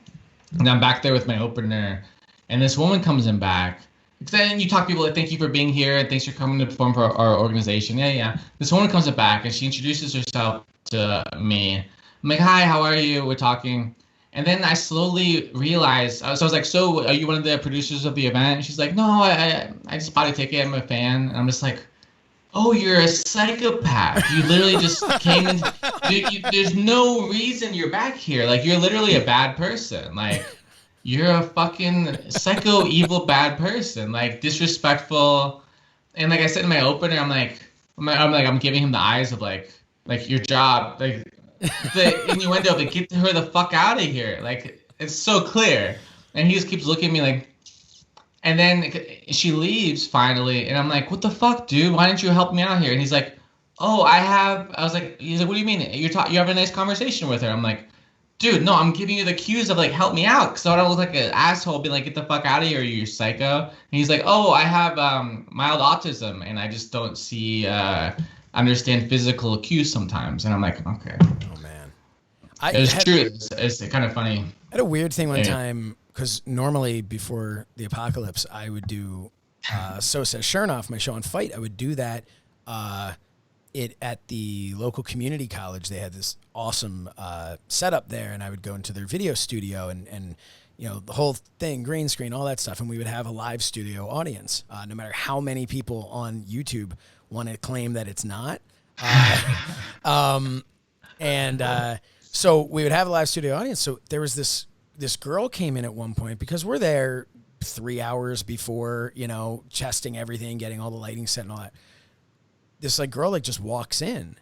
And I'm back there with my opener, and this woman comes in back. Then you talk to people like, thank you for being here, and thanks for coming to perform for our organization. Yeah. This woman comes in back, and she introduces herself to me. I'm like, hi, how are you? We're talking. And then I slowly realized, so I was like, so are you one of the producers of the event? And she's like, no, I just bought a ticket. I'm a fan. And I'm just like, oh, you're a psychopath. You literally just came in. There's no reason you're back here. Like, you're literally a bad person. Like, you're a fucking psycho, evil, bad person. Like, disrespectful. And like I said in my opener, I'm giving him the eyes of like your job. Like, the innuendo of like, get her the fuck out of here. Like, it's so clear. And he just keeps looking at me like, and then she leaves finally, and I'm like, what the fuck, dude? Why didn't you help me out here? And he's like, oh, he's like, what do you mean? You have a nice conversation with her. I'm like, dude, no, I'm giving you the cues of like, help me out, so I don't look like an asshole, be like, get the fuck out of here, you psycho. And he's like, oh, I have mild autism, and I just don't understand physical cues sometimes. And I'm like, okay. Oh man, it's true. It's kind of funny. I had a weird thing one time. Because normally before the apocalypse, I would do So Says Shernoff, my show on Fight. I would do that at the local community college. They had this awesome setup there, and I would go into their video studio and you know, the whole thing, green screen, all that stuff, and we would have a live studio audience. No matter how many people on YouTube want to claim that it's not. So we would have a live studio audience. So there was this girl came in at one point, because we're there 3 hours before, you know, testing everything, getting all the lighting set and all that. This like girl like just walks in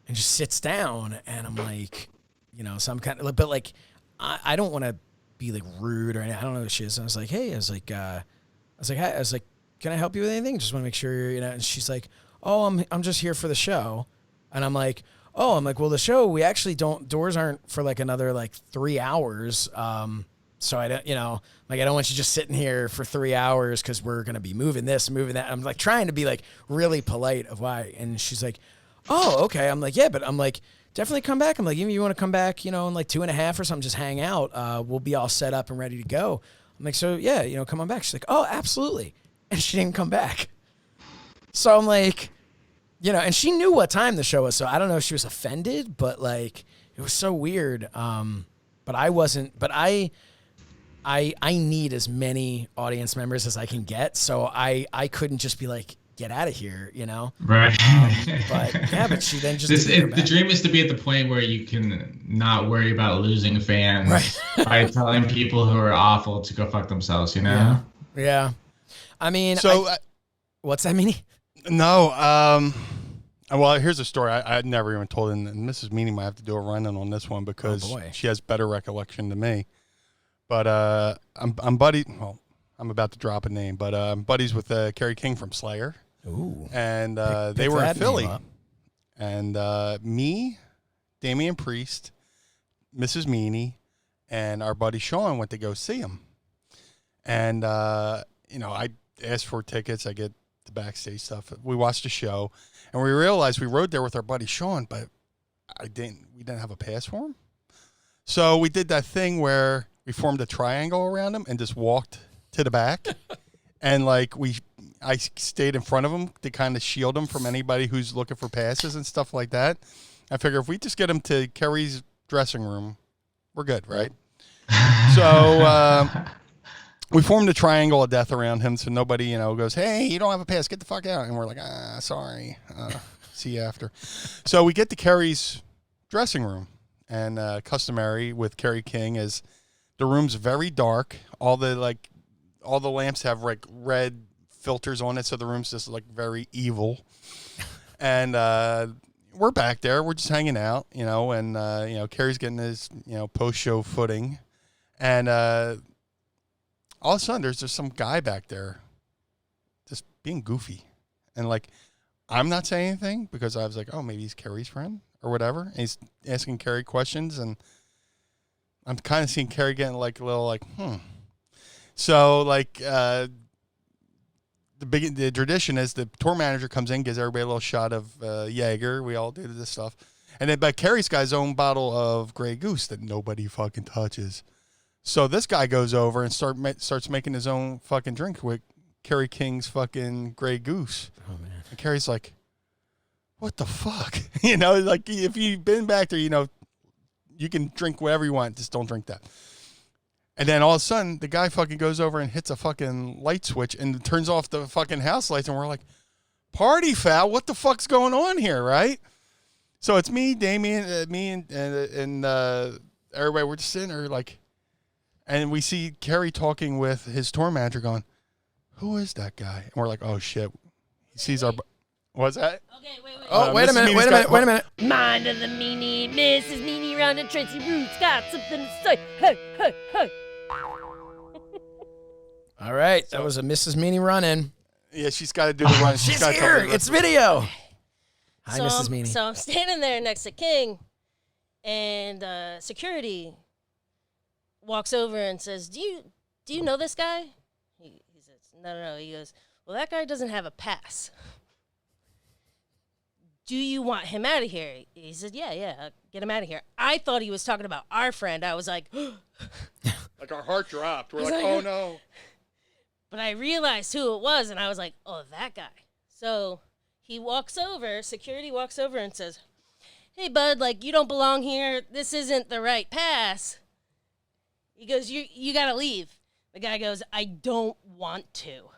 and just sits down, and I'm like, you know, some kind of, but like, I don't want to be like rude or anything. I don't know who she is. I was like, hey, hi. I was like, can I help you with anything? Just want to make sure you're, you know. And she's like, oh, I'm just here for the show. And I'm like, well, the show, we actually doors aren't for like another like 3 hours. So I don't, you know, like, I don't want you just sitting here for 3 hours, because we're going to be moving this, moving that. I'm like trying to be like really polite of why. And she's like, oh, okay. I'm like, yeah, but I'm like, definitely come back. I'm like, even you want to come back, you know, in like 2.5 or something, just hang out. We'll be all set up and ready to go. I'm like, so yeah, you know, come on back. She's like, oh, absolutely. And she didn't come back. So I'm like, you know, and she knew what time the show was, so I don't know if she was offended, but like, it was so weird. But I wasn't, but I need as many audience members as I can get. So I couldn't just be like, get out of here, you know? Right. But she then just, the dream is to be at the point where you can not worry about losing fans, right, by telling people who are awful to go fuck themselves, you know? Yeah. I mean, so what's that, Meanie? No, well, here's a story I had never even told, and Mrs. Meanie might have to do a run-in on this one, because she has better recollection than me. But I'm I'm about to drop a name, but I'm buddies with Kerry King from Slayer. Ooh. And they were in Philly. And me, Damian Priest, Mrs. Meanie, and our buddy Sean went to go see him. And, I asked for tickets. I get the backstage stuff. We watched the show, and we realized we rode there with our buddy Sean, but we didn't have a pass for him. So we did that thing where we formed a triangle around him and just walked to the back. And I stayed in front of him to kind of shield him from anybody who's looking for passes and stuff like that. I figure if we just get him to Kerry's dressing room, we're good, right? So we formed a triangle of death around him so nobody, goes, hey, you don't have a pass, get the fuck out. And we're like, sorry, see you after. So we get to Kerry's dressing room, and customary with Kerry King is the room's very dark. All the lamps have red filters on it, so the room's just very evil. And we're back there, we're just hanging out, and Kerry's getting his post-show footing, and all of a sudden there's just some guy back there just being goofy, and I'm not saying anything because I was like, oh, maybe he's Kerry's friend or whatever, and he's asking Kerry questions, and I'm kind of seeing Kerry getting a little so the tradition is the tour manager comes in, gives everybody a little shot of Jaeger. We all do this stuff. And then, but Kerry's got his own bottle of Grey Goose that nobody fucking touches. So this guy goes over and starts making his own fucking drink with Kerry King's fucking Grey Goose. Oh, man. And Kerry's like, what the fuck? If you've been back there, you can drink whatever you want. Just don't drink that. And then all of a sudden, the guy fucking goes over and hits a fucking light switch and turns off the fucking house lights. And we're like, party foul, what the fuck's going on here, right? So it's me, Damien, and everybody. We're just sitting there and we see Kerry talking with his tour manager going, who is that guy? And we're like, oh, shit. He sees our... What's that? Okay, wait. Oh, wait a minute. Mind of the Meanie, Mrs. Meanie round and Tracy Roots got something to say. Hey. All right, that was a Mrs. Meanie run-in. Yeah, she's got to do the run. She's here. It's video. Hi, so Mrs. Meanie. So I'm standing there next to King, and security walks over and says, "Do you know this guy?" He says, "No." He goes, "Well, that guy doesn't have a pass. Do you want him out of here?" He said, yeah, get him out of here. I thought he was talking about our friend. I was like, our heart dropped. We're like, oh no. But I realized who it was, and I was like, oh, that guy. So he walks over, security walks over and says, hey, bud, you don't belong here. This isn't the right pass. He goes, you got to leave. The guy goes, I don't want to.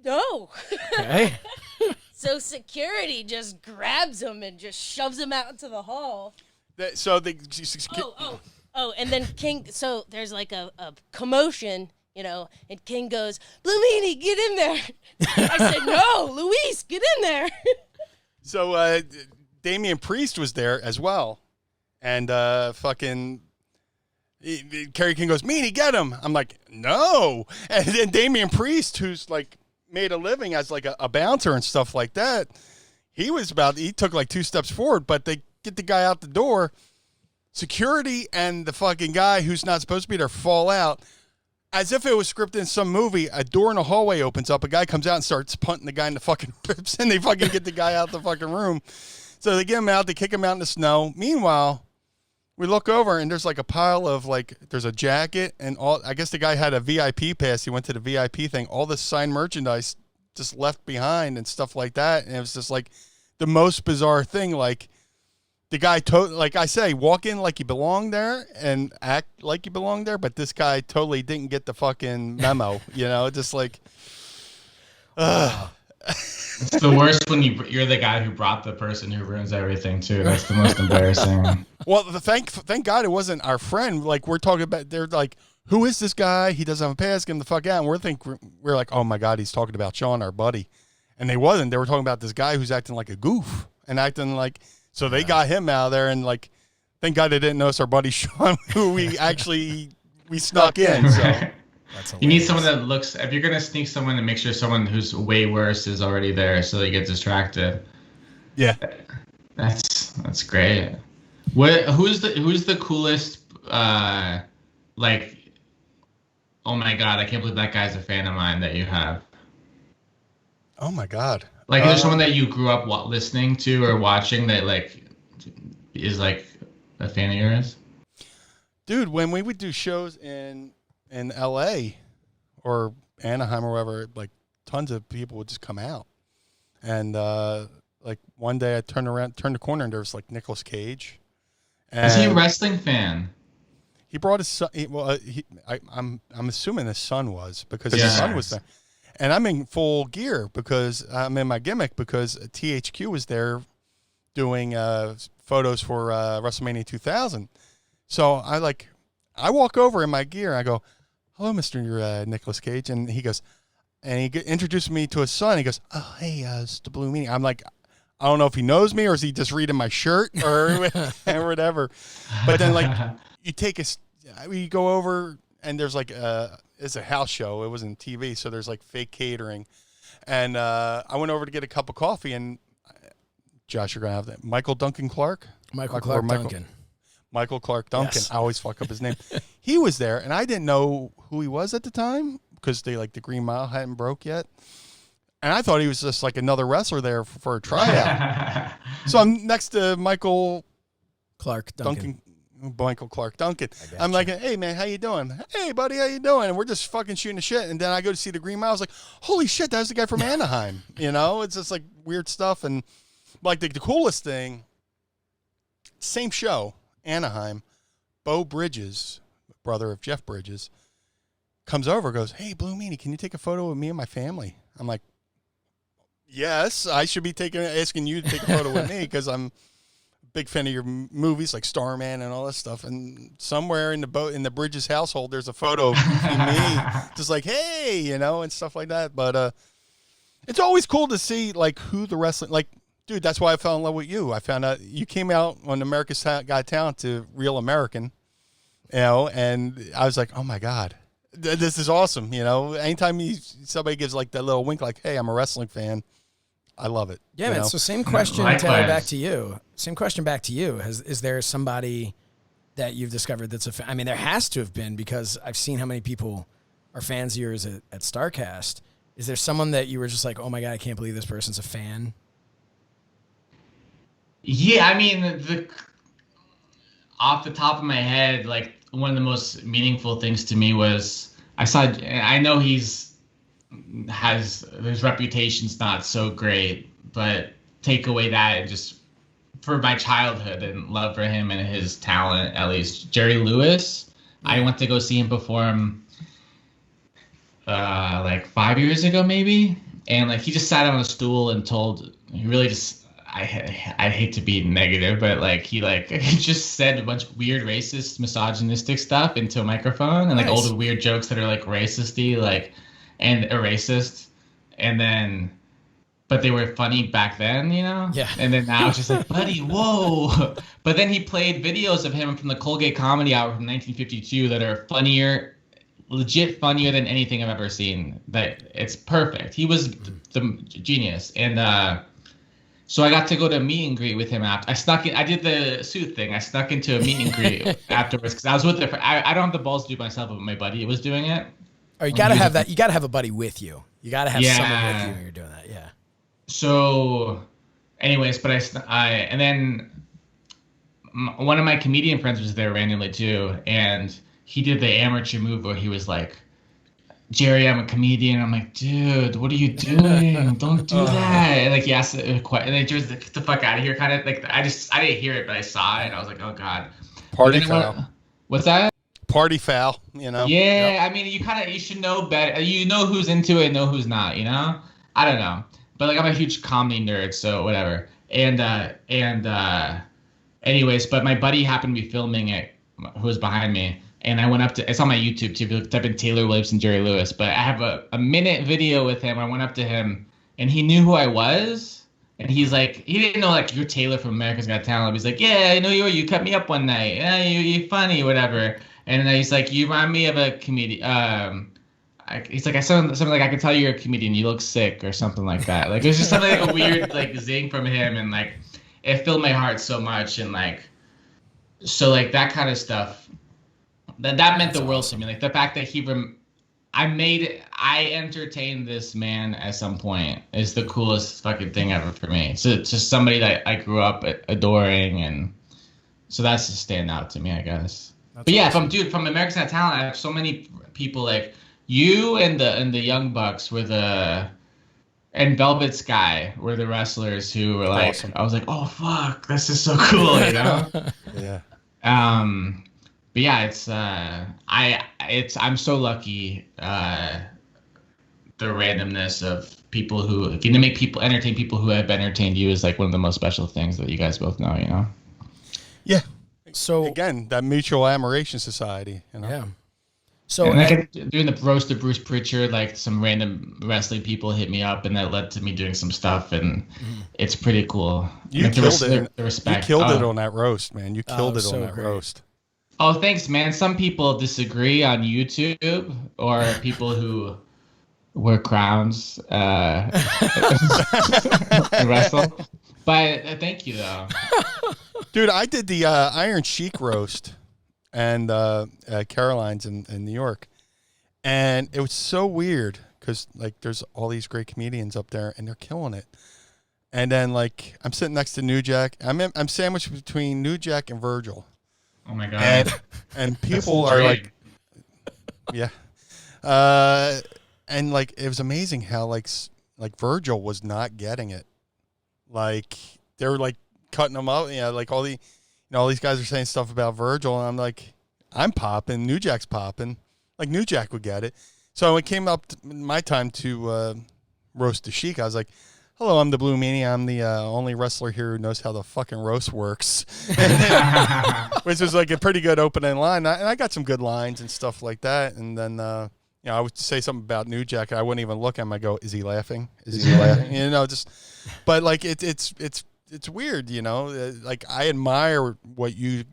No. Okay. So security just grabs him and just shoves him out into the hall. And then King, so there's a commotion, and King goes, Blue Meanie, get in there. I said, no, Luis, get in there. So Damian Priest was there as well. And Kerry King goes, Meanie, get him. I'm like, no. And then Damian Priest, who's made a living as a bouncer and stuff like that, he took 2 steps forward, but they get the guy out the door. Security and the fucking guy who's not supposed to be there fall out. As if it was scripted in some movie, a door in a hallway opens up, a guy comes out and starts punting the guy in the fucking ribs, and they fucking get the guy out the fucking room. So they get him out, they kick him out in the snow. Meanwhile, we look over and there's a pile of there's a jacket and all. I guess the guy had a VIP pass. He went to the VIP thing. All this signed merchandise just left behind and stuff like that. And it was just the most bizarre thing. The guy, I say, walk in like you belong there and act like you belong there. But this guy totally didn't get the fucking memo, just It's the worst when you're the guy who brought the person who ruins everything too. That's the most embarrassing. Well, thank God it wasn't our friend. We're talking about, they're who is this guy? He doesn't have a pass. Get him the fuck out. And we're like, oh my God, he's talking about Sean, our buddy. And they wasn't. They were talking about this guy who's acting like a goof and acting so they got him out of there. And thank God they didn't notice our buddy Sean, who we actually we snuck in. So you need someone that looks. If you're gonna sneak someone, to make sure someone who's way worse is already there, so they get distracted. Yeah, that's great. Who's the coolest? Like, oh my god, I can't believe that guy's a fan of mine that you have. Oh my god. Like, is there someone that you grew up listening to or watching that like is like a fan of yours? Dude, when we would do shows in LA or Anaheim or wherever, like tons of people would just come out. And like one day I turned the corner, and there was like Nicolas Cage. And is he a wrestling fan? He brought his son. I'm assuming his son was, because his son was there. And I'm in full gear because I'm in my gimmick, because THQ was there doing photos for WrestleMania 2000. So I walk over in my gear. I go, "Hello, Mr. Nicolas Cage," and he goes, and he introduced me to his son. He goes, "Oh, hey, it's the Blue Meanie." I'm like, I don't know if he knows me or is he just reading my shirt or whatever. But then we go over, and there's like it's a house show. It wasn't TV, so there's like fake catering. And I went over to get a cup of coffee, and Josh, you're gonna have that. Michael Clark Duncan. Michael Clark Duncan. Yes. I always fuck up his name. He was there, and I didn't know who he was at the time because the Green Mile hadn't broke yet. And I thought he was just like another wrestler there for a tryout. So I'm next to Michael Clark Duncan. I'm like, "Hey man, how you doing? Hey buddy, how you doing?" And we're just fucking shooting the shit. And then I go to see the Green Mile. I was like, "Holy shit, that's the guy from Anaheim." It's just like weird stuff. And like the coolest thing, same show, Anaheim, Bo Bridges, brother of Jeff Bridges, comes over, goes, "Hey Blue Meanie, can you take a photo of me and my family?" I'm like, "Yes, I should be asking you to take a photo with me, because I'm a big fan of your movies like Starman and all that stuff." And somewhere in the Bridges household, there's a photo of me, just like, "Hey," and stuff like that. But it's always cool to see like who the wrestling, like, dude. That's why I fell in love with you. I found out you came out on America's Got Talent to Real American, and I was like, "Oh my god, this is awesome." Anytime somebody gives like that little wink, like, "Hey, I'm a wrestling fan," I love it. Yeah, man. So same question, Taylor, back to you. Same question back to you. Is there somebody that you've discovered that's a fan? I mean, there has to have been, because I've seen how many people are fans of yours at StarCast. Is there someone that you were just like, "Oh my god, I can't believe this person's a fan"? Yeah, I mean, off the top of my head, like one of the most meaningful things to me was I know his reputation's not so great, but take away that, and just for my childhood and love for him and his talent, at least Jerry Lewis. I went to go see him perform like 5 years ago maybe, and like he just sat on a stool and he really just, I hate to be negative, but like he just said a bunch of weird racist, misogynistic stuff into a microphone, and like all the weird jokes that are like racisty, like, and a racist, and then, but they were funny back then, Yeah. And then now it's just like, buddy, whoa. But then he played videos of him from the Colgate Comedy Hour from 1952 that are legit funnier than anything I've ever seen. That it's perfect. He was the genius, and so I got to go to a meet and greet with him after. I did the suit thing. I snuck into a meet and greet afterwards, because I was with it. I don't have the balls to do it myself, but my buddy was doing it. Oh, you gotta have that. You gotta have a buddy with you. You gotta have someone with you when you're doing that. Yeah. So, anyways, but and then one of my comedian friends was there randomly too, and he did the amateur move where he was like, "Jerry, I'm a comedian." I'm like, "Dude, what are you doing? Don't do that." And like, he asked a question, and then Jerry's like, "Get the fuck out of here," kind of like. I didn't hear it, but I saw it, and I was like, "Oh god." Party foul. What's that? Party foul. Yeah, yep. I mean, you should know better. You know who's into it, and know who's not. I don't know, but like, I'm a huge comedy nerd, so whatever. And anyways, but my buddy happened to be filming it, who was behind me. And I went up to, it's on my YouTube too, if you type in Taylor Williamson, Jerry Lewis, but I have a minute video with him. I went up to him, and he knew who I was. And he's like, he didn't know, like, "You're Taylor from America's Got Talent." He's like, "Yeah, I know you. You cut me up one night. Yeah, you're funny, whatever." And then he's like, you remind me of a comedian. He's like, something like, I can tell you're a comedian. You look sick or something like that. Like, it was just something like a weird like zing from him, and like it filled my heart so much, and like so like that kind of stuff. That meant the world to me. Like the fact that I entertained this man at some point is the coolest fucking thing ever for me. So it's just somebody that I grew up adoring, and so that's just stand out to me, I guess. But yeah, awesome. From America's Got Talent, I have so many people like you and the Young Bucks and Velvet Sky were the wrestlers who were like, awesome. I was like, oh fuck, this is so cool, you know? Yeah. But yeah, I'm so lucky. The randomness of people who getting to entertain people who have entertained you is like one of the most special things that you guys both know, you know? Yeah. So again, that mutual admiration society, you know? Yeah. So and doing the roast of Bruce Pritchard, like some random wrestling people hit me up, and that led to me doing some stuff, and it's pretty cool. You killed it. The respect. You killed it on that roast, man. You killed it on that roast. Oh, thanks, man. Some people disagree on YouTube, or people who wear crowns wrestle. But thank you, though. Dude, I did the Iron Sheik roast and Caroline's in New York, and it was so weird because like there's all these great comedians up there, and they're killing it. And then like I'm sitting next to New Jack. I'm sandwiched between New Jack and Virgil. Oh my god! And people are like, yeah, and like it was amazing how like Virgil was not getting it. Like they were like cutting him out, like all these guys are saying stuff about Virgil, and I'm like, I'm popping, New Jack's popping, like New Jack would get it. So when it came up to my time to roast the Sheik, I was like, hello, I'm the Blue Meanie. I'm the only wrestler here who knows how the fucking roast works. Which was like a pretty good opening line. And I got some good lines and stuff like that. And then, I would say something about New Jack. I wouldn't even look at him. I go, is he laughing? Is he laughing? But like it's weird, like I admire what you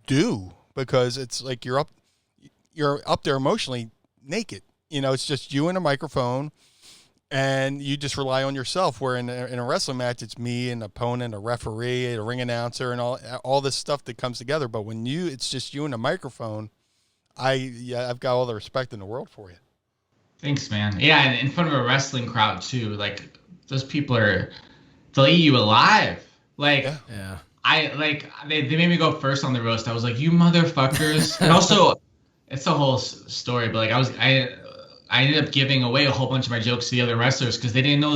do because it's like you're up there emotionally naked. It's just you and a microphone. And you just rely on yourself. Where in a wrestling match, it's me, an opponent, a referee, a ring announcer, and all this stuff that comes together. But when it's just you and a microphone, I've got all the respect in the world for you. Thanks, man. Yeah, and in front of a wrestling crowd too. Like those people they'll eat you alive. Like, yeah. They made me go first on the roast. I was like, you motherfuckers. And also, it's a whole story. But like I ended up giving away a whole bunch of my jokes to the other wrestlers because they didn't know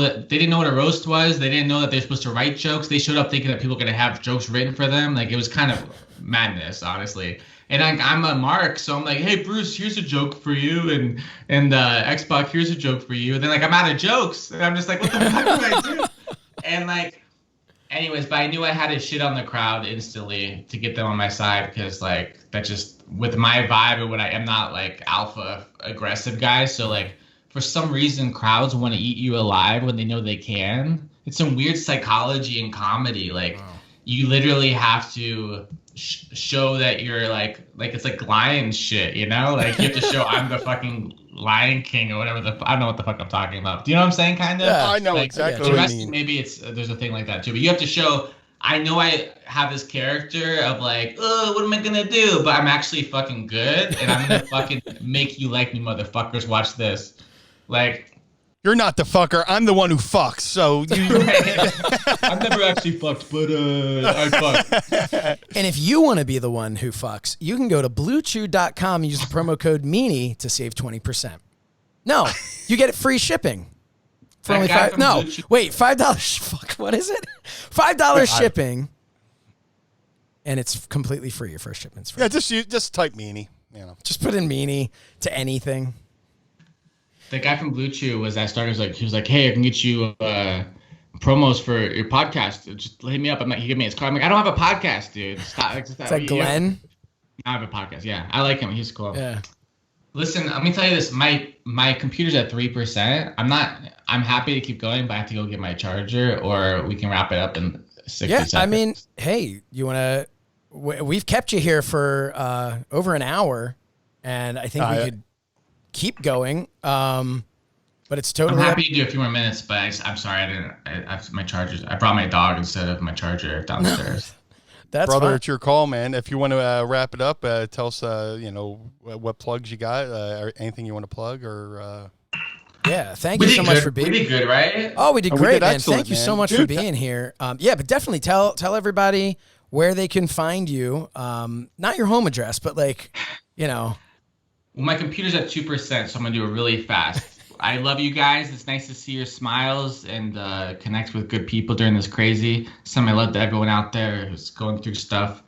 what a roast was. They didn't know that they're supposed to write jokes. They showed up thinking that people were going to have jokes written for them. Like, it was kind of madness, honestly. And I'm a mark, so I'm like, hey, Bruce, here's a joke for you. And X-Pac, here's a joke for you. And then, like, I'm out of jokes. And I'm just like, what the fuck do I do? And, like, anyways, but I knew I had to shit on the crowd instantly to get them on my side because, like, that just... with my vibe and what I am not like alpha aggressive guy. So like for some reason crowds want to eat you alive when they know they can. It's some weird psychology in comedy. Like you literally have to show that you're like it's like lion shit, like you have to show I'm the fucking Lion King or whatever I don't know what the fuck I'm talking about. Do you know what I'm saying? Kind of. Yeah, I know exactly what you mean. Maybe there's a thing like that too, but you have to show I know I have this character of like, oh, what am I gonna do? But I'm actually fucking good, and I'm gonna fucking make you like me, motherfuckers. Watch this. Like, you're not the fucker. I'm the one who fucks. So you. I've never actually fucked, but I fuck. And if you want to be the one who fucks, you can go to BlueChew.com and use the promo code Meanie to save 20%. No, you get free shipping. For only $5. No, wait, $5. Fuck, what is it? $5 shipping, and it's completely free. Your first shipment's free. Yeah, just type Meanie. Just put in Meanie to anything. The guy from Blue Chew he was like, hey, I can get you promos for your podcast. Just hit me up. He gave me his card. I'm like, I don't have a podcast, dude. Stop. It's like Glenn. I have a podcast. Yeah, I like him. He's cool. Yeah. Listen, let me tell you this. My computer's at 3%. I'm happy to keep going, but I have to go get my charger, or we can wrap it up in 60 seconds. I mean, hey, you want to we've kept you here for over an hour, and I think we could keep going. But it's totally. I'm happy to do a few more minutes, but I'm sorry I have my chargers. I brought my dog instead of my charger downstairs. That's brother, fine. It's your call, man. If you want to wrap it up, tell us, what plugs you got, or anything you want to plug, or. Yeah, thank you so much for being. We did good, right? Oh, we did great, man. Excellent, Thank you so much for being here. Yeah, but definitely tell everybody where they can find you. Not your home address, but Well, my computer's at 2%, so I'm gonna do it really fast. I love you guys. It's nice to see your smiles and connect with good people during this crazy. I love to everyone out there who's going through stuff.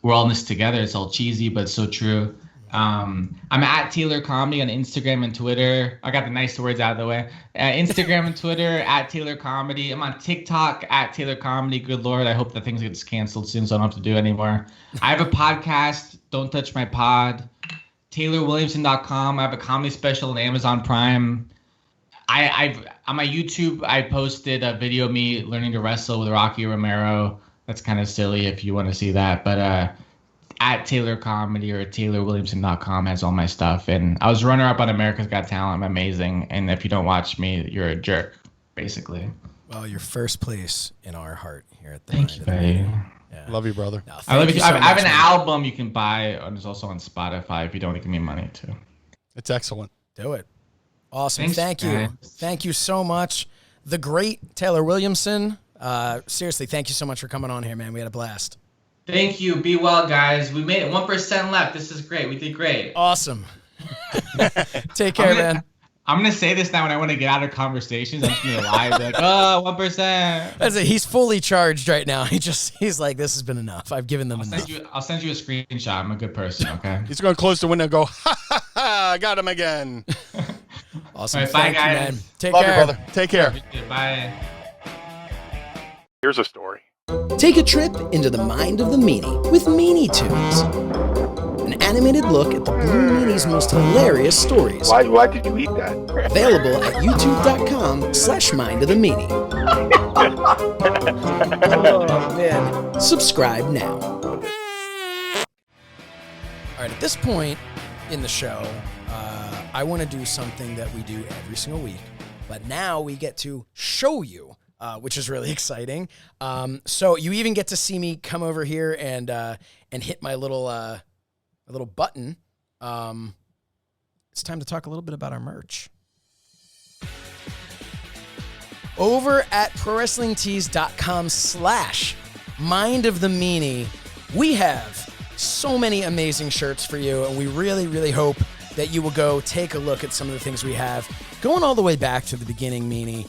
We're all in this together. It's all cheesy, but it's so true. I'm at Taylor Comedy on Instagram and Twitter. I got the nice words out of the way. Instagram and Twitter at Taylor Comedy. I'm on TikTok at Taylor Comedy. Good Lord, I hope that things gets canceled soon so I don't have to do it anymore. I have a podcast, Don't Touch My Pod. TaylorWilliamson.com. I have a comedy special on Amazon Prime. On my YouTube, I posted a video of me learning to wrestle with Rocky Romero. That's kind of silly if you want to see that, but at Taylor Comedy or TaylorWilliamson.com has all my stuff. And I was runner-up on America's Got Talent. I'm amazing. And if you don't watch me, you're a jerk, basically. Well, you're first place in our heart here at the Thank you, buddy. Yeah. Love you, brother. No, I love you. so I have much, an man. album you can buy, and it's also on Spotify if you don't want to give me money, too. It's excellent. Do it. Awesome. Thanks, Thank you. guys. Thank you so much. The great Taylor Williamson. Seriously, thank you so much for coming on here, man. We had a blast. Thank you. Be well, guys. We made it. 1% left. This is great. We did great. Awesome. Take care, man. I'm going to say this now when I want to get out of conversations. I'm just going to lie. Be like, 1%. That's it. He's fully charged right now. He's like, this has been enough. I've given them enough. I'll send you a screenshot. I'm a good person, okay? He's going to close the window and go, ha, ha, ha, I got him again. Awesome. All right, bye, Thank you, guys. man. Take Love care. you, brother. Take care. Bye. Here's a story. Take a trip into the mind of the Meanie with Meanie Tunes. An animated look at the Blue Meanie's most hilarious stories. Why did you eat that? Available at youtube.com/mind of the Meanie. Oh, man. Subscribe now. All right, at this point in the show, I want to do something that we do every single week, but now we get to show you, which is really exciting. So you even get to see me come over here and hit my little button. It's time to talk a little bit about our merch. Over at ProWrestlingTees.com/Mind of the Meanie, we have so many amazing shirts for you, and we really, really hope that you will go take a look at some of the things we have. Going all the way back to the beginning, Meanie,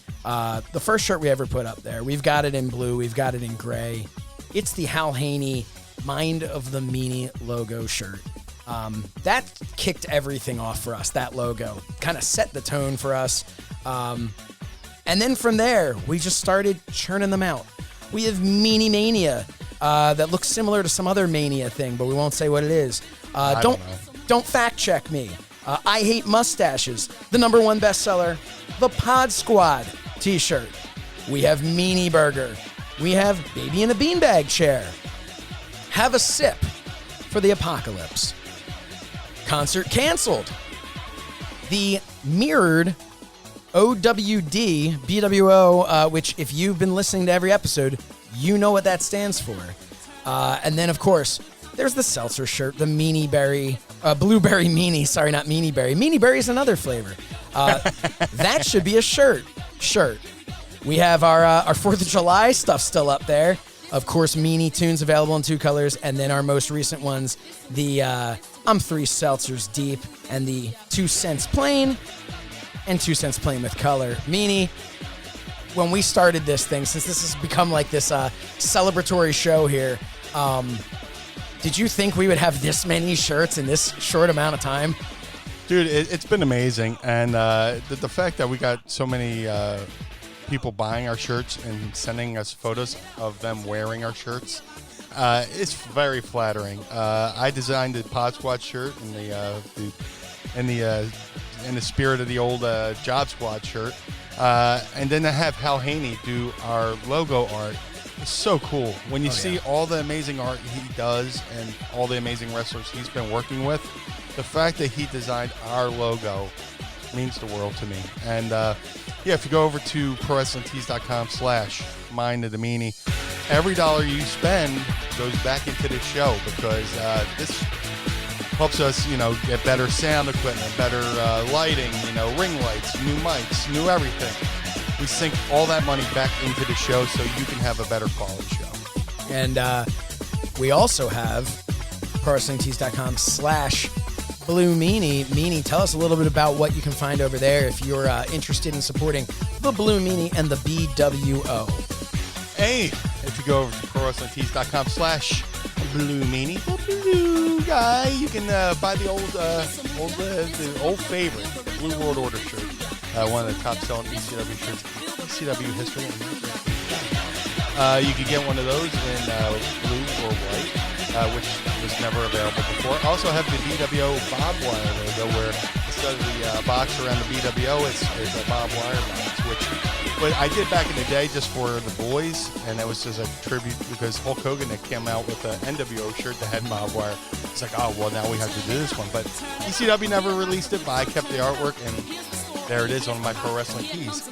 the first shirt we ever put up there, we've got it in blue, we've got it in gray. It's the Hal Haney Mind of the Meanie logo shirt. That kicked everything off for us, that logo. Kind of set the tone for us. And then from there, we just started churning them out. We have Meanie Mania that looks similar to some other Mania thing, but we won't say what it is. Don't fact check me. I Hate Mustaches, the #1 bestseller, the PodSquad t-shirt. We have Meanie Burger. We have Baby in a Beanbag chair. Have a Sip for the Apocalypse. Concert Canceled. The mirrored OWD BWO, which if you've been listening to every episode, you know what that stands for. And then, of course, there's the seltzer shirt, the Meanie Berry, Blueberry Meanie. Sorry, not Meanie Berry. Meanie Berry is another flavor. That should be a shirt. We have our 4th of July stuff still up there. Of course, Meanie Tunes available in 2 colors. And then our most recent ones, the I'm 3 seltzers deep and the 2 cents plain and 2 cents plain with color. Meanie, when we started this thing, since this has become like this celebratory show here, did you think we would have this many shirts in this short amount of time? Dude, it's been amazing. And the fact that we got so many people buying our shirts and sending us photos of them wearing our shirts, it's very flattering. I designed the PodSquad shirt in the spirit of the old Job Squad shirt. And then to have Hal Haney do our logo art It's so cool when you see all the amazing art he does and all the amazing wrestlers he's been working with. The fact that he designed our logo means the world to me. And if you go over to ProWrestlingTees.com/Mind of the Meanie, every dollar you spend goes back into the show because this helps us, get better sound equipment, better lighting, ring lights, new mics, new everything. We sink all that money back into the show so you can have a better quality show. And we also have ProWrestlingTees.com/Blue Meanie. Meanie, tell us a little bit about what you can find over there if you're interested in supporting the Blue Meanie and the BWO. Hey, if you go over to ProWrestlingTees.com/Blue Meanie, the blue guy, you can buy the old favorite, the Blue World Order shirt. One of the top selling ECW shirts, ECW history. You could get one of those in blue or white, which was never available before. I also have the BWO barbed wire logo, where instead of the box around the BWO, it's a barbed wire box, which I did back in the day just for the boys, and that was just a tribute because Hulk Hogan had came out with an NWO shirt that had barbed wire. It's like, oh, well, now we have to do this one. But ECW never released it, but I kept the artwork, and there it is on my Pro Wrestling Tees.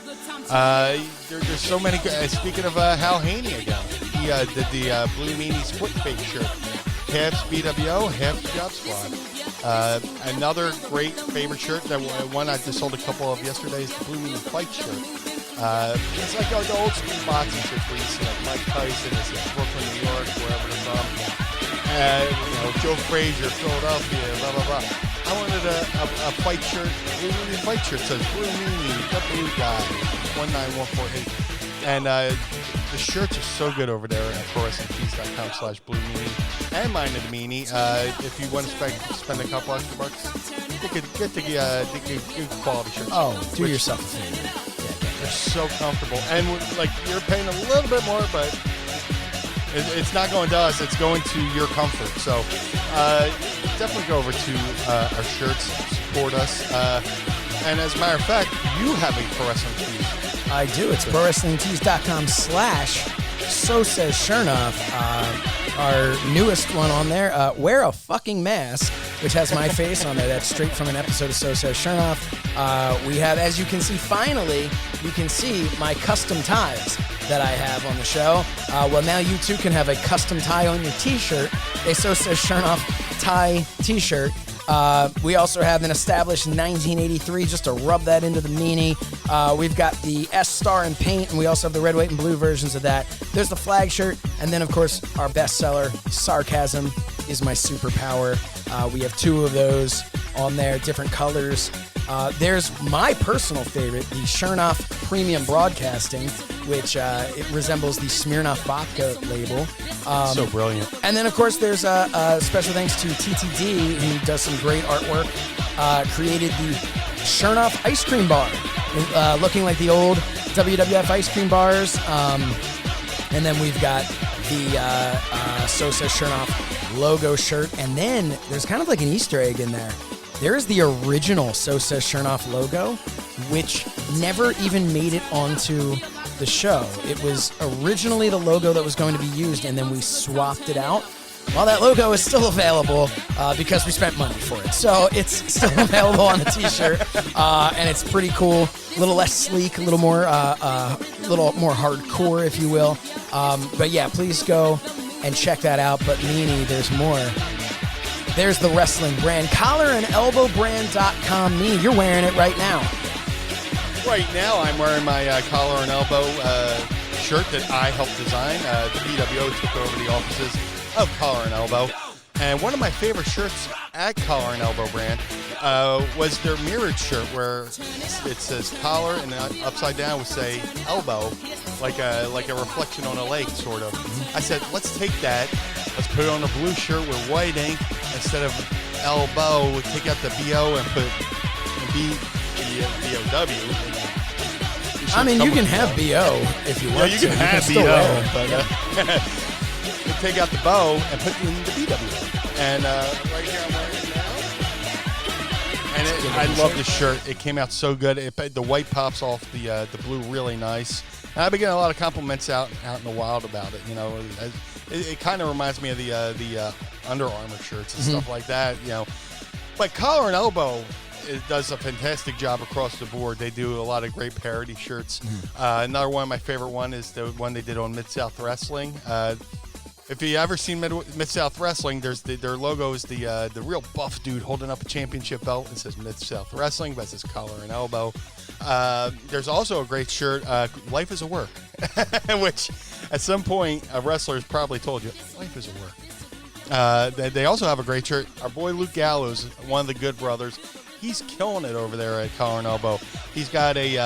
There's so many. Speaking of Hal Haney again, he did the Blue Meanie split face shirt. Half BWO, half Job Squad. Another great favorite shirt, that one I just sold a couple of yesterday, is the Blue Meanie Fight shirt. It's like the old school boxing shirts where you see like Mike Tyson is in Brooklyn, New York, wherever they're from. Joe Frazier, Philadelphia, blah, blah, blah. I wanted a fight shirt, Blue Meanie fight shirt. It says Blue Meanie, the blue guy, 19148. And the shirts are so good over there at ProWrestlingTees.com/Blue Meanie and Mind of the Meanie. If you want to spend a couple extra bucks, you could get the good quality shirts. Oh, do yourself a favor. They're so comfortable. And you're paying a little bit more, but it's not going to us. It's going to your comfort. So definitely go over to our shirts, support us. And as a matter of fact, you have a Pro Wrestling Tees. I do. It's ProWrestlingTees.com/So Says Shernoff. Our newest one on there, Wear a Fucking Mask, which has my face on there. That's straight from an episode of So Says Shernoff. We have, as you can see, finally, you can see my custom ties that I have on the show. Well, now you too can have a custom tie on your t-shirt, a So Says Shernoff tie t-shirt. We also have an established 1983, just to rub that into the meanie. We've got the S-Star in paint, and we also have the red, white, and blue versions of that. There's the flag shirt, and then, of course, our bestseller, Sarcasm is My Superpower. We have two of those on there, different colors. There's my personal favorite, the Shernoff Premium Broadcasting, which it resembles the Smirnoff Vodka label. So brilliant. And then, of course, there's a special thanks to TTD, who does some great artwork, created the Shernoff Ice Cream Bar, looking like the old WWF ice cream bars. And then we've got the So Says Shernoff logo shirt. And then there's kind of like an Easter egg in there. There is the original So Says Shernoff logo, which never even made it onto the show. It was originally the logo that was going to be used, and then we swapped it out. Well, that logo is still available because we spent money for it. So it's still available on the t-shirt, and it's pretty cool. A little less sleek, a little more hardcore, if you will. But yeah, please go and check that out. But Meanie, there's more. There's the wrestling brand, collarandelbowbrand.com. Meanie, you're wearing it right now. Right now, I'm wearing my collar and elbow shirt that I helped design. The BWO took over the offices of Collar and Elbow. And one of my favorite shirts at Collar and Elbow brand was their mirrored shirt, where it says collar and then upside down would say elbow, like a reflection on a lake, sort of. I said, let's take that, let's put it on a blue shirt with white ink instead of elbow. We'll take out the BO and put B-O-W. I mean, you can have BO if you want to. Yeah, you can have BO, but you take out the bow and put in the BW. And right here I'm wearing it now. And I love this shirt. It came out so good. The white pops off the blue really nice. And I've been getting a lot of compliments out in the wild about it. You know, it kind of reminds me of the Under Armour shirts and stuff like that. You know, but Collar and Elbow does a fantastic job across the board. They do a lot of great parody shirts. Another one of my favorite one is the one they did on Mid-South Wrestling. If you ever seen Mid-South Wrestling, their logo is the real buff dude holding up a championship belt. It says Mid-South Wrestling, but it says Collar and Elbow. There's also a great shirt, Life is a Work, which at some point a wrestler's probably told you, life is a work. They also have a great shirt. Our boy Luke Gallows, one of the Good Brothers, he's killing it over there at Collar and Elbow. He's got he's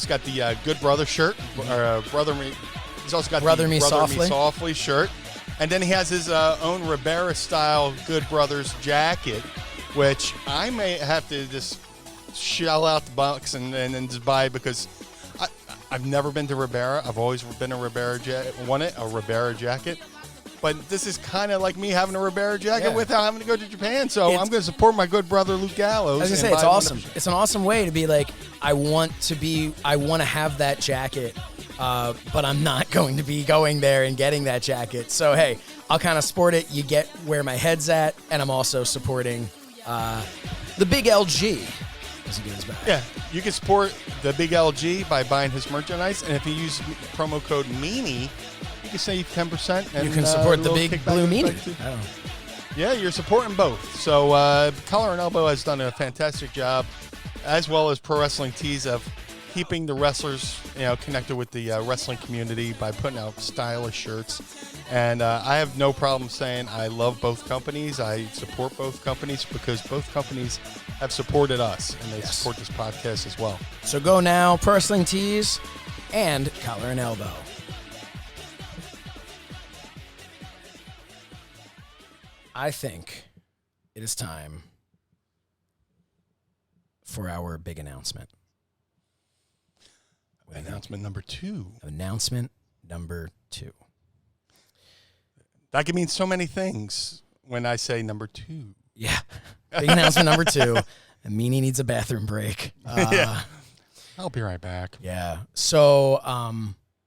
got the Good Brother shirt, or Brother Me. He's also got Brother the Me Brother Softly. Me Softly shirt. And then he has his own Ribera-style Good Brothers jacket, which I may have to just shell out the bucks and just buy, because I've never been to Ribera. I've always been a Ribera jacket. But this is kind of like me having a Ribera jacket without having to go to Japan. So I'm going to support my good brother Luke Gallows. I was going to say, it's awesome. It's an awesome way to be like, I want to have that jacket, but I'm not going to be going there and getting that jacket. So, hey, I'll kind of sport it. You get where my head's at, and I'm also supporting the Big LG as he goes by. Yeah, you can support the Big LG by buying his merchandise. And if you use promo code Meanie, you can save 10%. And you can support the Big Blue Meanie. Yeah, you're supporting both. So Collar and Elbow has done a fantastic job, as well as Pro Wrestling Tees, of keeping the wrestlers, connected with the wrestling community by putting out stylish shirts. And I have no problem saying I love both companies. I support both companies because both companies have supported us, and they support this podcast as well. So go now, Pro Wrestling Tees and Collar and Elbow. I think it is time for our big announcement. Announcement number 2. Announcement number 2. That can mean so many things when I say number 2. Yeah. Big announcement number 2. Meanie needs a bathroom break. Yeah. I'll be right back. Yeah. So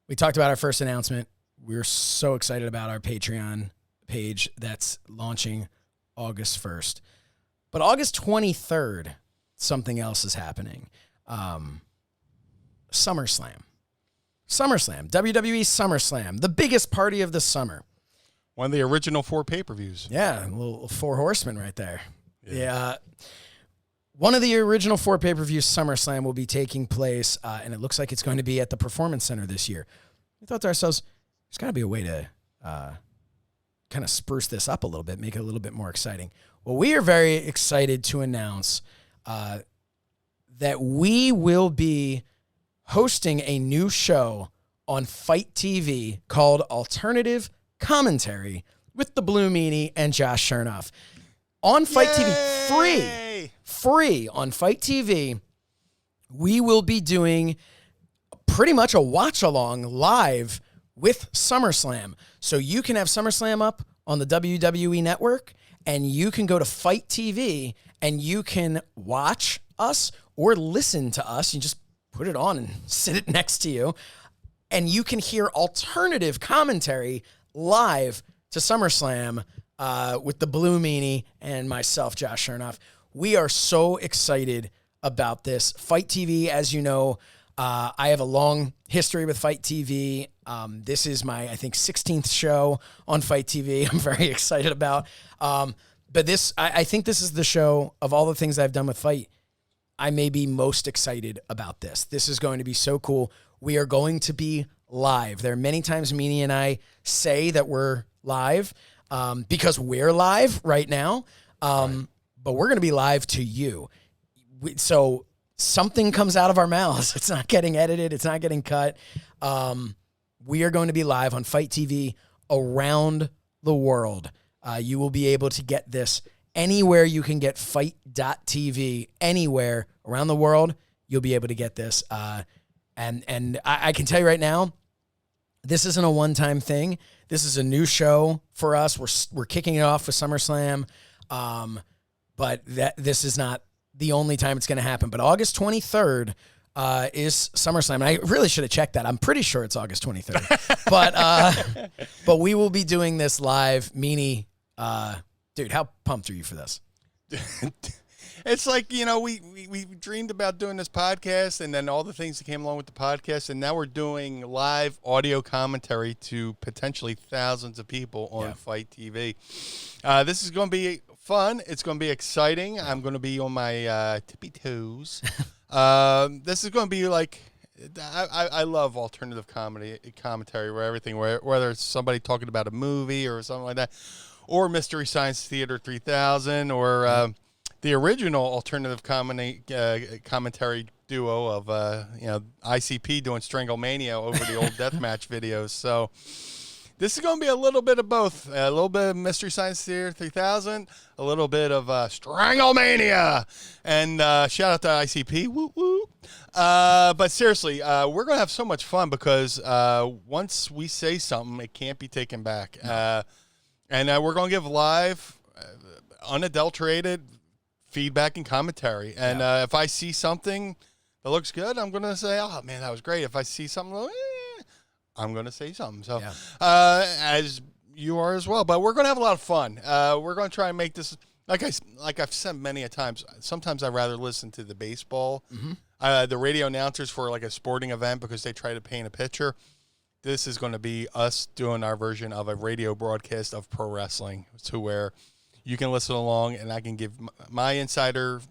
we talked about our first announcement. We're so excited about our Patreon page that's launching August 1st. But August 23rd, something else is happening. SummerSlam, WWE SummerSlam, the biggest party of the summer. One of the original 4 pay-per-views. Yeah, a little 4 horsemen right there. Yeah. One of the original 4 pay-per-views, SummerSlam, will be taking place, and it looks like it's going to be at the Performance Center this year. We thought to ourselves, there's got to be a way to kind of spruce this up a little bit, make it a little bit more exciting. Well, we are very excited to announce that we will be hosting a new show on Fight TV called Alternative Commentary with the Blue Meanie and Josh Shernoff. On Fight TV, free on Fight TV, we will be doing pretty much a watch-along live with SummerSlam. So you can have SummerSlam up on the WWE Network, and you can go to Fight TV, and you can watch us or listen to us. You just put it on and sit it next to you, and you can hear alternative commentary live to SummerSlam with the Blue Meanie and myself, Josh Shernoff. We are so excited about this. Fight TV, as you know, I have a long history with Fight TV. This is my, I think, 16th show on Fight TV. I'm very excited about. But this, I think this is the show of all the things I've done with Fight, I may be most excited about this. This is going to be so cool. We are going to be live. There are many times Meanie and I say that we're live because we're live right now, but we're going to be live to you. So something comes out of our mouths. It's not getting edited. It's not getting cut. We are going to be live on Fight TV around the world. You will be able to get this anywhere you can get Fight.tv, anywhere around the world, you'll be able to get this. And I can tell you right now, this isn't a one-time thing. This is a new show for us. We're kicking it off with SummerSlam, but this is not the only time it's going to happen. But August 23rd, is SummerSlam. And I really should have checked that. I'm pretty sure it's August 23rd. but we will be doing this live. Meanie, dude, how pumped are you for this? It's like, we dreamed about doing this podcast, and then all the things that came along with the podcast, and now we're doing live audio commentary to potentially thousands of people on Fight TV. This is going to be fun. It's going to be exciting. I'm going to be on my tippy toes. This is going to be like, I love alternative commentary, whether it's somebody talking about a movie or something like that, or Mystery Science Theater 3000, or the original alternative commentary duo of ICP doing Stranglemania over the old deathmatch videos. So this is going to be a little bit of both. A little bit of Mystery Science Theater 3000, a little bit of Stranglemania. And shout out to ICP. Woo woo. But seriously, we're going to have so much fun because once we say something, it can't be taken back. And we're going to give live, unadulterated feedback and commentary. And if I see something that looks good, I'm going to say, oh, man, that was great. If I see something, I'm going to say something. So as you are as well. But we're going to have a lot of fun. We're going to try and make this, like I've said many a times, sometimes I'd rather listen to the baseball, the radio announcers for like a sporting event because they try to paint a picture. This is going to be us doing our version of a radio broadcast of pro wrestling, to where you can listen along and I can give my insider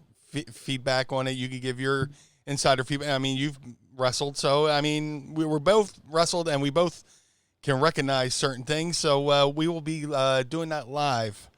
feedback on it. You can give your insider feedback. I mean, you've wrestled, so I mean, we were both wrestled and we both can recognize certain things. So we will be doing that live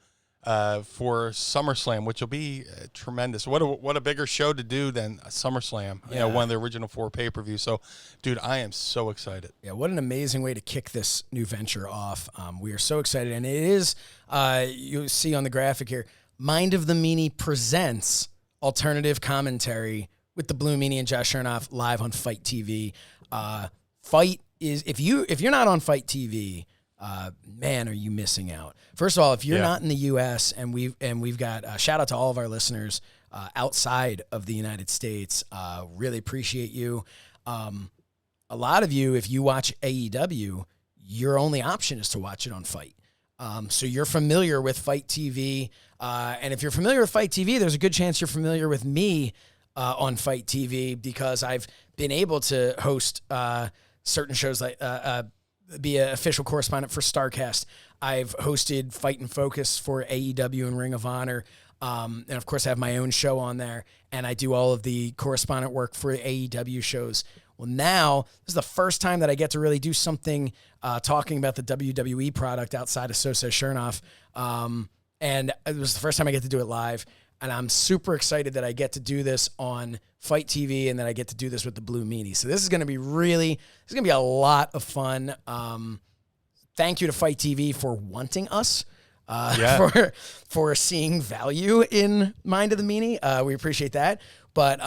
for SummerSlam, which will be tremendous. What a bigger show to do than SummerSlam, one of the original 4 pay-per-views. So, dude, I am so excited. Yeah, what an amazing way to kick this new venture off. We are so excited, and it is, you'll see on the graphic here, Mind of the Meanie presents alternative commentary with the Blue Meanie and Josh Shernoff live on Fight TV. Fight is, if you're not on Fight TV, man, are you missing out? First of all, if you're not in the U.S. and we've got shout out to all of our listeners outside of the United States, really appreciate you. A lot of you, if you watch AEW, your only option is to watch it on Fight. So you're familiar with Fight TV, and if you're familiar with Fight TV, there's a good chance you're familiar with me on Fight TV because I've been able to host certain shows like. Be an official correspondent for StarCast. I've hosted Fight and Focus for AEW and Ring of Honor. And of course I have my own show on there, and I do all of the correspondent work for AEW shows. Well, now this is the first time that I get to really do something talking about the WWE product outside of So Says Shernoff. And it was the first time I get to do it live. And I'm super excited that I get to do this on Fight TV and that I get to do this with the Blue Meanie. So this is going to be a lot of fun. Thank you to Fight TV for wanting us, for seeing value in Mind of the Meanie. We appreciate that. But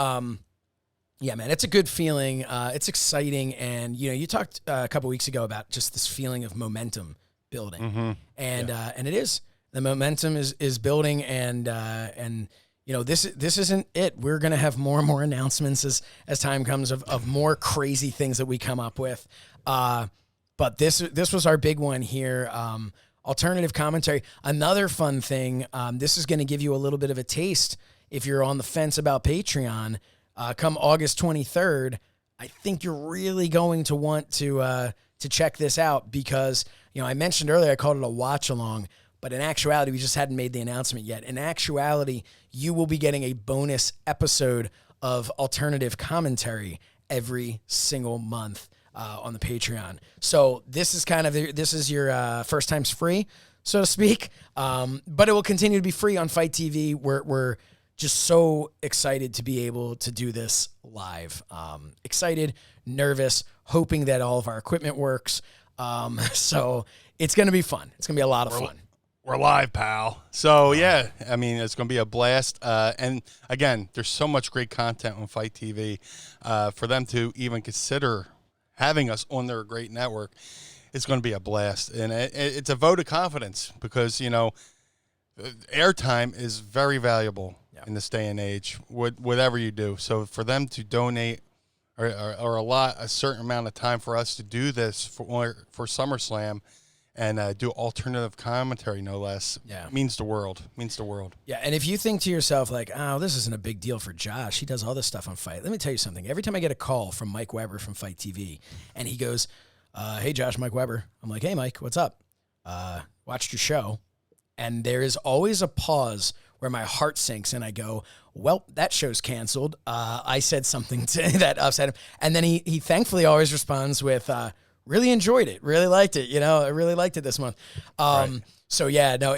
yeah, man, it's a good feeling. It's exciting. And, you talked a couple weeks ago about just this feeling of momentum building. And it is. The momentum is building, and this isn't it. We're gonna have more and more announcements as time comes of more crazy things that we come up with. But this was our big one here. Alternative commentary. Another fun thing. This is gonna give you a little bit of a taste if you're on the fence about Patreon. Come August 23rd, I think you're really going to want to check this out because I mentioned earlier I called it a watch along. But in actuality, we just hadn't made the announcement yet. In actuality, you will be getting a bonus episode of alternative commentary every single month on the Patreon. So this is your first time's free, so to speak. But it will continue to be free on Fight TV. We're just so excited to be able to do this live. Excited, nervous, hoping that all of our equipment works. So it's going to be fun. It's going to be a lot of fun. We're live, pal. So, yeah, I mean, it's going to be a blast. And, again, there's so much great content on Fight TV. For them to even consider having us on their great network, it's going to be a blast. And it's a vote of confidence because, airtime is very valuable in this day and age, whatever you do. So, for them to donate or a certain amount of time for us to do this for SummerSlam and do alternative commentary, no less. Yeah. Means the world. Means the world. Yeah, and if you think to yourself, like, oh, this isn't a big deal for Josh. He does all this stuff on Fight. Let me tell you something. Every time I get a call from Mike Weber from Fight TV, and he goes, hey, Josh, Mike Weber. I'm like, hey, Mike, what's up? Watched your show. And there is always a pause where my heart sinks, and I go, well, that show's canceled. I said something that upset him. And then he thankfully always responds with, really enjoyed it, really liked it. I really liked it this month. Right. So yeah, no,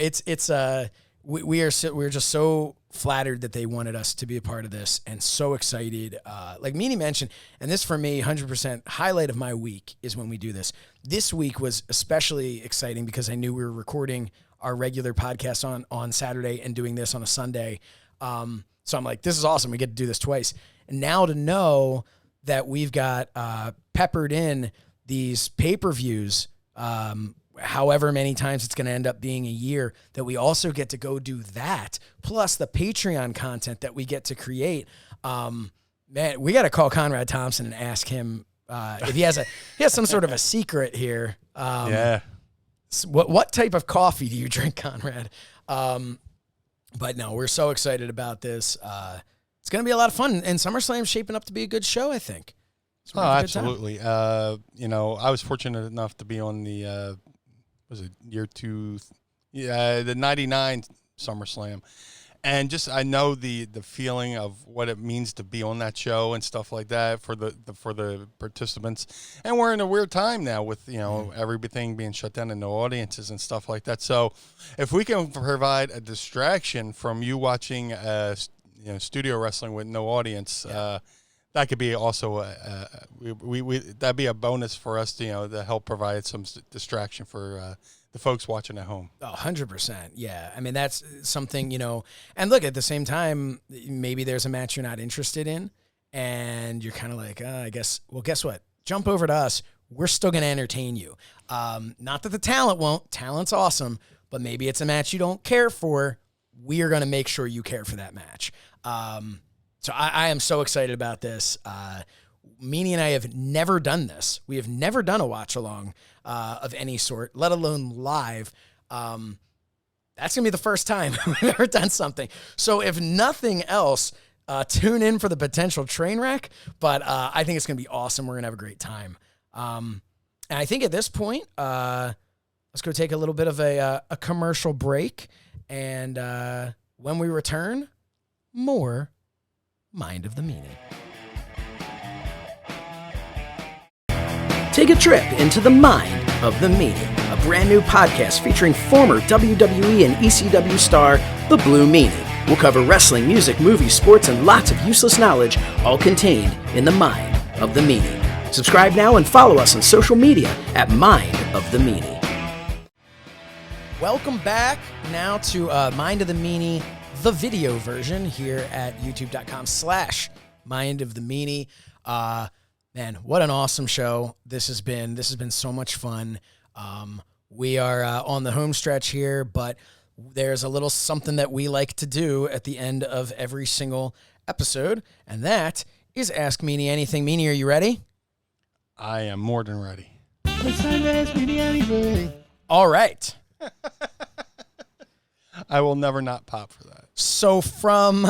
we're just so flattered that they wanted us to be a part of this, and so excited. Like Meanie mentioned, and this for me, 100% highlight of my week is when we do this. This week was especially exciting because I knew we were recording our regular podcast on Saturday and doing this on a Sunday. So I'm like, this is awesome. We get to do this twice. And now to know that we've got peppered in these pay-per-views, however many times it's going to end up being a year, that we also get to go do that, plus the Patreon content that we get to create. Man, we got to call Conrad Thompson and ask him if he has some sort of a secret here. Yeah. What type of coffee do you drink, Conrad? But no, we're so excited about this. It's going to be a lot of fun, and SummerSlam's shaping up to be a good show, I think. Oh, absolutely. I was fortunate enough to be on the the 99 SummerSlam. And just I know the feeling of what it means to be on that show and stuff like that for the participants. And we're in a weird time now with everything being shut down and no audiences and stuff like that. So if we can provide a distraction from you watching studio wrestling with no audience, that could be also that'd be a bonus for us to help provide some distraction for the folks watching at home. 100%. Yeah. I mean, that's something, and look, at the same time, maybe there's a match you're not interested in and you're kind of like, I guess, well, guess what? Jump over to us. We're still going to entertain you. Not that the talent won't. Talent's awesome, but maybe it's a match you don't care for. We are going to make sure you care for that match. So I am so excited about this. Meanie and I have never done this. We have never done a watch along of any sort, let alone live. That's going to be the first time we've ever done something. So if nothing else, tune in for the potential train wreck. But I think it's going to be awesome. We're going to have a great time. And I think at this point, let's go take a little bit of a commercial break. And when we return, more Mind of the Meanie. Take a trip into the Mind of the Meanie, a brand new podcast featuring former WWE and ECW star, The Blue Meanie. We'll cover wrestling, music, movies, sports, and lots of useless knowledge, all contained in the Mind of the Meanie. Subscribe now and follow us on social media at Mind of the Meanie. Welcome back now to Mind of the Meanie, the video version here at youtube.com/Mind of the Meanie. Man, what an awesome show. This has been so much fun. We are on the home stretch here, but there's a little something that we like to do at the end of every single episode, and that is Ask Meanie Anything. Meanie, are you ready? I am more than ready. It's time to ask Meanie anything. All right. I will never not pop for that. So from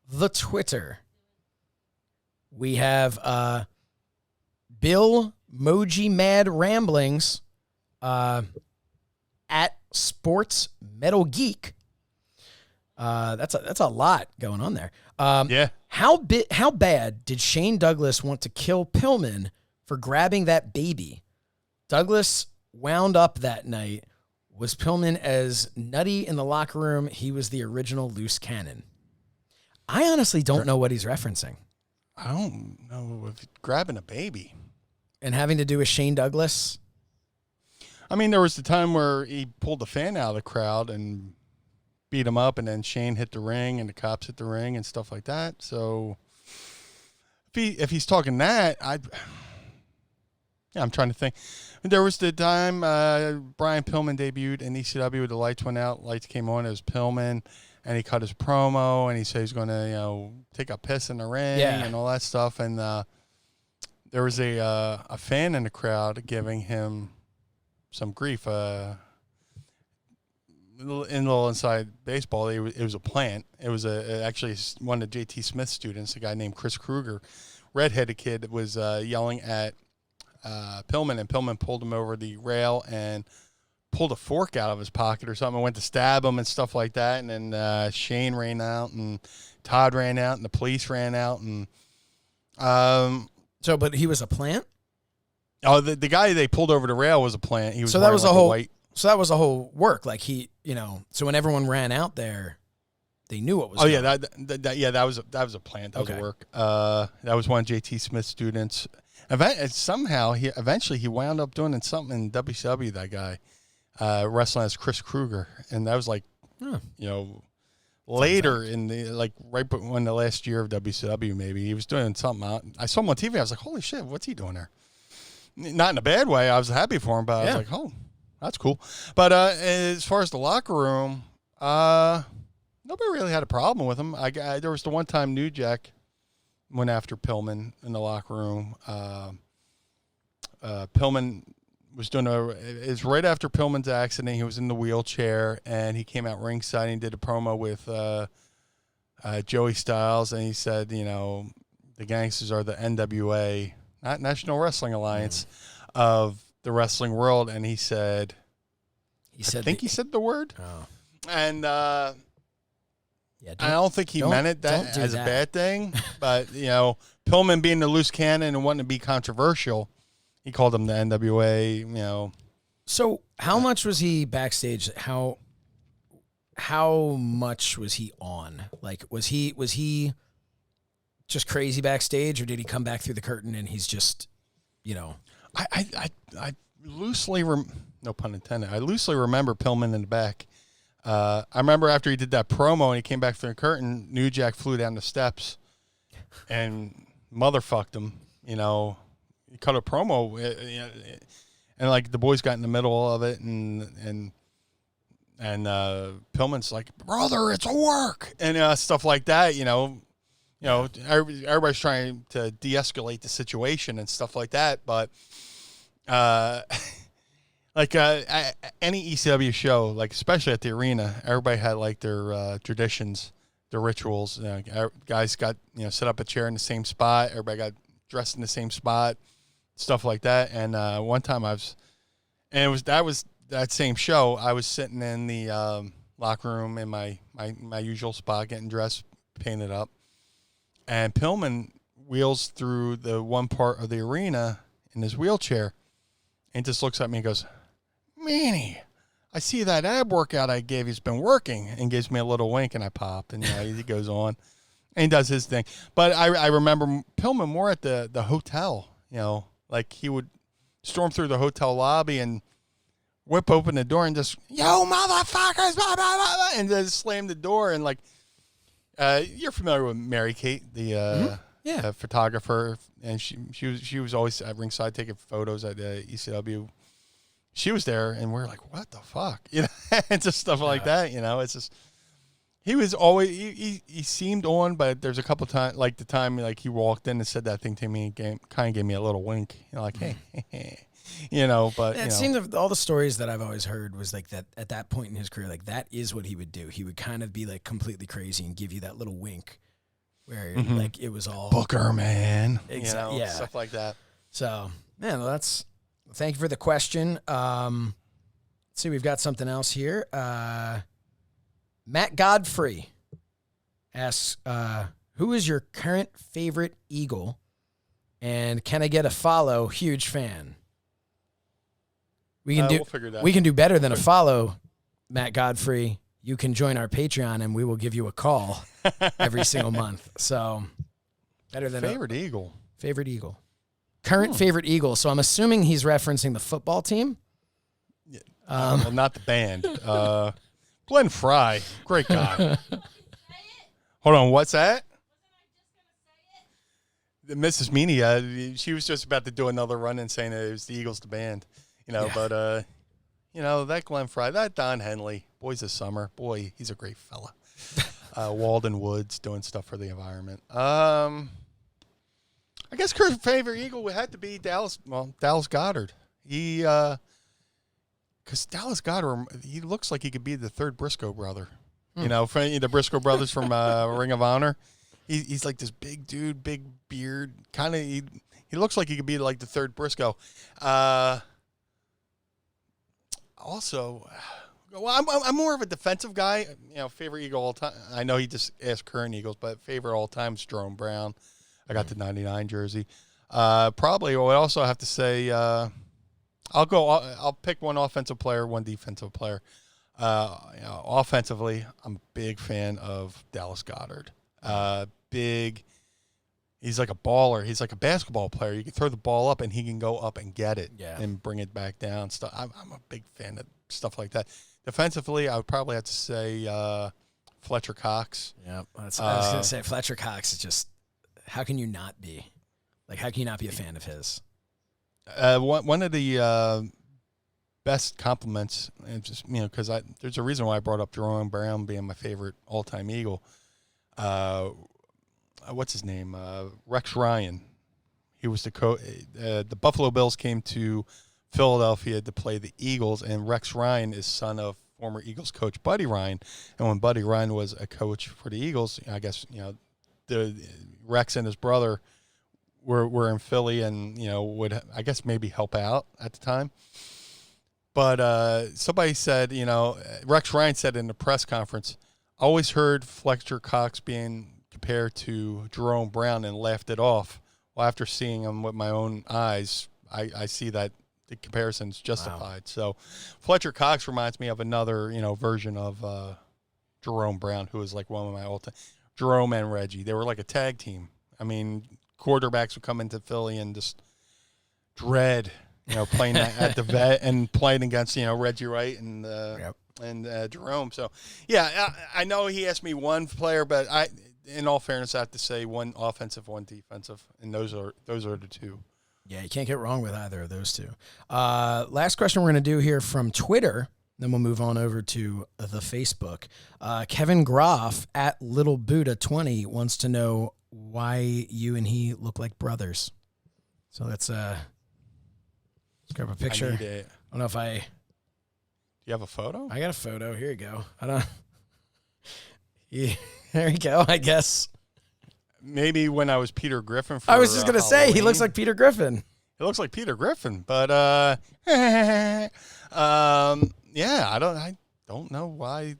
the Twitter, we have Bill Moji Mad Ramblings at Sports Metal Geek. That's a lot going on there. Yeah. How bad did Shane Douglas want to kill Pillman for grabbing that baby? Douglas wound up that night. Was Pillman as nutty in the locker room? He was the original loose cannon. I honestly don't know what he's referencing. I don't know if grabbing a baby. And having to do with Shane Douglas? I mean, there was the time where he pulled the fan out of the crowd and beat him up, and then Shane hit the ring and the cops hit the ring and stuff like that. So if he's talking that, I'm trying to think. There was the time Brian Pillman debuted in ECW. The lights went out, lights came on. It was Pillman, and he cut his promo, and he said he's going to, take a piss in the ring and all that stuff. And there was a fan in the crowd giving him some grief. Little inside baseball, it was a plant. It was actually one of JT Smith's students, a guy named Chris Kruger, redheaded kid, was yelling at Pillman, and Pillman pulled him over the rail and pulled a fork out of his pocket or something and went to stab him and stuff like that. And then Shane ran out, and Todd ran out, and the police ran out. And but he was a plant? Oh, the guy they pulled over the rail was a plant. He was so that was a whole white. So that was a whole work. Like so when everyone ran out there, they knew what was going on. That was a plant. That was a work. That was one of JT Smith's students. Somehow eventually he wound up doing something in WCW. That guy wrestling as Chris Kruger, and that was later in the right when the last year of WCW, maybe he was doing something out. I saw him on TV. I was like, holy shit, what's he doing there? Not in a bad way. I was happy for him, but I was like, oh, that's cool. But as far as the locker room, nobody really had a problem with him. There was the one time New Jack went after Pillman in the locker room. Pillman was doing it's right after Pillman's accident. He was in the wheelchair, and he came out ringside and he did a promo with Joey Styles, and he said, the gangsters are the NWA, not National Wrestling Alliance, of the wrestling world. And he said, he said the word. Oh. And I don't think he meant it as a bad thing, but Pillman being the loose cannon and wanting to be controversial, he called him the NWA. So how much was he backstage? How much was he on? Like, was he just crazy backstage, or did he come back through the curtain and he's just, I loosely no pun intended. I loosely remember Pillman in the back. I remember after he did that promo and he came back through the curtain, New Jack flew down the steps and motherfucked him. He cut a promo, and the boys got in the middle of it, and Pillman's like, brother, it's a work, and stuff like that. Everybody's trying to de-escalate the situation and stuff like that, but any ECW show, especially at the arena, everybody had their traditions, their rituals. Guys got set up a chair in the same spot. Everybody got dressed in the same spot, stuff like that. And one time that was that same show. I was sitting in the locker room in my usual spot, getting dressed, painted up, and Pillman wheels through the one part of the arena in his wheelchair, and just looks at me and goes, Meanie, I see that ab workout I gave you's been working, and gives me a little wink, and I popped, and he goes on, and he does his thing. But I remember Pillman more at the hotel, he would storm through the hotel lobby and whip open the door and just, yo, motherfuckers, blah, blah, blah, and just slam the door. And you're familiar with Mary Kate, the photographer, and she was always at ringside taking photos at ECW. She was there, and we're like, what the fuck? And just stuff like that, it's just, he was always, he seemed on, but there's a couple times, the time, he walked in and said that thing to me, kind of gave me a little wink, hey, but, it seemed that all the stories that I've always heard was that at that point in his career, that is what he would do. He would kind of be completely crazy and give you that little wink where it was all Booker, man, stuff like that. So, man, well, thank you for the question. Let's see, we've got something else here. Matt Godfrey asks, who is your current favorite Eagle? And can I get a follow? Huge fan. We'll figure that. We can do better than a follow, Matt Godfrey. You can join our Patreon, and we will give you a call every single month. So, better than favorite Eagle. Favorite Eagle. Current favorite Eagle. So I'm assuming he's referencing the football team. Yeah. Well, not the band. Glenn Fry, great guy. Hold on, what's that? Mrs. Meanie, she was just about to do another run and saying that it was the Eagles, the band. But that Glenn Fry, that Don Henley, boys of summer, boy, he's a great fella. Walden Woods doing stuff for the environment. I guess Kurt's favorite Eagle would have to be Dallas Goedert. He, because Dallas Goedert, he looks like he could be the third Briscoe brother. You know, the Briscoe brothers from Ring of Honor. He's like this big dude, big beard, kind of. He looks like he could be like the third Briscoe. Also, well, I'm more of a defensive guy. You know, favorite Eagle all time. I know he just asked current Eagles, but favorite all time is Jerome Brown. I got the '99 jersey. Probably, I would also have to say, I'll pick one offensive player, one defensive player. Offensively, I'm a big fan of Dallas Goedert. He's like a baller. He's like a basketball player. You can throw the ball up and he can go up and get it and bring it back down. I'm a big fan of stuff like that. Defensively, I would probably have to say Fletcher Cox. Yeah, I was going to say Fletcher Cox is just, how can you not be? Like, how can you not be a fan of his? One of the best compliments, and just, you know, because there's a reason why I brought up Jerome Brown being my favorite all-time Eagle. What's his name? Rex Ryan. He was the coach. The Buffalo Bills came to Philadelphia to play the Eagles, and Rex Ryan is son of former Eagles coach Buddy Ryan. And when Buddy Ryan was a coach for the Eagles, I guess, you know, the Rex and his brother were in Philly, and, you know, would, I guess, maybe help out at the time. But somebody said, you know, Rex Ryan said in the press conference, always heard Fletcher Cox being compared to Jerome Brown and laughed it off. Well, after seeing him with my own eyes, I see that the comparison's justified. Wow. So Fletcher Cox reminds me of another, you know, version of Jerome Brown, who is like one of my all-time. Jerome and Reggie, they were like a tag team. I mean, quarterbacks would come into Philly and just dread, you know, playing at the vet and playing against, you know, Reggie Wright and Jerome. So, yeah, I know he asked me one player, but in all fairness, I have to say one offensive, one defensive, and those are the two. Yeah, you can't get wrong with either of those two. Last question we're going to do here from Twitter, then we'll move on over to the Facebook. Kevin Groff at Little Buddha 20 wants to know why you and he look like brothers. So let's grab a picture. I don't know if do you have a photo? I got a photo. Here you go. Yeah, there you go, I guess. Maybe when I was Peter Griffin I was just going to say, he looks like Peter Griffin. He looks like Peter Griffin, but yeah, I don't know why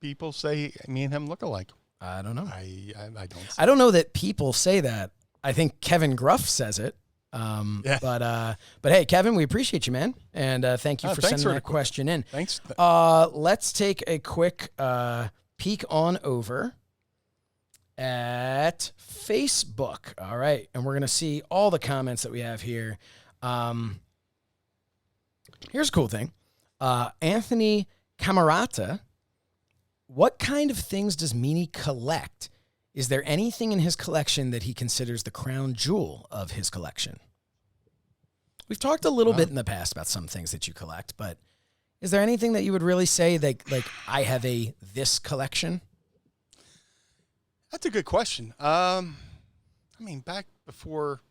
people say me and him look alike. I don't know. I don't. I don't know that people say that. I think Kevin Gruff says it. Yeah. But hey, Kevin, we appreciate you, man, and thank you for sending that question in. Thanks. Let's take a quick peek on over at Facebook. All right, and we're gonna see all the comments that we have here. Here's a cool thing. Anthony Camerata. What kind of things does Meanie collect? Is there anything in his collection that he considers the crown jewel of his collection? We've talked a little bit in the past about some things that you collect, but is there anything that you would really say that, like, I have this collection? That's a good question. I mean, back before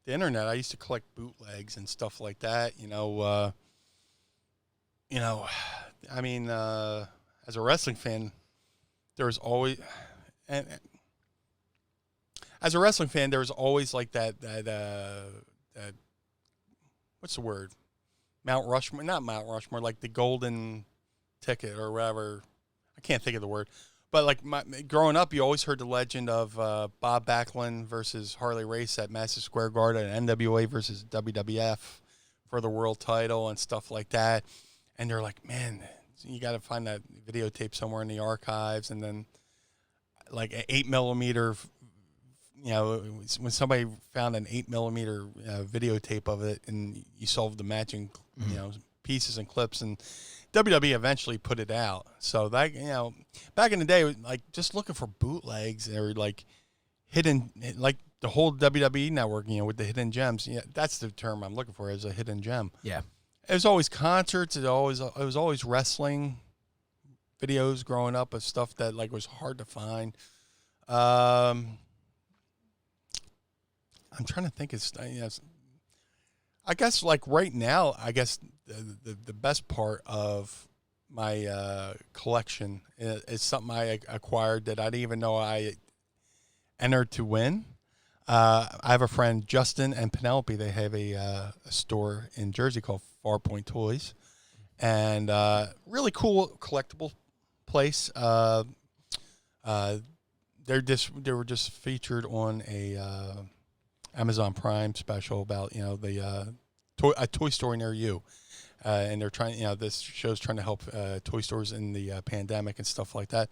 the internet, I used to collect bootlegs and stuff like that. I mean, as a wrestling fan, there's always, and as a wrestling fan, there's always like that what's the word? Mount Rushmore, not Mount Rushmore, like the golden ticket or whatever. I can't think of the word. But like growing up, you always heard the legend of Bob Backlund versus Harley Race at Madison Square Garden, and NWA versus WWF for the world title and stuff like that. And they're like, man, you got to find that videotape somewhere in the archives. And then like an 8mm, when somebody found an 8mm videotape of it and you solved the matching, pieces and clips, and WWE eventually put it out. So that, back in the day, like just looking for bootlegs or like hidden, like the whole WWE network, with the hidden gems. Yeah, that's the term I'm looking for, is a hidden gem. Yeah. It was always concerts. It was always wrestling videos growing up of stuff that like was hard to find. I'm trying to think. I guess like right now, I guess the best part of my collection is something I acquired that I didn't even know I entered to win. I have a friend, Justin and Penelope. They have a store in Jersey called Farpoint Toys, and really cool collectible place. They were just featured on a Amazon Prime special about a toy store near you, and they're trying this show's trying to help toy stores in the pandemic and stuff like that.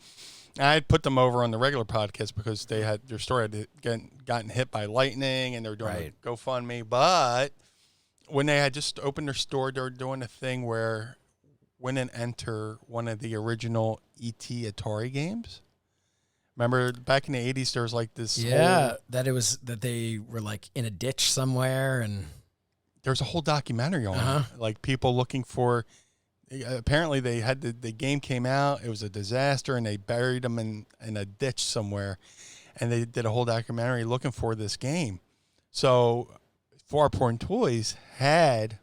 And I put them over on the regular podcast because they had their store had gotten hit by lightning and they were doing a GoFundMe. But when they had just opened their store, they were doing a thing where win and enter one of the original E.T. Atari games. Remember back in the 80s, there was like this. Yeah, that they were like in a ditch somewhere, and there's a whole documentary on it. Like people looking for. Apparently, they had the game came out. It was a disaster, and they buried them in a ditch somewhere, and they did a whole documentary looking for this game. So, Farpoint Toys had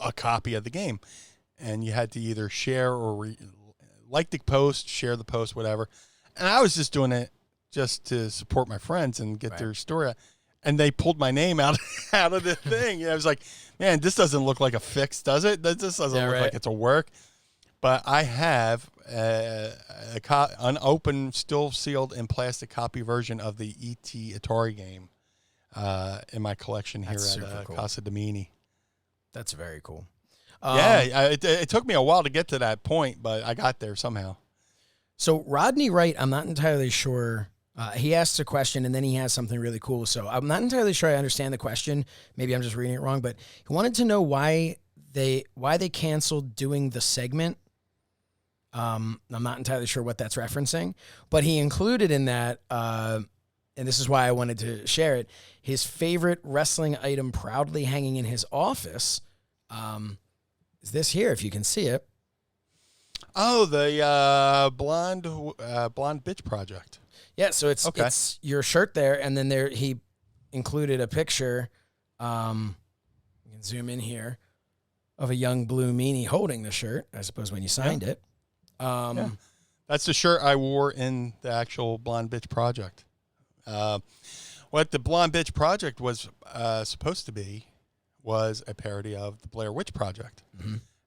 a copy of the game, and you had to either share or like the post, share the post, whatever. And I was just doing it just to support my friends and get their story out. And they pulled my name out of the thing. I was like, man, this doesn't look like a fix, does it? This doesn't look like it's a work. But I have an open, still sealed in plastic copy version of the E.T. Atari game in my collection here at Casa de Meanie. That's very cool. It took me a while to get to that point, but I got there somehow. So Rodney Wright, I'm not entirely sure. He asked a question, and then he has something really cool. So I'm not entirely sure I understand the question. Maybe I'm just reading it wrong, but he wanted to know why they canceled doing the segment. I'm not entirely sure what that's referencing, but he included in that, and this is why I wanted to share it, his favorite wrestling item proudly hanging in his office is this here, if you can see it. Oh, the blonde bitch project. Yeah, so it's your shirt there, and then he included a picture. You can zoom in here of a young blue meanie holding the shirt. I suppose when you signed it. That's the shirt I wore in the actual Blonde Bitch Project. What the Blonde Bitch Project was supposed to be was a parody of the Blair Witch Project,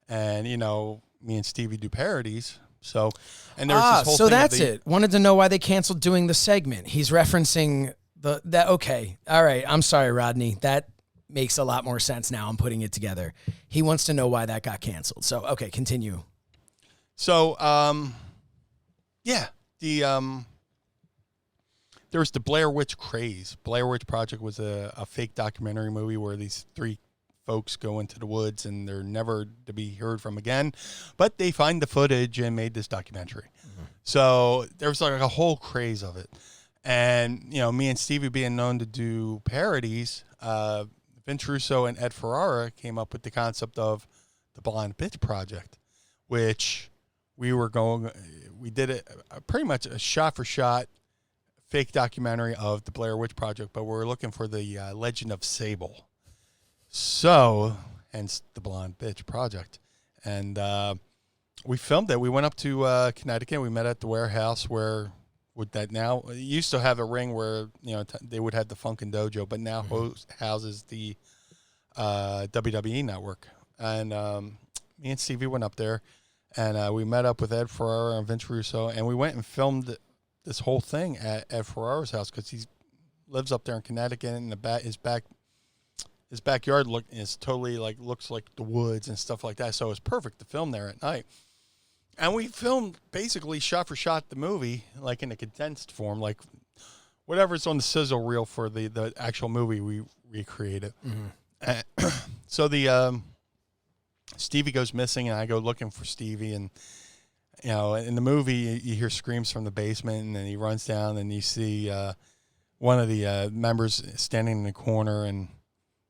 and me and Stevie do parodies. So, and there's this whole so thing that's it. Wanted to know why they canceled doing the segment. He's referencing that. Okay, all right. I'm sorry, Rodney. That makes a lot more sense now. I'm putting it together. He wants to know why that got canceled. So, okay, continue. So, there was the Blair Witch craze. Blair Witch Project was a fake documentary movie where these three folks go into the woods and they're never to be heard from again, but they find the footage and made this documentary. So there was like a whole craze of it. And, me and Stevie being known to do parodies, Vince Russo and Ed Ferrara came up with the concept of the Blonde Bitch Project, which we did it pretty much a shot for shot fake documentary of the Blair Witch Project, but we were looking for the Legend of Sable. So, hence the Blonde Bitch Project. And we filmed it. We went up to Connecticut. We met at the warehouse where it used to have a ring where, they would have the Funkin' Dojo, but now houses the WWE network. And me and Stevie went up there, and we met up with Ed Ferrara and Vince Russo, and we went and filmed this whole thing at Ed Ferrara's house because he lives up there in Connecticut, and his backyard is totally looks like the woods and stuff like that. So it's perfect to film there at night. And we filmed basically shot for shot the movie, like in a condensed form, like whatever's on the sizzle reel for the actual movie, we recreated. So the Stevie goes missing, and I go looking for Stevie, and in the movie you hear screams from the basement, and then he runs down, and you see one of the members standing in the corner, and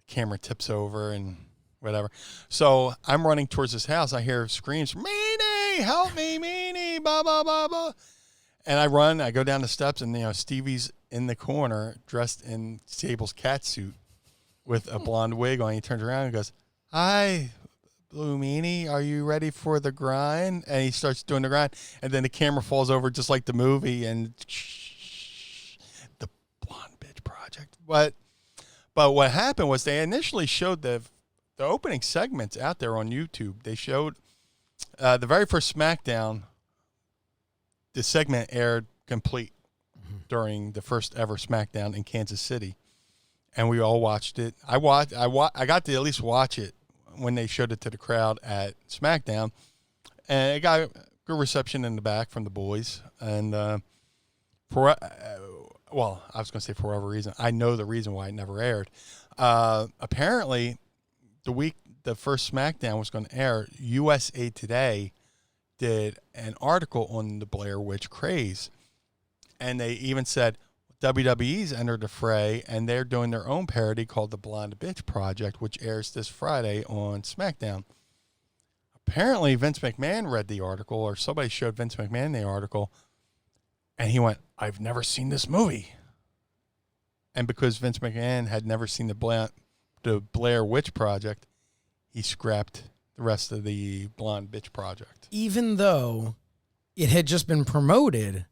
camera tips over and whatever. So I'm running towards his house. I hear screams, Meanie! help me, Meanie, blah, blah, blah, blah. And I go down the steps, and, Stevie's in the corner dressed in Sable's cat suit with a blonde wig on. He turns around and goes, "Hi, Blue Meanie, are you ready for the grind?" And he starts doing the grind, and then the camera falls over just like the movie, and the Blonde Bitch Project. But what happened was they initially showed the opening segments out there on YouTube. They showed the very first SmackDown. The segment aired complete during the first ever SmackDown in Kansas City, and we all watched it. I got to at least watch it when they showed it to the crowd at SmackDown, and it got good reception in the back from the boys. And I was going to say for whatever reason, I know the reason why it never aired. Apparently, the week the first SmackDown was going to air, USA Today did an article on the Blair Witch craze, and they even said WWE's entered the fray, and they're doing their own parody called the Blonde Bitch Project, which airs this Friday on SmackDown. Apparently, Vince McMahon read the article, or somebody showed Vince McMahon the article, and he went, "I've never seen this movie." And because Vince McMahon had never seen the Blair Witch Project, he scrapped the rest of the Blonde Bitch Project. Even though it had just been promoted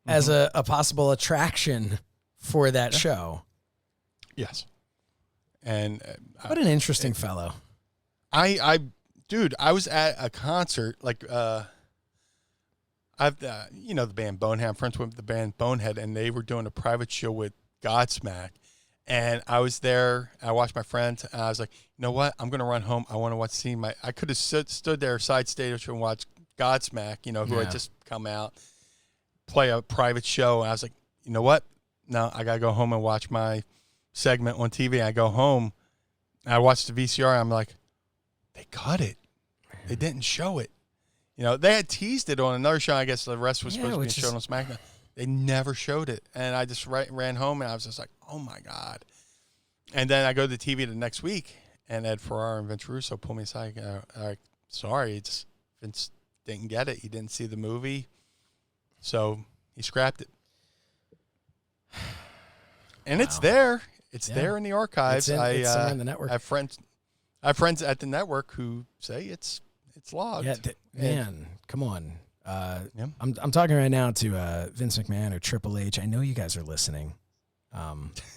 as a possible attraction for that show. Yes. And what an interesting fellow. Dude, I was at a concert, like, I've, the band Bonehead. I'm friends with the band Bonehead, and they were doing a private show with Godsmack. And I was there, I watched my friends, and I was like, you know what? I'm going to run home. I want to see I could have stood there side stage and watched Godsmack, who had just come out, play a private show. And I was like, you know what? No, I got to go home and watch my segment on TV. I go home, and I watched the VCR, and I'm like, they cut it. They didn't show it. They had teased it on another show. I guess the rest was supposed to be shown on SmackDown. They never showed it. And I just ran home, and I was just like, oh, my God. And then I go to the TV the next week, and Ed Ferrara and Vince Russo pull me aside. Like, sorry, Vince didn't get it. He didn't see the movie. So he scrapped it. And it's there. It's there in the archives. It's somewhere in the network. I have friends at the network who say it's logged. Yeah, man, come on. I'm talking right now to Vince McMahon or Triple H. I know you guys are listening.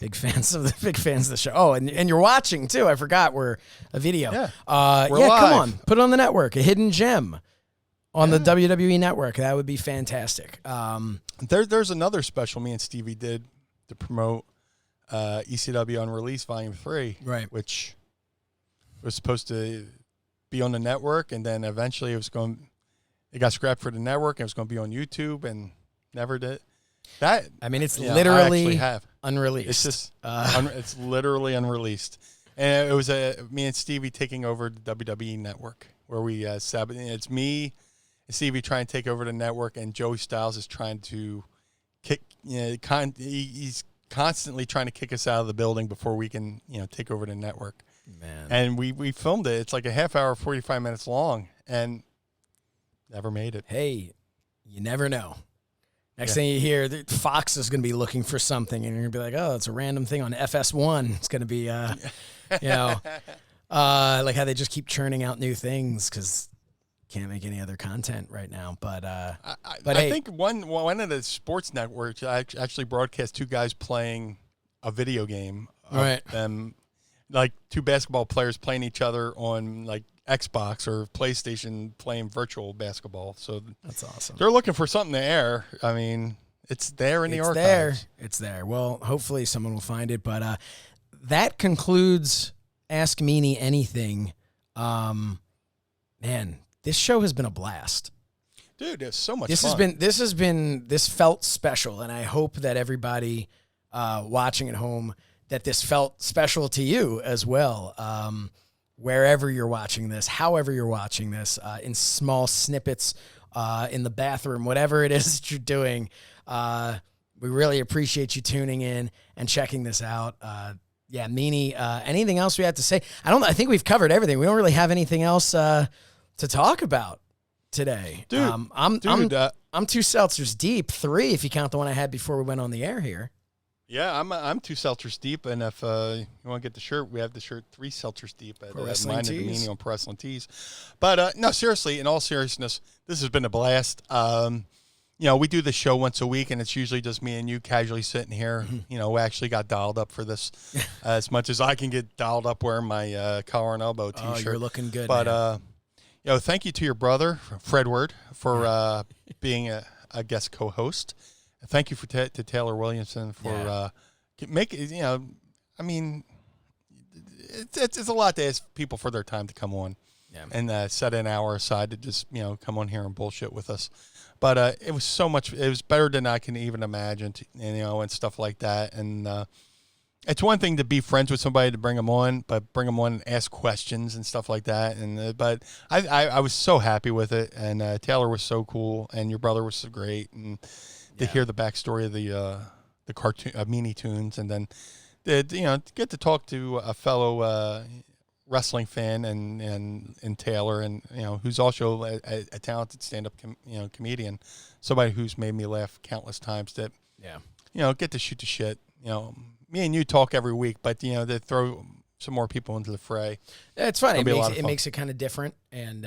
Big fans of the show. Oh, and you're watching too. I forgot we're a video. Yeah, we're live. Come on, put it on the network. A hidden gem on the WWE network. That would be fantastic. There's another special me and Stevie did to promote ECW Unreleased Volume 3, right? Which was supposed to be on the network, and then eventually it got scrapped for the network, and it was going to be on YouTube, and never did. It's literally unreleased. It's just it's literally unreleased, and it was me and Stevie taking over the WWE network, where we it's me and Stevie trying to take over the network, and Joey Styles is trying to kick. He's constantly trying to kick us out of the building before we can take over the network. Man. And we filmed it. It's like a half hour, 45 minutes long, and never made it. Hey, you never know. Next thing you hear, Fox is going to be looking for something, and you're going to be like, oh, it's a random thing on FS1. It's going to be, like how they just keep churning out new things because can't make any other content right now. But I think one of the sports networks actually broadcast two guys playing a video game. Right. Like two basketball players playing each other on like Xbox or PlayStation playing virtual basketball. So that's awesome. They're looking for something to air. I mean, it's there in the archives. It's there. Well, hopefully someone will find it. But that concludes Ask Meanie Anything. Man, this show has been a blast. Dude, it's so much fun. This felt special, and I hope that everybody watching at home, that this felt special to you as well. Wherever you're watching this, however you're watching this, in small snippets, in the bathroom, whatever it is that you're doing, we really appreciate you tuning in and checking this out. Meanie, anything else we have to say? I think we've covered everything. We don't really have anything else to talk about. today. Dude, I'm 2 seltzers deep, 3 if you count the one I had before we went on the air here. Yeah, I'm 2 seltzers deep, and if you want to get the shirt, we have the shirt 3 seltzers deep at Mind of the Meanie on Pro Wrestling Tees. But no, seriously, in all seriousness, this has been a blast. We do the show once a week, and it's usually just me and you casually sitting here. Mm-hmm. We actually got dialed up for this as much as I can get dialed up wearing my collar and elbow T-shirt. Oh, you're looking good, But, thank you to your brother, Fredward, for being a guest co-host. Thank you to Taylor Williamson for making, I mean, it's a lot to ask people for their time to come on and set an hour aside to just, come on here and bullshit with us. But it was so much, it was better than I can even imagine, and stuff like that. And it's one thing to be friends with somebody to bring them on, but bring them on and ask questions and stuff like that. And but I was so happy with it, and Taylor was so cool, and your brother was so great, and to hear the backstory of the cartoon Meanie Tunes, and then get to talk to a fellow wrestling fan and Taylor, and who's also a talented stand-up comedian, somebody who's made me laugh countless times. That get to shoot the shit. Me and you talk every week, but they throw some more people into the fray. It's funny. It makes it kind of different, and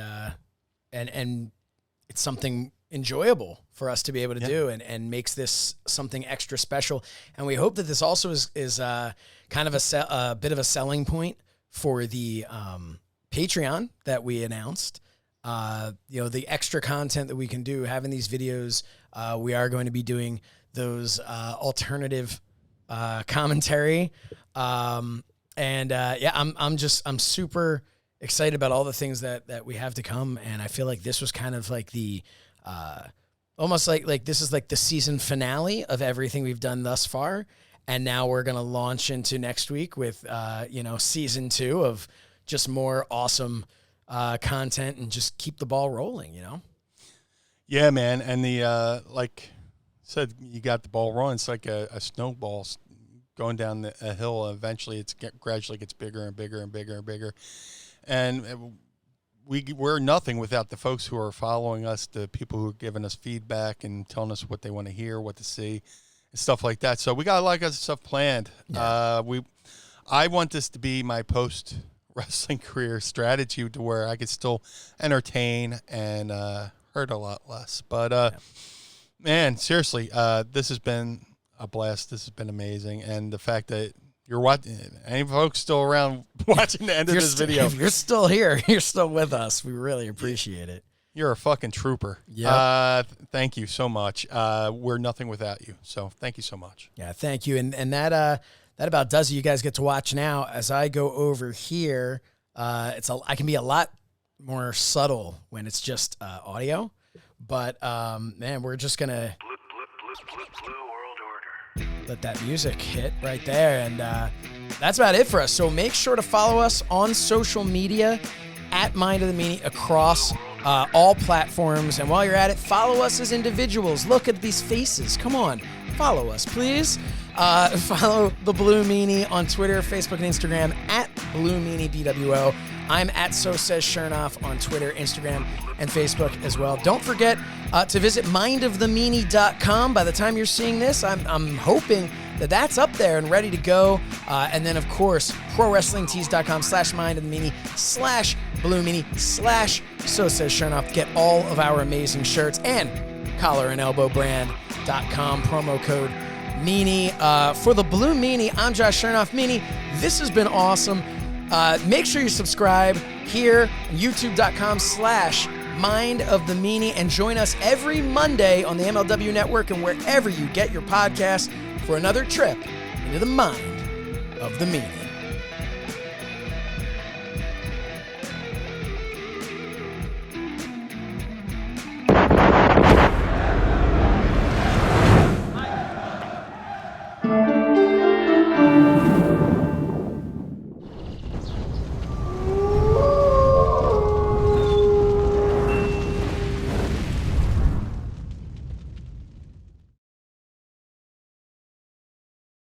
it's something enjoyable for us to be able to do, and makes this something extra special. And we hope that this also is kind of a bit of a selling point for the Patreon that we announced. The extra content that we can do, having these videos. We are going to be doing those alternative commentary. I'm super excited about all the things that we have to come. And I feel like this was kind of like the almost like this is like the season finale of everything we've done thus far. And now we're going to launch into next week with, season 2 of just more awesome content, and just keep the ball rolling, Yeah, man. And the, like I said, you got the ball rolling. It's like a snowball going down a hill. Eventually it gradually gets bigger and bigger and bigger and bigger. And we're nothing without the folks who are following us, the people who are giving us feedback and telling us what they want to hear, what to see, and stuff like that. So we got a lot of stuff planned. Yeah. I want this to be my post-wrestling career strategy, to where I could still entertain and hurt a lot less. But, man, seriously, this has been a blast. This has been amazing. And the fact that you're watching, any folks still around watching the end of this video. If you're still here, you're still with us. We really appreciate it. You're a fucking trooper. Yeah. Thank you so much. We're nothing without you. So thank you so much. Yeah, thank you. And that about does it. You guys get to watch now. As I go over here, I can be a lot more subtle when it's just audio. But man, we're just gonna Blue World Order. Let that music hit right there, and that's about it for us. So make sure to follow us on social media at Mind of the Meanie across all platforms. And while you're at it, follow us as individuals. Look at these faces. Come on, follow us, please. Follow the Blue Meanie on Twitter, Facebook, and Instagram at Blue Meanie BWO. I'm at So Says Shernoff on Twitter, Instagram, and Facebook as well. Don't forget to visit mindofthemeanie.com. By the time you're seeing this, I'm hoping that that's up there and ready to go. And then, of course, ProWrestlingTees.com/mindofthemeanie/Blue Meanie/So Says Shernoff to get all of our amazing shirts, and collarandelbowbrand.com, promo code Meanie. For the Blue Meanie, I'm Josh Shernoff. Meanie, this has been awesome. Make sure you subscribe here on youtube.com/Mind of the Meanie, and join us every Monday on the MLW Network and wherever you get your podcasts for another trip into the mind of the Meanie.